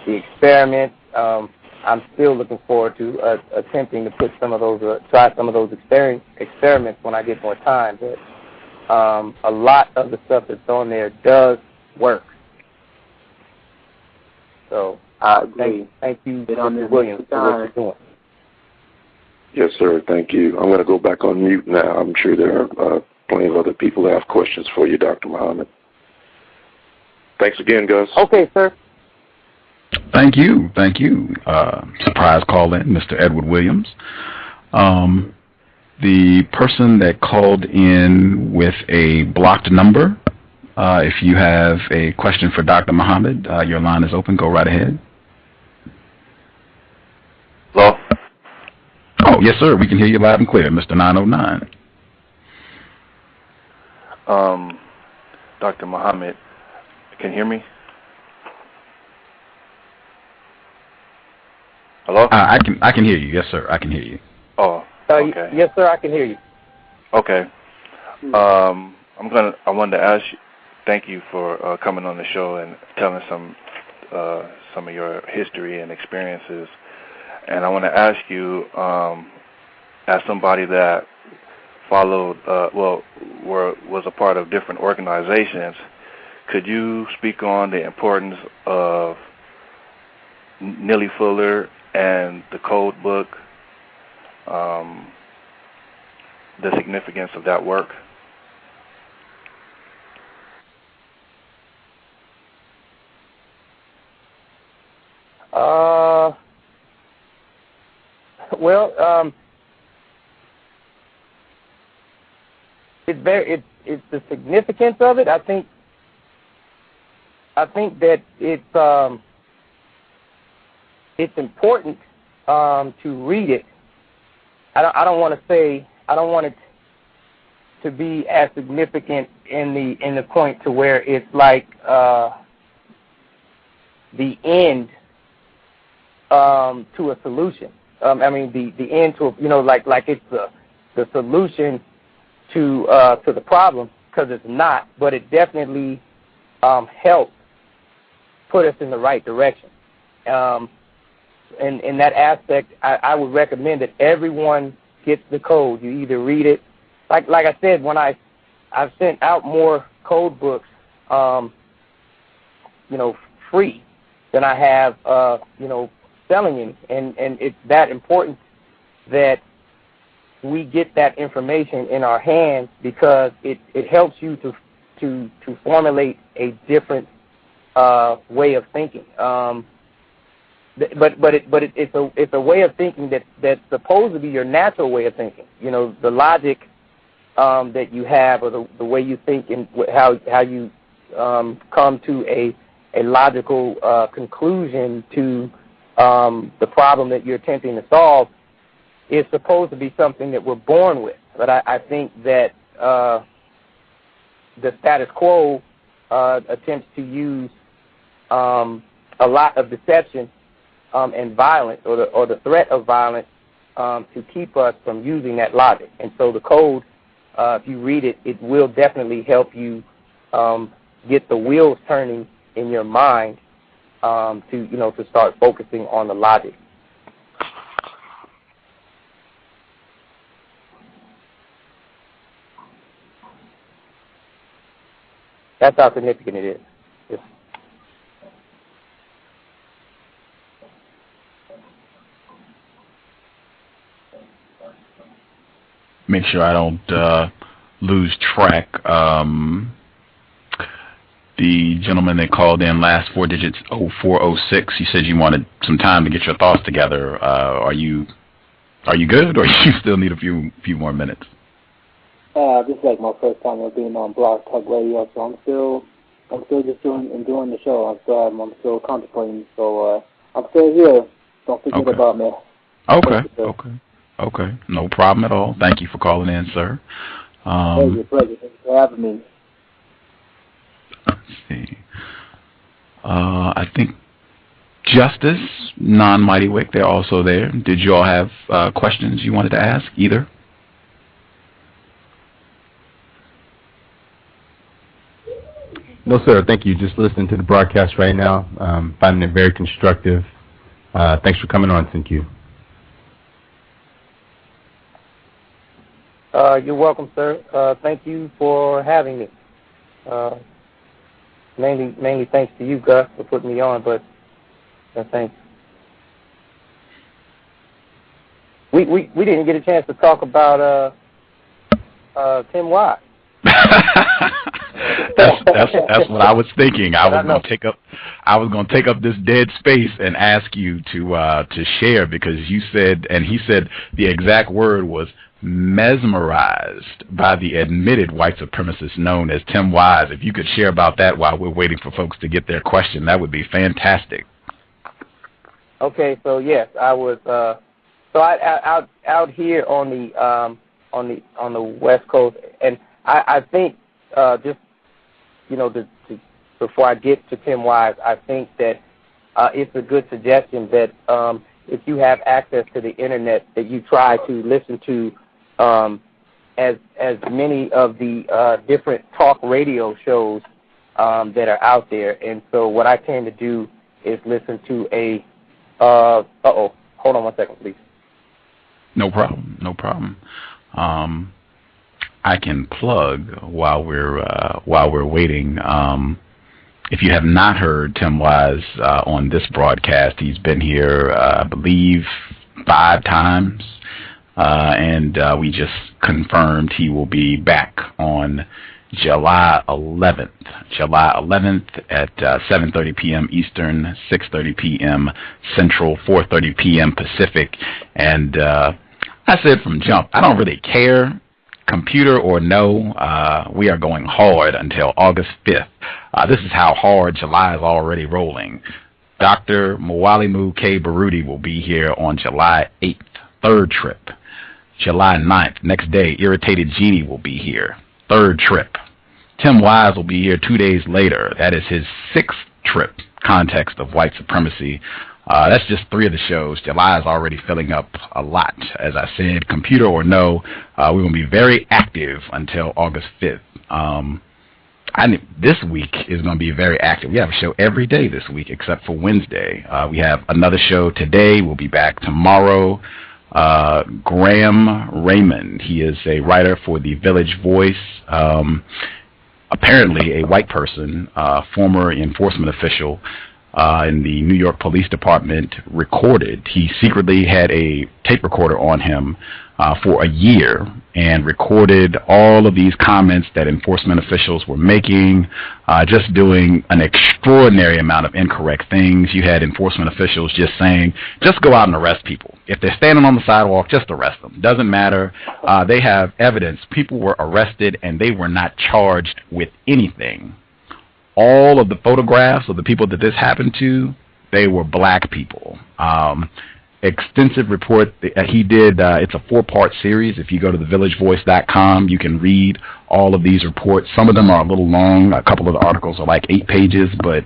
The experiment, I'm still looking forward to attempting to put try some of those experiments when I get more time. But a lot of the stuff that's on there does work. So thank you, Mr. Williams, for what you're doing. Yes, sir. Thank you. I'm going to go back on mute now. I'm sure there are plenty of other people that have questions for you, Dr. Muhammad. Thanks again, Gus. Okay, sir. Thank you. Surprise call in, Mr. Edward Williams. The person that called in with a blocked number, if you have a question for Dr. Muhammad, your line is open. Go right ahead. Hello? Oh, yes, sir. We can hear you loud and clear, Mr. 909. Dr. Muhammad, can you hear me? Hello? I can hear you. Yes, sir. I can hear you. Oh, okay. Yes, sir. I can hear you. Okay. I wanted to ask you, thank you for coming on the show and telling some of your history and experiences. And I want to ask you, as somebody that followed, was a part of different organizations, could you speak on the importance of Neely Fuller and the Code Book, the significance of that work? It's the significance of it. I think that it's important to read it. I don't want it to be as significant in the point to where it's like the end to a solution. The end to like it's the solution to the problem, because it's not, but it definitely helps put us in the right direction. In that aspect, I would recommend that everyone gets the code. You either read it, like I said, when I've sent out more code books, free than I have, selling any, and it's that important that we get that information in our hands, because it helps you to formulate a different way of thinking. But it's a way of thinking that's supposed to be your natural way of thinking. The logic that you have, or the way you think, and how you come to a logical conclusion to the problem that you're attempting to solve, is supposed to be something that we're born with. But I think that the status quo attempts to use a lot of deception and violence, or the threat of violence, to keep us from using that logic. And so the code, if you read it, it will definitely help you get the wheels turning in your mind to start focusing on the logic. That's how significant it is. Make sure I don't lose track. The gentleman that called in, last four digits 0406. You said you wanted some time to get your thoughts together. Are you good, or you still need a few more minutes? This is like my first time of being on Blog Talk Radio, so I'm still just enjoying the show. I'm still contemplating, so I'm still here. Don't forget about me. Okay. No problem at all. Thank you for calling in, sir. Pleasure. Thanks for having me. Let's see. I think Justice, Non-Mighty Wick, they're also there. Did you all have questions you wanted to ask, either? No, sir. Thank you. Just listening to the broadcast right now. Finding it very constructive. Thanks for coming on, SynQ. You're welcome, sir. Thank you for having me. Mainly thanks to you, Gus, for putting me on, but thanks. We didn't get a chance to talk about Tim Y. That's what I was thinking. I was going to take up this dead space and ask you to share, because you said, and he said, the exact word was mesmerized by the admitted white supremacist known as Tim Wise. If you could share about that while we're waiting for folks to get their question, that would be fantastic. Okay, so yes, I was out here on the West Coast, and I think just before I get to Tim Wise, I think that it's a good suggestion that if you have access to the internet, that you try to listen to as many of the different talk radio shows that are out there. And so what I tend to do is listen to a hold on one second, please. No problem. I can plug while we're waiting. If you have not heard Tim Wise on this broadcast, he's been here, I believe, 5 times. And we just confirmed he will be back on July 11th. July 11th at 7:30 p.m. Eastern, 6:30 p.m. Central, 4:30 p.m. Pacific. And I said from jump, I don't really care, computer or no. We are going hard until August 5th. This is how hard July is already rolling. Dr. Mwalimu K. Baruti will be here on July 8th, 3rd trip. July 9th, next day, Irritated Genie will be here, 3rd trip. Tim Wise will be here 2 days later. That is his 6th trip, Context of White Supremacy, That's just 3 of the shows. July is already filling up a lot. As I said, computer or no, we're going to be very active until August 5th. This week is going to be very active. We have a show every day this week except for Wednesday. We have another show today. We'll be back tomorrow. Graham Raymond, he is a writer for the Village Voice, apparently a white person, former enforcement official in the New York Police Department, recorded. He secretly had a tape recorder on him for a year and recorded all of these comments that enforcement officials were making, just doing an extraordinary amount of incorrect things. You had enforcement officials just saying, just go out and arrest people. If they're standing on the sidewalk, just arrest them. Doesn't matter. They have evidence. People were arrested and they were not charged with anything. All of the photographs of the people that this happened to, they were black people. Extensive report he did. It's a 4-part series. If you go to thevillagevoice.com, you can read all of these reports. Some of them are a little long. A couple of the articles are like 8 pages, but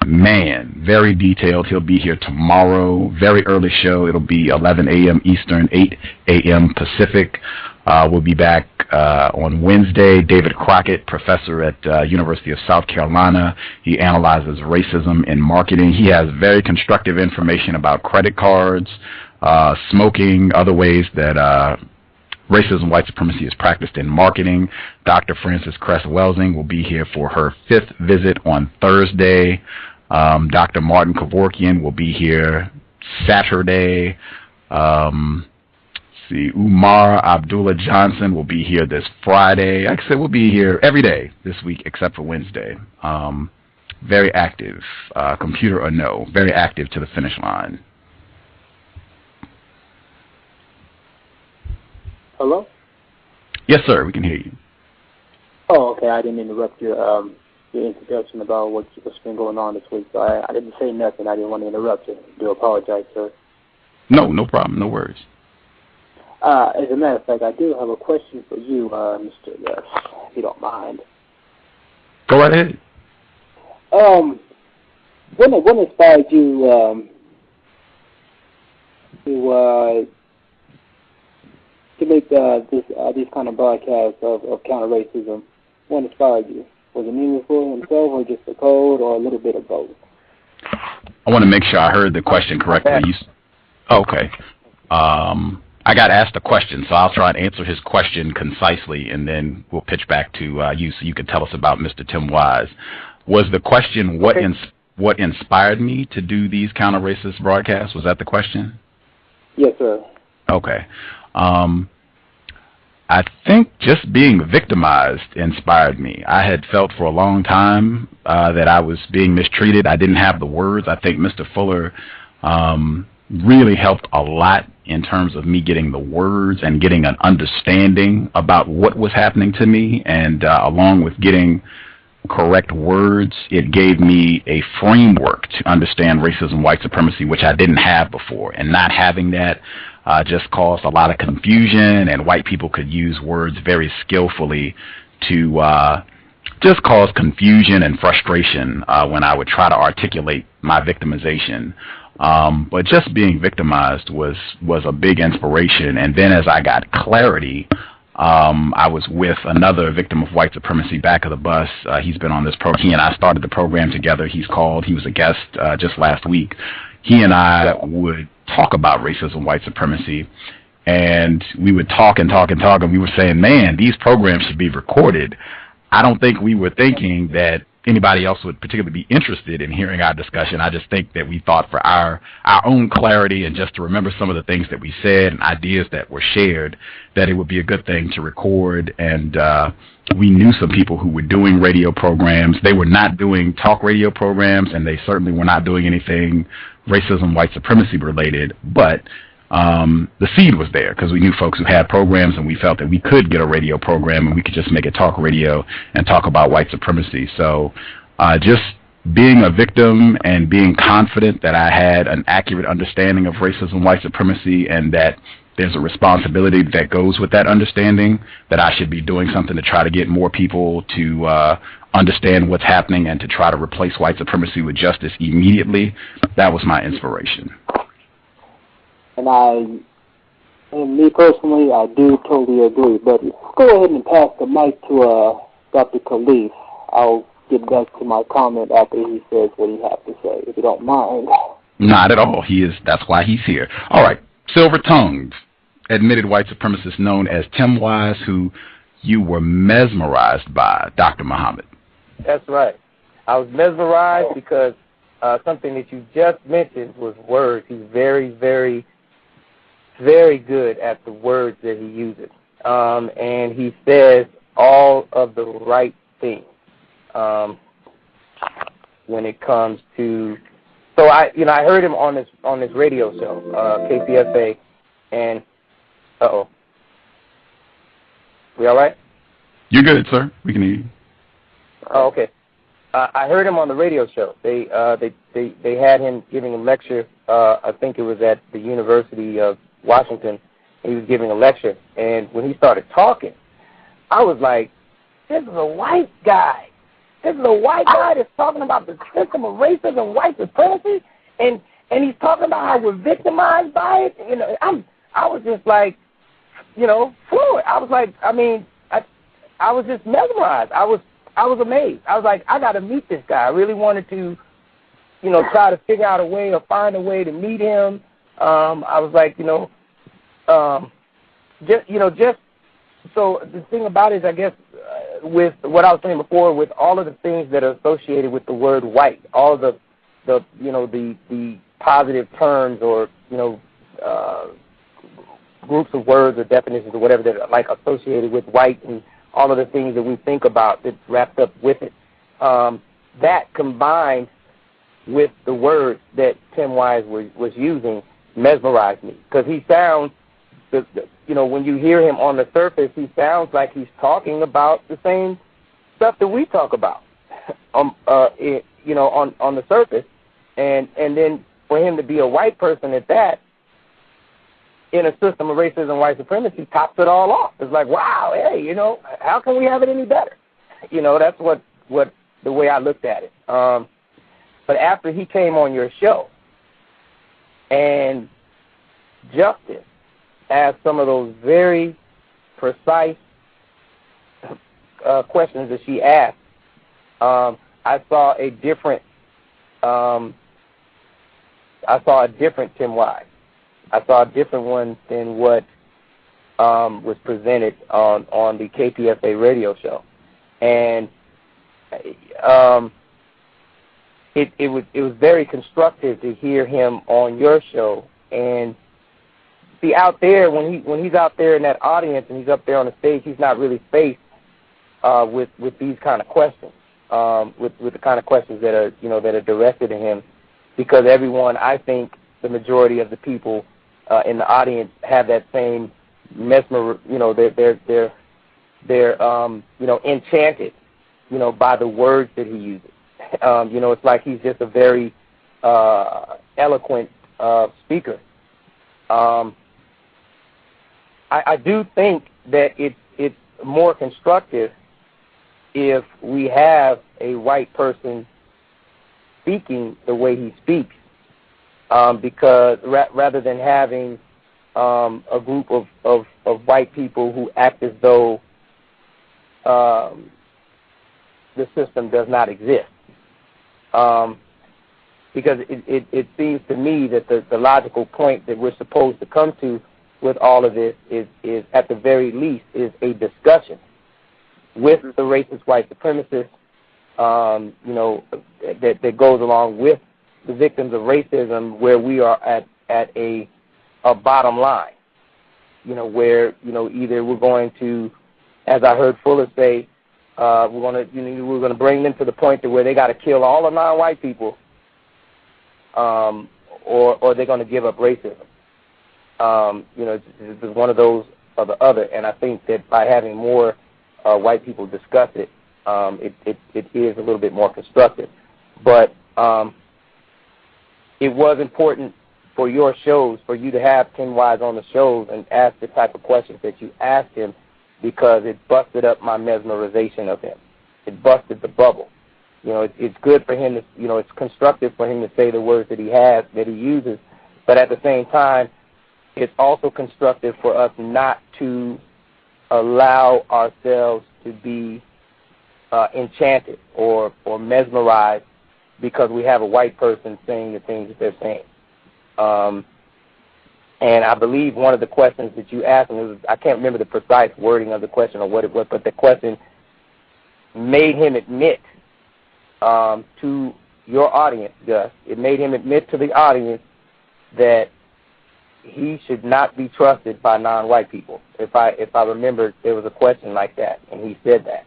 man, very detailed. He'll be here tomorrow. Very early show. It'll be 11 a.m. Eastern, 8 a.m. Pacific. We'll be back on Wednesday. David Crockett, professor at University of South Carolina. He analyzes racism in marketing. He has very constructive information about credit cards, smoking, other ways that racism, white supremacy is practiced in marketing. Dr. Frances Cress-Welsing will be here for her 5th visit on Thursday. Dr. Martin Kevorkian will be here Saturday. Umar Abdullah Johnson will be here this Friday. Like I said, we'll be here every day this week except for Wednesday. Very active, computer or no, very active to the finish line. Hello? Yes, sir, we can hear you. Oh, okay. I didn't interrupt your introduction about what's been going on this week, so I didn't say nothing. I didn't want to interrupt you. I do apologize, sir. No problem. No worries. As a matter of fact, I do have a question for you, Mr. Gus, if you don't mind. Go right ahead. What inspired you to make these kind of broadcasts of counter-racism? What inspired you? Was it meaningful himself, or just the code, or a little bit of both? I want to make sure I heard the question correctly. Okay. I got asked a question, so I'll try and answer his question concisely, and then we'll pitch back to you so you can tell us about Mr. Tim Wise. Was the question what inspired me to do these counter-racist broadcasts? Was that the question? Yes, sir. Okay. I think just being victimized inspired me. I had felt for a long time that I was being mistreated. I didn't have the words. I think Mr. Fuller really helped a lot in terms of me getting the words and getting an understanding about what was happening to me, and along with getting correct words, it gave me a framework to understand racism, white supremacy, which I didn't have before. And not having that just caused a lot of confusion, and white people could use words very skillfully to just cause confusion and frustration when I would try to articulate my victimization. But just being victimized was a big inspiration. And then as I got clarity, I was with another victim of white supremacy, Back of the Bus. He's been on this program. He and I started the program together. He was a guest just last week. He and I would talk about racism, white supremacy, and we would talk and talk and talk, and we were saying, man, these programs should be recorded. I don't think we were thinking that anybody else would particularly be interested in hearing our discussion. I just think that we thought for our own clarity and just to remember some of the things that we said and ideas that were shared, that it would be a good thing to record. And we knew some people who were doing radio programs. They were not doing talk radio programs, and they certainly were not doing anything racism, white supremacy related, but the seed was there because we knew folks who had programs, and we felt that we could get a radio program and we could just make it talk radio and talk about white supremacy. So just being a victim and being confident that I had an accurate understanding of racism, white supremacy, and that there's a responsibility that goes with that understanding, that I should be doing something to try to get more people to understand what's happening and to try to replace white supremacy with justice immediately, that was my inspiration. And me personally, I do totally agree. But go ahead and pass the mic to Dr. Khalif. I'll get back to my comment after he says what he has to say, if you don't mind. Not at all. That's why he's here. All right. Silver-tongued, admitted white supremacist known as Tim Wise, who you were mesmerized by, Dr. Muhammad. That's right. I was mesmerized because something that you just mentioned was words. He's very, very, very good at the words that he uses. And he says all of the right things when it comes to... So I heard him on this radio show, KPFA, and we all right? You're good, sir. We can hear you. Oh, okay. I heard him on the radio show. They had him giving a lecture. I think it was at the University of Washington. He was giving a lecture, and when he started talking, I was like, "This is a white guy. This is a white guy that's talking about the system of racism and white supremacy, and he's talking about how we're victimized by it." You know, I was just like, fluid. I was like, I was just mesmerized. I was amazed. I was like, I got to meet this guy. I really wanted to, try to figure out a way or find a way to meet him. I was like, just so the thing about it is, I guess, with what I was saying before, with all of the things that are associated with the word white, all of the positive terms or groups of words or definitions or whatever that are like associated with white and all of the things that we think about that's wrapped up with it, that combined with the words that Tim Wise was using mesmerized me, because he sounds, when you hear him on the surface, he sounds like he's talking about the same stuff that we talk about, on the surface, and then for him to be a white person at that, in a system of racism and white supremacy, tops it all off. It's like, wow, hey, how can we have it any better? That's what the way I looked at it. But after he came on your show, and Justice asked some of those very precise questions that she asked, I saw a different Tim Wise. I saw a different one than what was presented on the KPFA radio show, and it was very constructive to hear him on your show. And see, out there, when he's out there in that audience and he's up there on the stage, he's not really faced with these kind of questions, with the kind of questions that are directed at him, because everyone, I think, the majority of the people in the audience have that same they're enchanted, by the words that he uses. It's like he's just a very eloquent speaker. I do think that it's more constructive if we have a white person speaking the way he speaks, because rather than having a group of white people who act as though the system does not exist. Because it seems to me that the logical point that we're supposed to come to with all of this is at the very least, is a discussion with the racist white supremacists, that goes along with the victims of racism, where we are at a bottom line, where, either we're going to, as I heard Fuller say, we're going to bring them to the point to where they got to kill all the non-white people, or they're going to give up racism. It's one of those or the other, and I think that by having more white people discuss it, it is a little bit more constructive. But it was important for your shows, for you to have Tim Wise on the shows and ask the type of questions that you asked him, because it busted up my mesmerization of him. it busted the bubble. You know, it's good for him to, you know, it's constructive for him to say the words that he has, that he uses, but at the same time, it's also constructive for us not to allow ourselves to be enchanted or mesmerized because we have a white person saying the things that they're saying. And I believe one of the questions that you asked, and it was, I can't remember the precise wording of the question or what it was, but the question made him admit to your audience, Gus, it made him admit to the audience that he should not be trusted by non-white people. If I remember, there was a question like that, and he said that.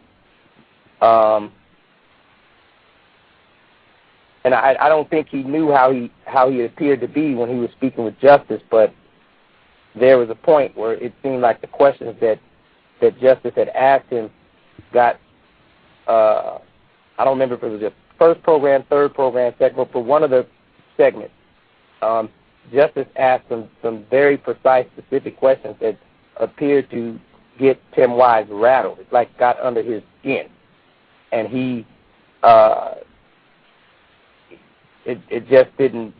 And I don't think he knew how he appeared to be when he was speaking with Justice, but there was a point where it seemed like the questions that Justice had asked him got, I don't remember if it was the first program, third program, second, but for one of the segments, Justice asked some very precise, specific questions that appeared to get Tim Wise rattled. It's like got under his skin. And he, it just didn't,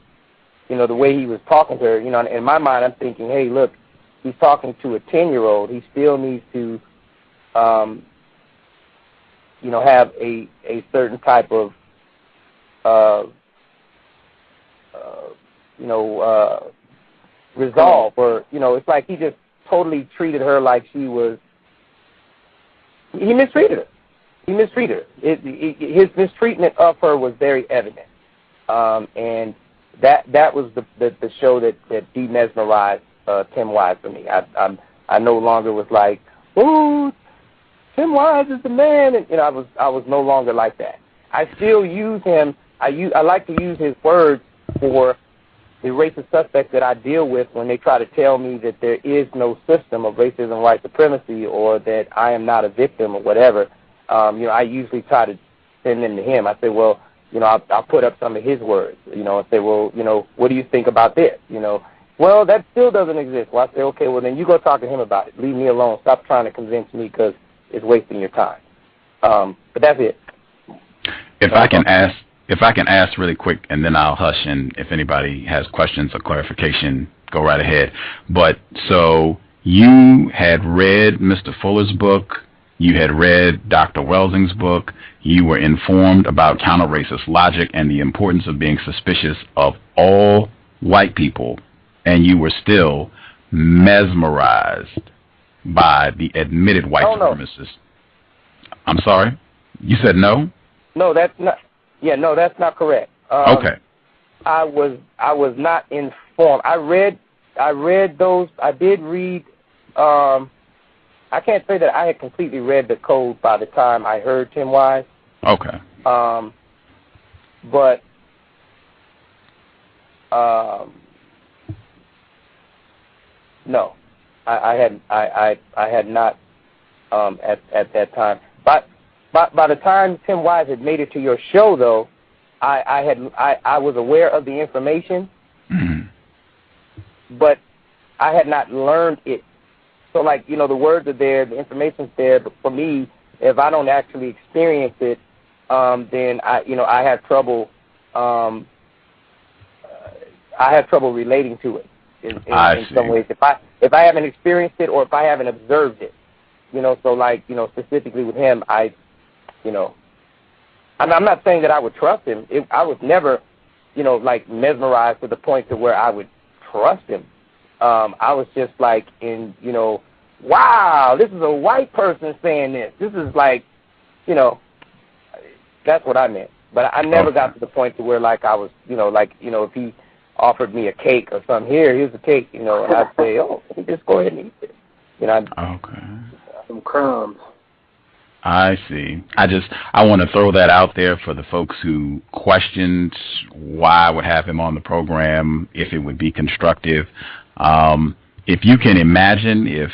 you know, the way he was talking to her, you know, in my mind I'm thinking, hey, look, he's talking to a 10-year-old. He still needs to, you know, have a certain type of, you know, resolve, or, you know, it's like he just totally treated her like she was, he mistreated her. He mistreated her. His mistreatment of her was very evident. And that was the show that demesmerized Tim Wise for me. I no longer was like, ooh, Tim Wise is the man, and you know, I was no longer like that. I still use him. I like to use his words for the racist suspects that I deal with when they try to tell me that there is no system of racism and white supremacy, or that I am not a victim or whatever. You know, I usually try to send them to him. I say, well, you know, I'll put up some of his words, you know, and say, well, you know, what do you think about this? You know, well, that still doesn't exist. Well, I say, okay, well, then you go talk to him about it. Leave me alone. Stop trying to convince me because it's wasting your time. But that's it. If I can ask really quick, and then I'll hush, and if anybody has questions or clarification, go right ahead. But so you had read Mr. Fuller's book, you had read Dr. Welsing's book, you were informed about counter-racist logic and the importance of being suspicious of all white people, and you were still mesmerized by the admitted white supremacists. No. I'm sorry? You said no? No, that's not. Yeah, no, that's not correct. Okay. I was not informed. I read those. I did read. I can't say that I had completely read the code by the time I heard Tim Wise. Okay. But no, I had not at that time. But by the time Tim Wise had made it to your show, though, I was aware of the information, but I had not learned it. So, like, you know, the words are there, the information's there, but for me, if I don't actually experience it, then I have trouble. I have trouble relating to it in some ways. If I haven't experienced it, or if I haven't observed it, you know. So, like, you know, specifically with him, you know, I'm not saying that I would trust him. I was never, you know, like mesmerized to the point to where I would trust him. I was just like you know, wow, this is a white person saying this. This is like, you know, that's what I meant. But I never got to the point to where, like, I was, you know, like, you know, if he offered me a cake or something, here's the cake, you know, and I'd say, oh, just go ahead and eat it. You know, some crumbs. I see. I want to throw that out there for the folks who questioned why I would have him on the program, if it would be constructive. If you can imagine if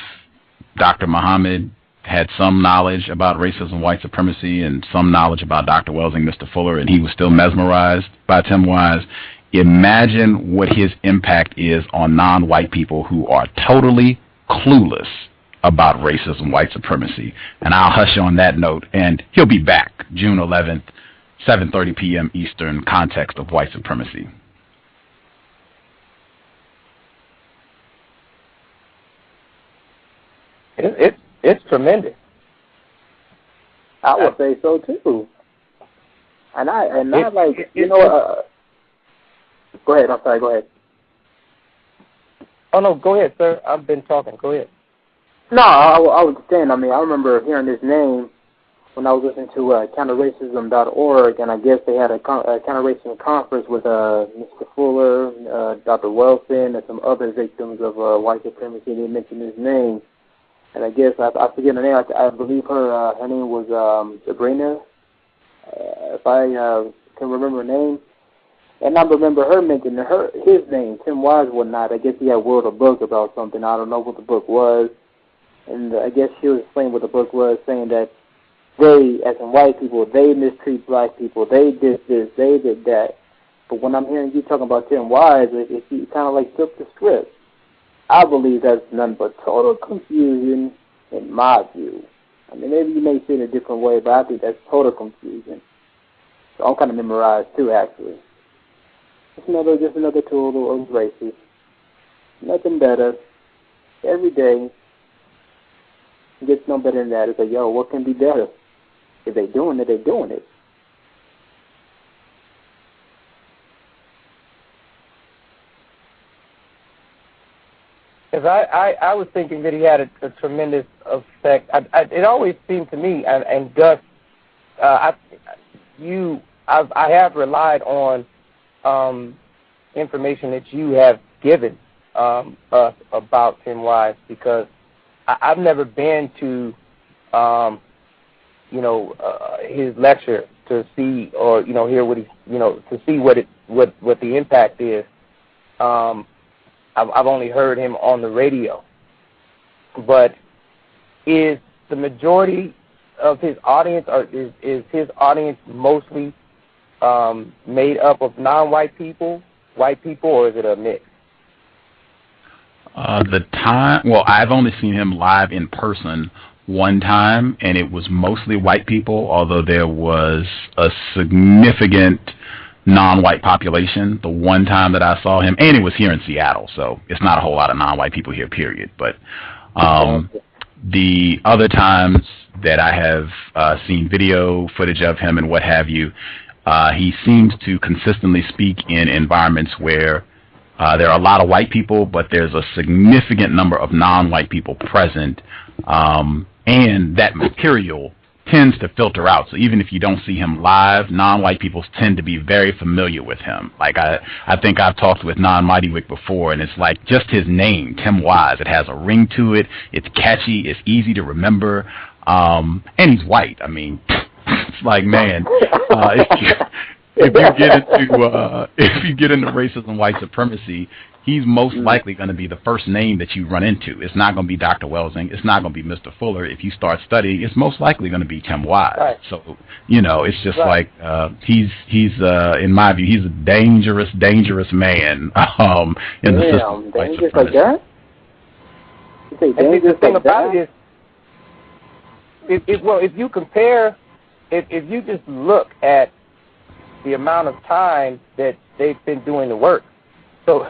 Dr. Muhammad had some knowledge about racism, white supremacy, and some knowledge about Dr. Welsing, Mr. Fuller, and he was still mesmerized by Tim Wise, imagine what his impact is on non-white people who are totally clueless about racism, white supremacy. And I'll hush on that note, and he'll be back June 11th, 7:30 p.m. Eastern, Context of White Supremacy. It's tremendous. I would say so too. And I like, you know, go ahead. I'm sorry. Go ahead. Oh no, go ahead, sir. I've been talking. Go ahead. No, I was saying. I mean, I remember hearing this name when I was listening to counterracism.org, and I guess they had a counter-racism conference with Mr. Fuller, Dr. Wilson, and some other victims of white supremacy. They mentioned his name. And I guess I forget her name. I believe her name was Sabrina, if I can remember her name. And I remember her mentioning his name, Tim Wise, whatnot. I guess he had wrote a book about something. I don't know what the book was. And I guess she was explaining what the book was, saying that they, as in white people, they mistreat black people. They did this, they did that. But when I'm hearing you talking about Tim Wise, if you kind of like flip the script, I believe that's none but total confusion in my view. I mean, maybe you may see it a different way, but I think that's total confusion. So I'm kind of memorized too, actually. Just another tool of races. Nothing better. Every day, it gets no better than that. It's like, yo, what can be better? If they're doing it, they're doing it. Because I was thinking that he had a tremendous effect. It always seemed to me, and Gus, I have relied on information that you have given us about Tim Wise, because I've never been to his lecture to see, or hear what he, to see what the impact is. I've only heard him on the radio. But is the majority of his audience, or is his audience mostly made up of non-white people, white people, or is it a mix? I've only seen him live in person one time, and it was mostly white people, although there was a significant non-white population the one time that I saw him, and it was here in Seattle, so it's not a whole lot of non-white people here, period. But the other times that I have seen video footage of him and what have you, he seems to consistently speak in environments where there are a lot of white people, but there's a significant number of non-white people present, and that material tends to filter out. So even if you don't see him live, non-white people tend to be very familiar with him. Like I think I've talked with Non-Mighty Wick before, and it's like just his name, Tim Wise. It has a ring to it. It's catchy. It's easy to remember. And he's white. I mean, it's like, man, if you get into racism, white supremacy, he's most likely going to be the first name that you run into. It's not going to be Dr. Welsing. It's not going to be Mr. Fuller. If you start studying, it's most likely going to be Tim Wise. Right. So, it's just like he's in my view, he's a dangerous man in the system. Dangerous like that? The thing about it is, if you compare, if you just look at the amount of time that they've been doing the work, so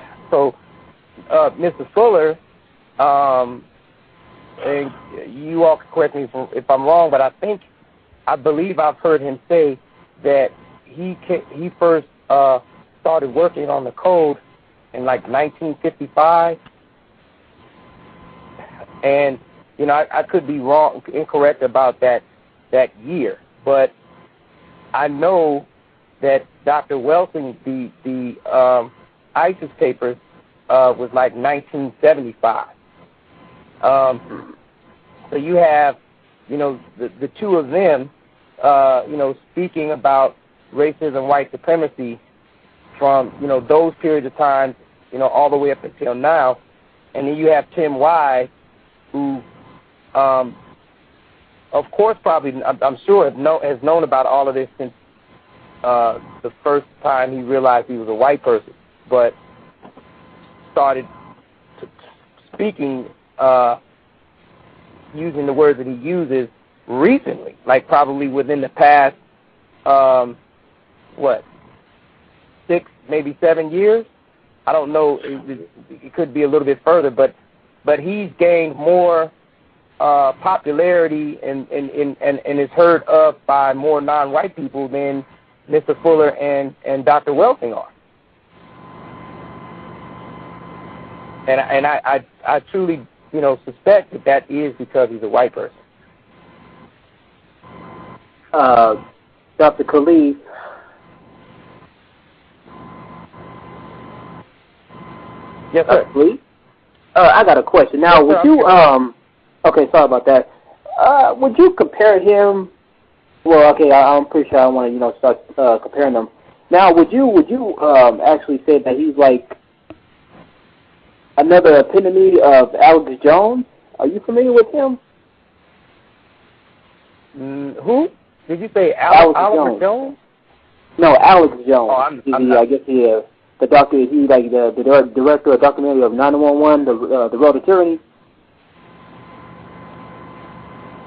Mr. Fuller, and you all can correct me if I'm wrong, but I believe I've heard him say that he first started working on the code in like 1955, and I could be incorrect about that year, but I know that Dr. Welsing, the ISIS papers was like 1975. So you have, the two of them, speaking about racism, white supremacy from, those periods of time, all the way up until now. And then you have Tim Wise, who, of course, probably, I'm sure, has known about all of this since the first time he realized he was a white person, but started speaking using the words that he uses recently, like probably within the past, 6, maybe 7 years. I don't know. It could be a little bit further, but he's gained more popularity and is heard of by more non-white people than Mr. Fuller and Dr. Welsing are. And I truly, suspect that is because he's a white person. Dr. Khalif. Yes, sir. Khalif? I got a question. Now, yes, would you, okay, sorry about that. Would you compare him, well, okay, I'm pretty sure I want to, start comparing them. Now, would you actually say that he's like another epitome of Alex Jones? Are you familiar with him? Who? Did you say Alex Jones? No, Alex Jones. Oh, I'm not. I guess the doctor. He like the director of documentary of 911, the Road to Tyranny.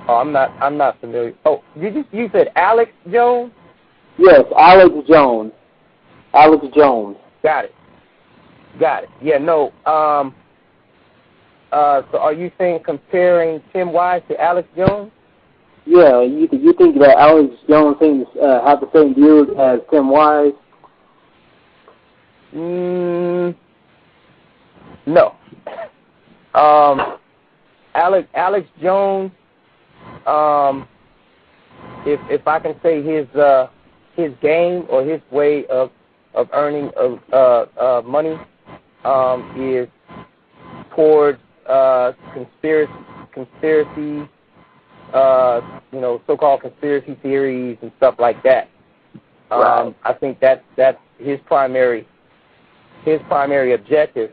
Oh, I'm not familiar. Oh, you said Alex Jones? Yes, Alex Jones. Alex Jones. Got it. Yeah, no. So are you saying comparing Tim Wise to Alex Jones? Yeah, you think that Alex Jones things have the same views as Tim Wise? No. Alex Jones. If I can say his game or his way of earning money is towards conspiracy, so-called conspiracy theories and stuff like that. Right. I think that's his primary objective,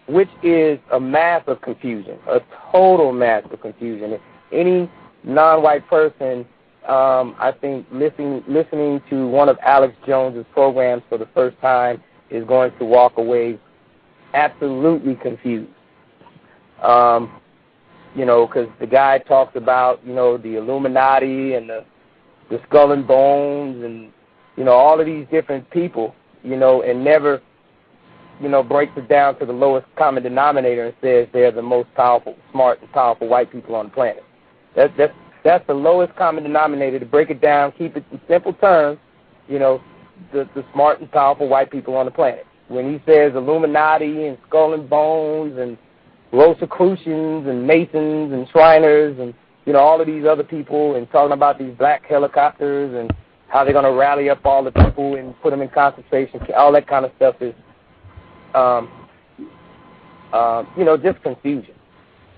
which is a mass of confusion, a total mass of confusion. Any non-white person, I think, listening to one of Alex Jones's programs for the first time is going to walk away absolutely confused. Because the guy talks about, the Illuminati and the Skull and Bones and, all of these different people, and never, breaks it down to the lowest common denominator and says they're the most powerful, smart and powerful white people on the planet. That's the lowest common denominator, to break it down, keep it in simple terms, the smart and powerful white people on the planet. When he says Illuminati and Skull and Bones and Rosicrucians and Masons and Shriners and, all of these other people, and talking about these black helicopters and how they're going to rally up all the people and put them in concentration, all that kind of stuff is, just confusion.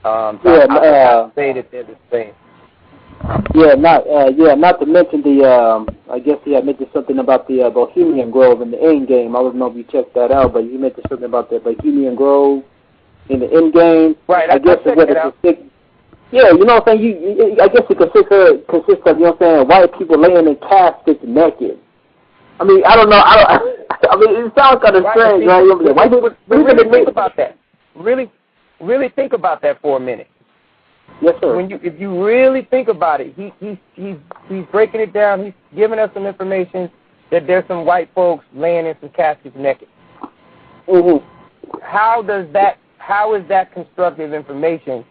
I say that they're the same. Not to mention I guess he had mentioned something about the Bohemian Grove in the end game. I don't know if you checked that out, but he mentioned something about the Bohemian Grove in the end game. Right, I guess it out. Yeah, you know what I'm saying? I guess it consists of, white people laying in caskets naked. I mean, I don't know. I mean, it sounds kind of strange, right? Really think about that. Really think about that for a minute. Yes, sir. If you really think about it, he's breaking it down. He's giving us some information that there's some white folks laying in some caskets naked. Mm-hmm. How is that constructive information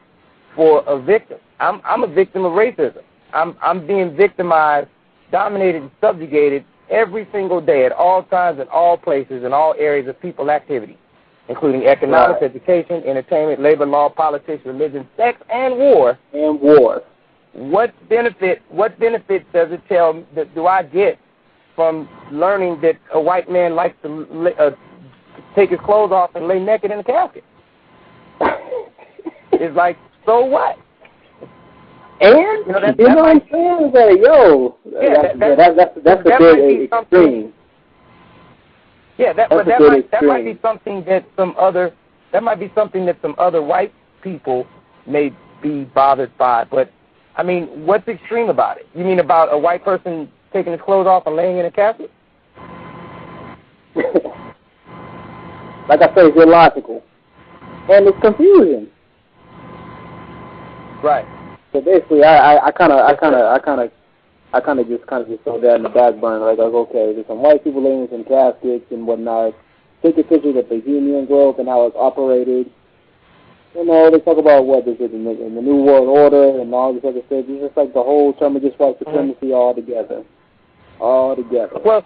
for a victim? I'm a victim of racism. I'm being victimized, dominated, and subjugated every single day, at all times, in all places, in all areas of people activity, including economics, education, entertainment, labor law, politics, religion, sex, and war. What benefit does it do I get from learning that a white man likes to take his clothes off and lay naked in a casket? It's like, so what? And you know what I'm saying? That's a bit extreme. Yeah, that might be something that some other white people may be bothered by. But I mean, what's extreme about it? You mean about a white person taking his clothes off and laying in a casket? Like I said, it's illogical, and it's confusing. Right. So basically, I kind of just throw that in the back burner. Like, okay, there's some white people laying in some caskets and whatnot. Take a picture of the Bohemian Grove and how it's operated. You know, they talk about what is it in the New World Order and all this other stuff. It's just like the whole term of just white supremacy all together. Well,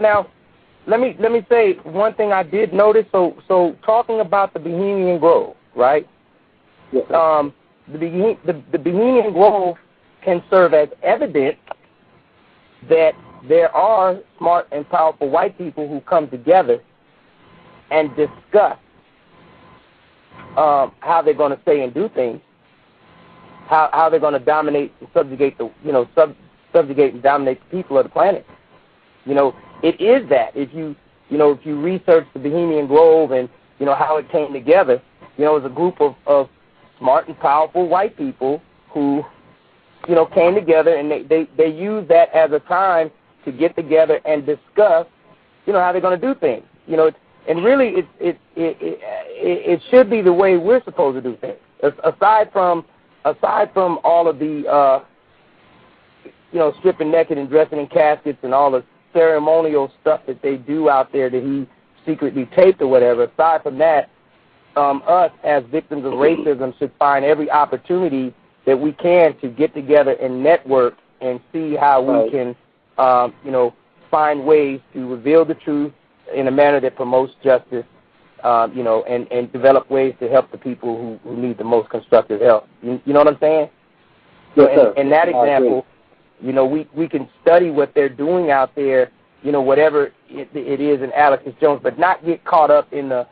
now let me say one thing I did notice. So talking about the Bohemian Grove, right? Yes, the Bohemian Grove can serve as evidence that there are smart and powerful white people who come together and discuss how they're going to say and do things, how they're going to dominate and subjugate subjugate and dominate the people of the planet. You know, it is that. If you research the Bohemian Grove and how it came together, it was a group of smart and powerful white people who came together, and they used that as a time to get together and discuss how they're going to do things. And really, it should be the way we're supposed to do things. Aside from all of the stripping naked and dressing in caskets and all the ceremonial stuff that they do out there that he secretly taped or whatever. Aside from that, us as victims of racism should find every opportunity that we can to get together and network and see how we can, find ways to reveal the truth in a manner that promotes justice, and develop ways to help the people who need the most constructive help. You know what I'm saying? Yes, so in that example, we can study what they're doing out there, whatever it is in Alex Jones, but not get caught up in the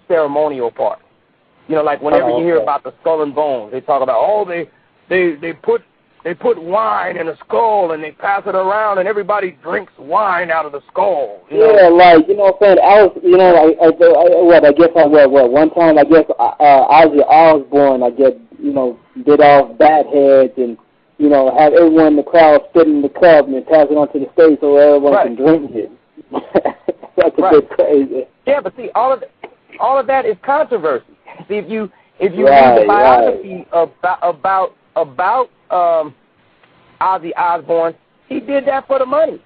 ceremonial part. Like whenever you hear about the skull and bones, they talk about, they put wine in a skull and they pass it around and everybody drinks wine out of the skull. Yeah, like, saying I was, one time, Ozzy Osbourne, did off bat heads and, have everyone in the crowd spit in the cup and pass it onto the stage so everyone can drink it. That's a bit crazy. Yeah, but see, all of that is controversy. See, if you read the biography about Ozzy Osbourne, he did that for the money.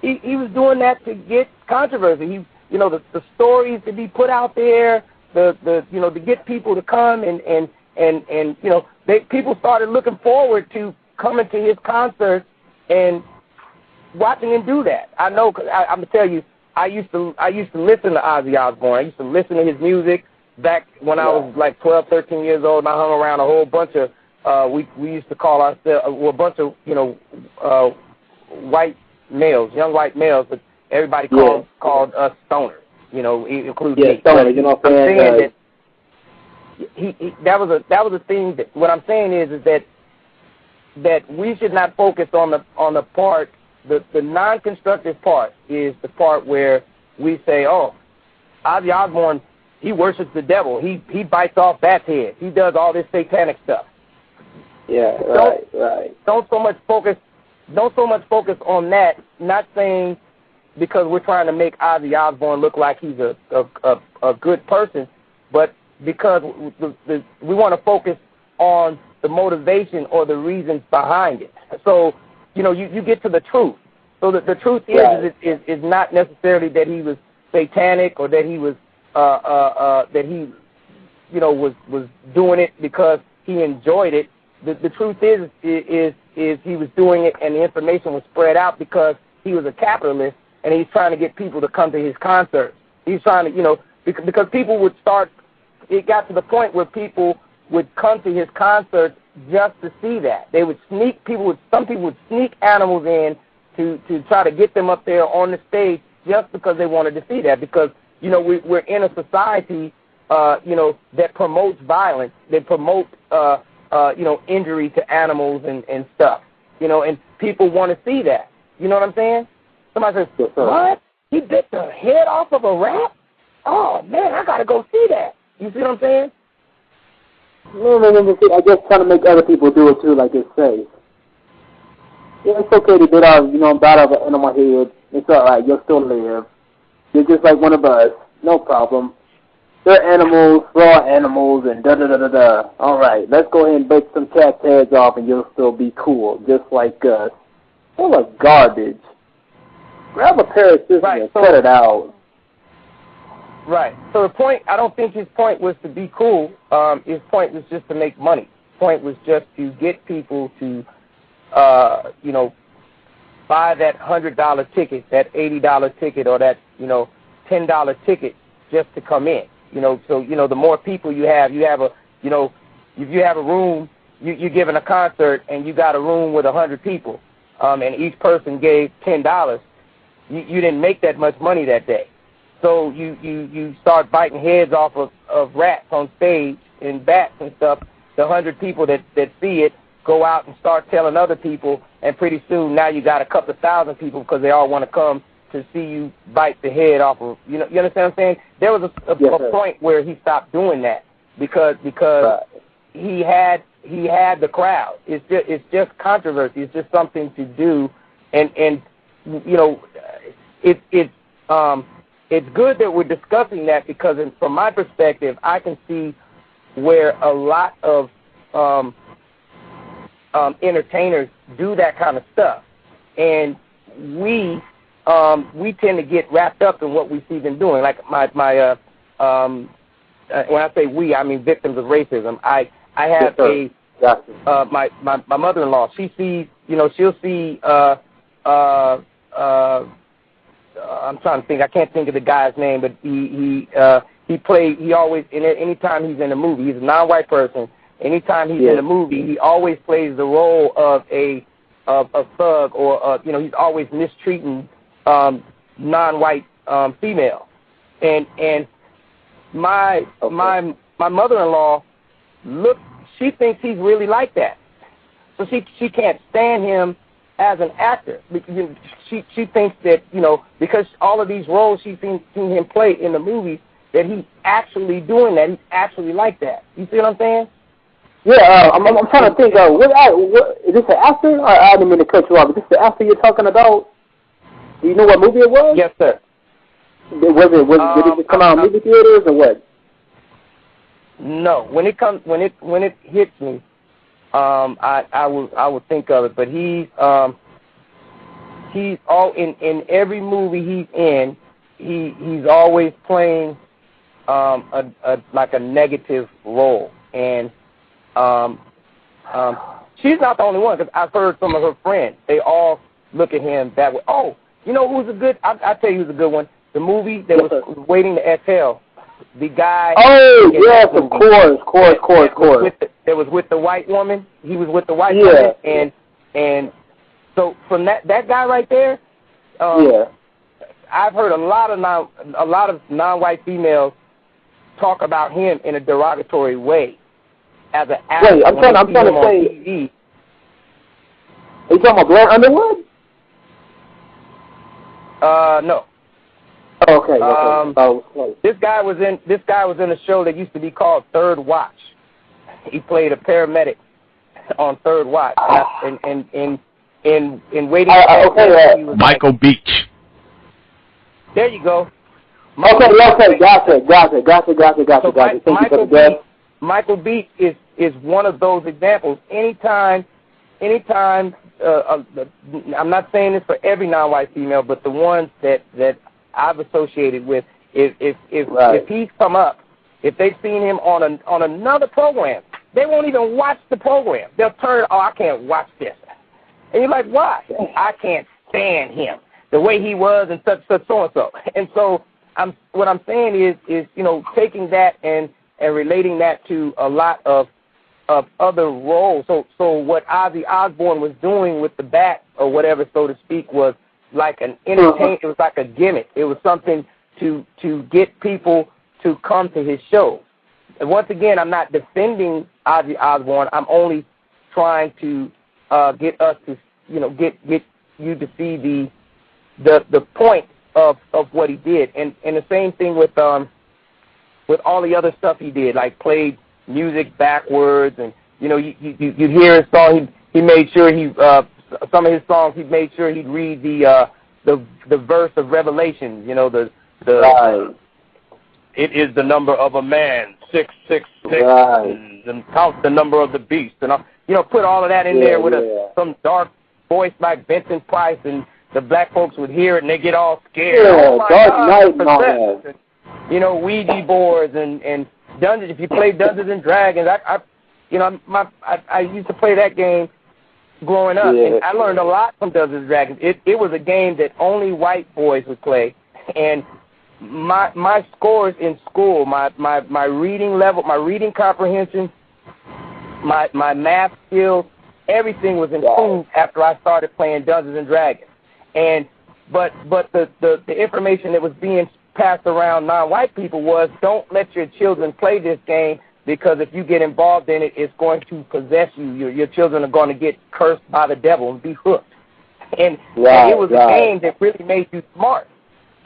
He was doing that to get controversy. The stories to be put out there, to get people to come and people started looking forward to coming to his concerts and watching him do that. I know, cause I'm gonna tell you, I used to listen to Ozzy Osbourne. I used to listen to his music back when I was like 12, 13 years old, and I hung around a whole bunch of we used to call ourselves a bunch of white males, young white males, but everybody called us stoners. Including me. Stoners. I'm saying that was a thing. That what I'm saying is that we should not focus on the part. The non-constructive part is the part where we say, oh, Ozzy Osbourne, he worships the devil. He bites off bats' heads. He does all this satanic stuff. Yeah, right. Don't so much focus on that. Not saying because we're trying to make Ozzy Osbourne look like he's a good person, but because we want to focus on the motivation or the reasons behind it. So, you get to the truth. So the truth is not necessarily that he was satanic or that he was that he was doing it because he enjoyed it. The truth is he was doing it and the information was spread out because he was a capitalist and he's trying to get people to come to his concerts. He's trying to, because people would start, it got to the point where people would come to his concerts just to see that. They would some people would sneak animals in to try to get them up there on the stage just because they wanted to see that. Because, we're in a society, that promotes violence. They promote, injury to animals and stuff, and people want to see that. You know what I'm saying? Somebody says, what? He bit the head off of a rat? Oh, man, I got to go see that. You see what I'm saying? No, I just trying to make other people do it too, like it's safe. Yeah, it's okay to get off, bite off an animal head. It's all right. You'll still live. You're just like one of us. No problem. they're animals, raw animals, and da-da-da-da-da. All right, let's go ahead and break some cats' heads off and you'll still be cool, just like Gus. Full of garbage. Grab a pair of scissors and cut it out. Right. So the point, I don't think his point was to be cool. His point was just to make money. His point was just to get people to, buy that $100 ticket, that $80 ticket, or that, $10 ticket just to come in. So, the more people you have a, if you have a room, you're giving a concert and you got a room with 100 people, and each person gave $10, you didn't make that much money that day. So you start biting heads off of rats on stage and bats and stuff. The 100 people that see it go out and start telling other people, and pretty soon now you got a couple of thousand people because they all want to come to see you bite the head off of, you understand what I'm saying? There was a point where he stopped doing that because he had the crowd. It's just controversy. It's just something to do, and it's good that we're discussing that because from my perspective, I can see where a lot of entertainers do that kind of stuff, and we tend to get wrapped up in what we see them doing. Like my when I say we, I mean victims of racism. I have my mother-in-law. She sees, she'll see. I'm trying to think. I can't think of the guy's name, but he always, anytime he's in a movie, he's a non-white person. Anytime he's in a movie, he always plays the role of a thug, or he's always mistreating non-white female. And my mother-in-law, she thinks he's really like that. So she can't stand him as an actor. She thinks that, because all of these roles she's seen him play in the movies, that he's actually doing that. He's actually like that. You see what I'm saying? Yeah, I'm trying to think. What is this an actor? I didn't mean to cut you off. Is this the actor you're talking about? Do you know what movie it was? Yes, sir. Did it come out in movie theaters or what? No. When it hits me, I will think of it. But he's all in every movie he's in. He's always playing like a negative role, and she's not the only one, because I've heard some of her friends. They all look at him that way. Oh, who's a good? I'll tell you who's a good one. The movie that was Waiting to Exhale. The guy. Oh yes, of course. That was with the white woman. He was with the white woman, and so from that guy right there. I've heard a lot of non-white females talk about him in a derogatory way as an actor. Wait, I'm trying to say. TV. Are you talking about Blair Underwood? No. Okay. This guy was in a show that used to be called Third Watch. He played a paramedic on Third Watch, and in Waiting. Michael Beach. There you go. Okay, gotcha. So Michael Beach is one of those examples. Anytime. I'm not saying this for every non-white female, but the ones that I've associated with, if he's come up, if they've seen him on another program, they won't even watch the program. They'll turn, I can't watch this. And you're like, why? I can't stand him, the way he was, and such so-and-so. And so what I'm saying is taking that and relating that to a lot of other roles. So what Ozzy Osbourne was doing with the bat or whatever, so to speak, was like an entertainment. It was like a gimmick. It was something to get people to come to his show. And once again, I'm not defending Ozzy Osbourne. I'm only trying to get us to get you to see the point of what he did. And the same thing with all the other stuff he did, like played music backwards, and you hear his song. He made sure some of his songs, he made sure he'd read the verse of Revelation. it is the number of a man, 666, right. and count the number of the beast, and put all of that in there with some dark voice like Benson Price, and the black folks would hear it and they get all scared. Yeah, Dark Knight and all that. Ouija boards and Dungeons. If you play Dungeons and Dragons, I used to play that game growing up, and I learned a lot from Dungeons and Dragons. It was a game that only white boys would play, and my scores in school, my reading level, my reading comprehension, my math skills, everything was improved after I started playing Dungeons and Dragons. But the information that was being passed around non-white people was, don't let your children play this game, because if you get involved in it, it's going to possess you. Your children are going to get cursed by the devil and be hooked. And it was a game that really made you smart.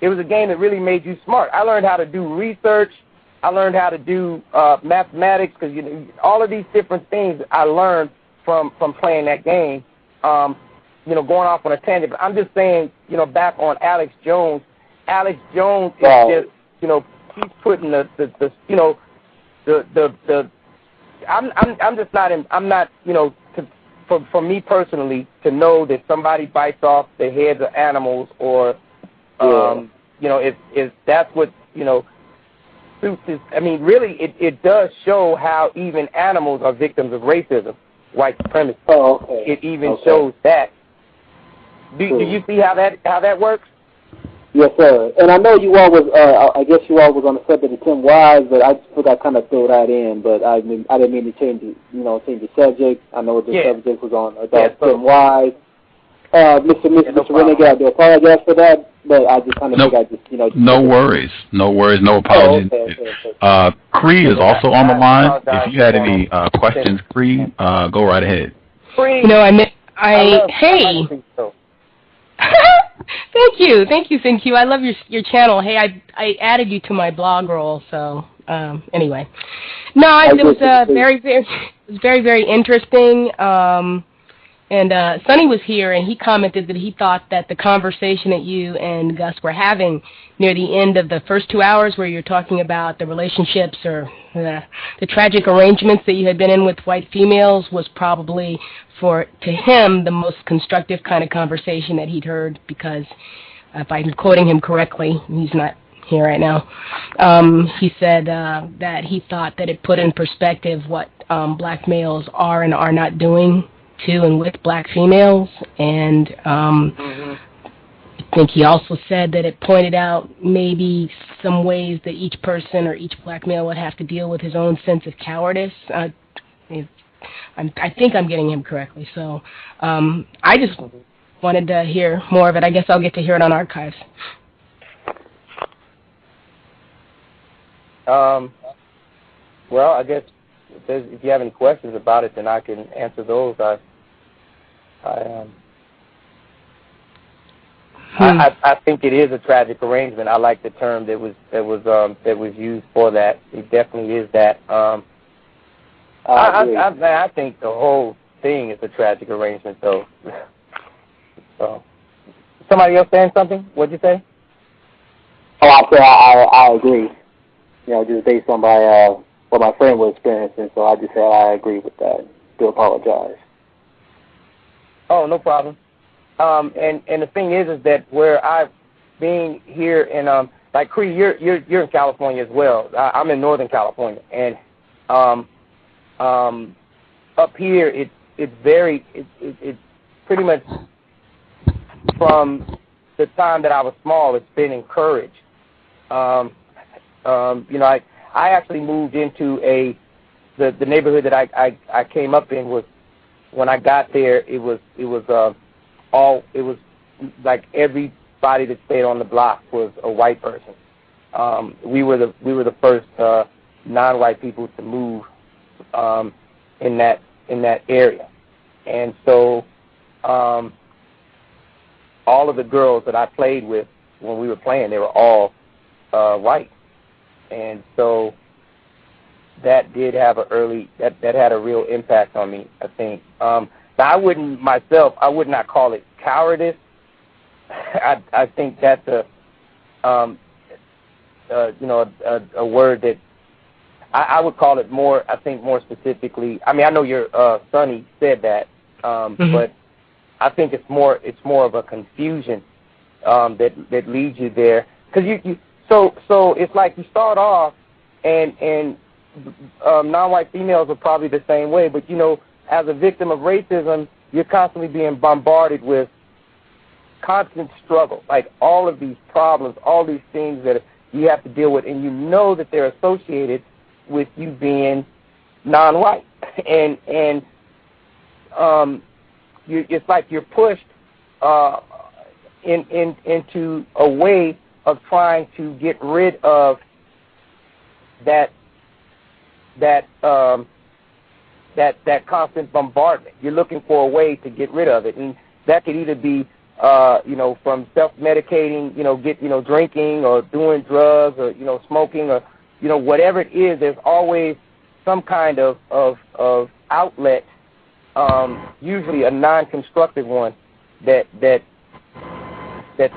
It was a game that really made you smart. I learned how to do research. I learned how to do mathematics, because all of these different things I learned from playing that game. Going off on a tangent, but I'm just saying, back on Alex Jones. Alex Jones is just, he's putting I'm just not, I'm not, for me personally, to know that somebody bites off the heads of animals, or, if that's what, suits is, really, it does show how even animals are victims of racism, white supremacy. Oh, okay. It even shows that. Do you see how that works? Yes, sir. And I know you all was, I guess you all was on the subject of Tim Wise, but I just forgot to kind of throw that in. But I didn't mean to change the subject. I know the subject was on Tim Wise. Mr. Renegade, I do apologize for that, but I just kind of think I just, No worries, no apologies. Okay. Cree is also on the line. If you had any questions, Cree, go right ahead. Cree, hey. Thank you, SynQ. I love your channel. Hey, I added you to my blog roll, so anyway. No, it was very interesting. And Sonny was here, and he commented that he thought that the conversation that you and Gus were having near the end of the first 2 hours, where you're talking about the relationships or the tragic arrangements that you had been in with white females, was probably, to him, the most constructive kind of conversation that he'd heard, because if I'm quoting him correctly, he's not here right now, he said that he thought that it put in perspective what black males are and are not doing to and with black females, and I think he also said that it pointed out maybe some ways that each person or each black male would have to deal with his own sense of cowardice. I think I'm getting him correctly, so I just wanted to hear more of it. I guess I'll get to hear it on archives. Well, I guess if you have any questions about it, then I can answer those. I think it is a tragic arrangement. I like the term that was used for that. It definitely is that. I think the whole thing is a tragic arrangement, though. So, somebody else saying something? What'd you say? Oh, I agree. Just based on what my friend was experiencing, so I just said I agree with that. Do apologize. Oh, no problem. And the thing is that where I've been here in like Cree, you're in California as well. I'm in Northern California, and up here it's pretty much from the time that I was small, it's been encouraged. I actually moved into the neighborhood that I came up in was, when I got there, it was like everybody that stayed on the block was a white person. We were the first non-white people to move in that area, and so all of the girls that I played with when we were playing, they were all white, and so that did have that had a real impact on me, I think. Now, I would not call it cowardice. I think that's a word that I would call it more. I think more specifically. I mean, I know your Sonny said that, but I think it's more of a confusion that leads you there, because so it's like you start off and non-white females are probably the same way, but as a victim of racism, you're constantly being bombarded with constant struggle, like all of these problems, all these things that you have to deal with, and you know that they're associated with you being non-white, and it's like you're pushed into a way of trying to get rid of that constant bombardment. You're looking for a way to get rid of it, and that could either be from self-medicating, drinking or doing drugs or smoking or whatever it is. There's always some kind of outlet, usually a non-constructive one that's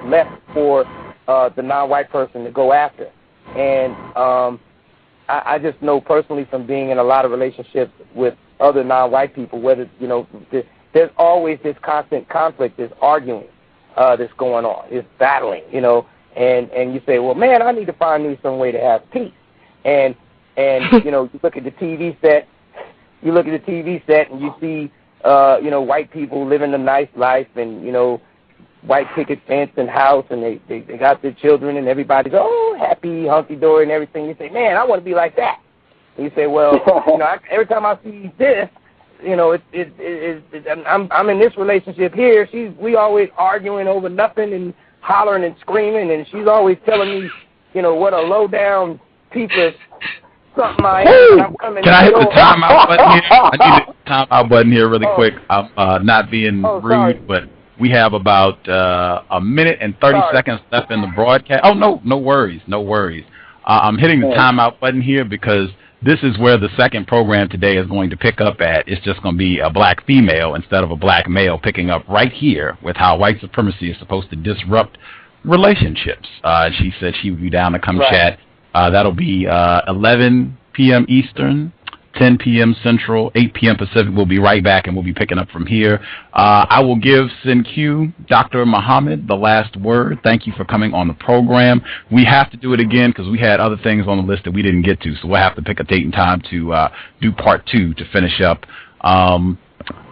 left for the non-white person to go after. And I just know personally from being in a lot of relationships with other non-white people, whether there's always this constant conflict, this arguing that's going on, this battling, and you say, well, man, I need to find me some way to have peace. And you look at the TV set, and you see white people living a nice life, and white picket fence and house, and they got their children, and everybody's happy, hunky-dory and everything. You say, man, I want to be like that. And you say, well, every time I see this, I'm in this relationship here. We always arguing over nothing and hollering and screaming, and she's always telling me, what a low-down piece of something I am. Can I hit the timeout button here? I need the timeout button here really quick. I'm not being rude, sorry. But we have about a minute and 30 seconds left in the broadcast. Oh, no worries. I'm hitting the timeout button here because this is where the second program today is going to pick up at. It's just going to be a black female instead of a black male picking up right here with how white supremacy is supposed to disrupt relationships. She said she would be down to come chat. That'll be 11 p.m. Eastern, 10 p.m. Central, 8 p.m. Pacific. We'll be right back, and we'll be picking up from here. I will give SynQ, Dr. Muhammad, the last word. Thank you for coming on the program. We have to do it again because we had other things on the list that we didn't get to, so we'll have to pick a date and time to do part 2 to finish up.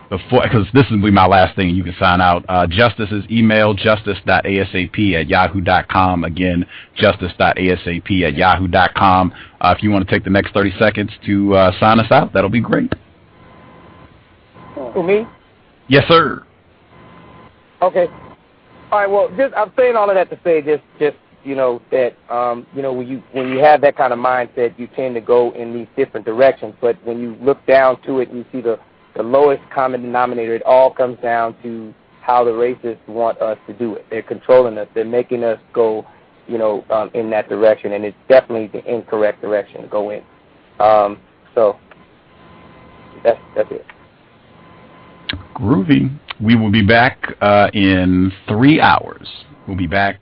Because this will be my last thing, you can sign out. Justice's email, justice.asap@yahoo.com. Again, justice.asap@yahoo.com. If you want to take the next 30 seconds to sign us out, that'll be great. For me? Yes, sir. Okay. All right. Well, I'm saying all of that to say that when you have that kind of mindset, you tend to go in these different directions. But when you look down to it, and you see the lowest common denominator, it all comes down to how the racists want us to do it. They're controlling us. They're making us go, in that direction, and it's definitely the incorrect direction to go in. So that's it. Groovy. We will be back in 3 hours. We'll be back.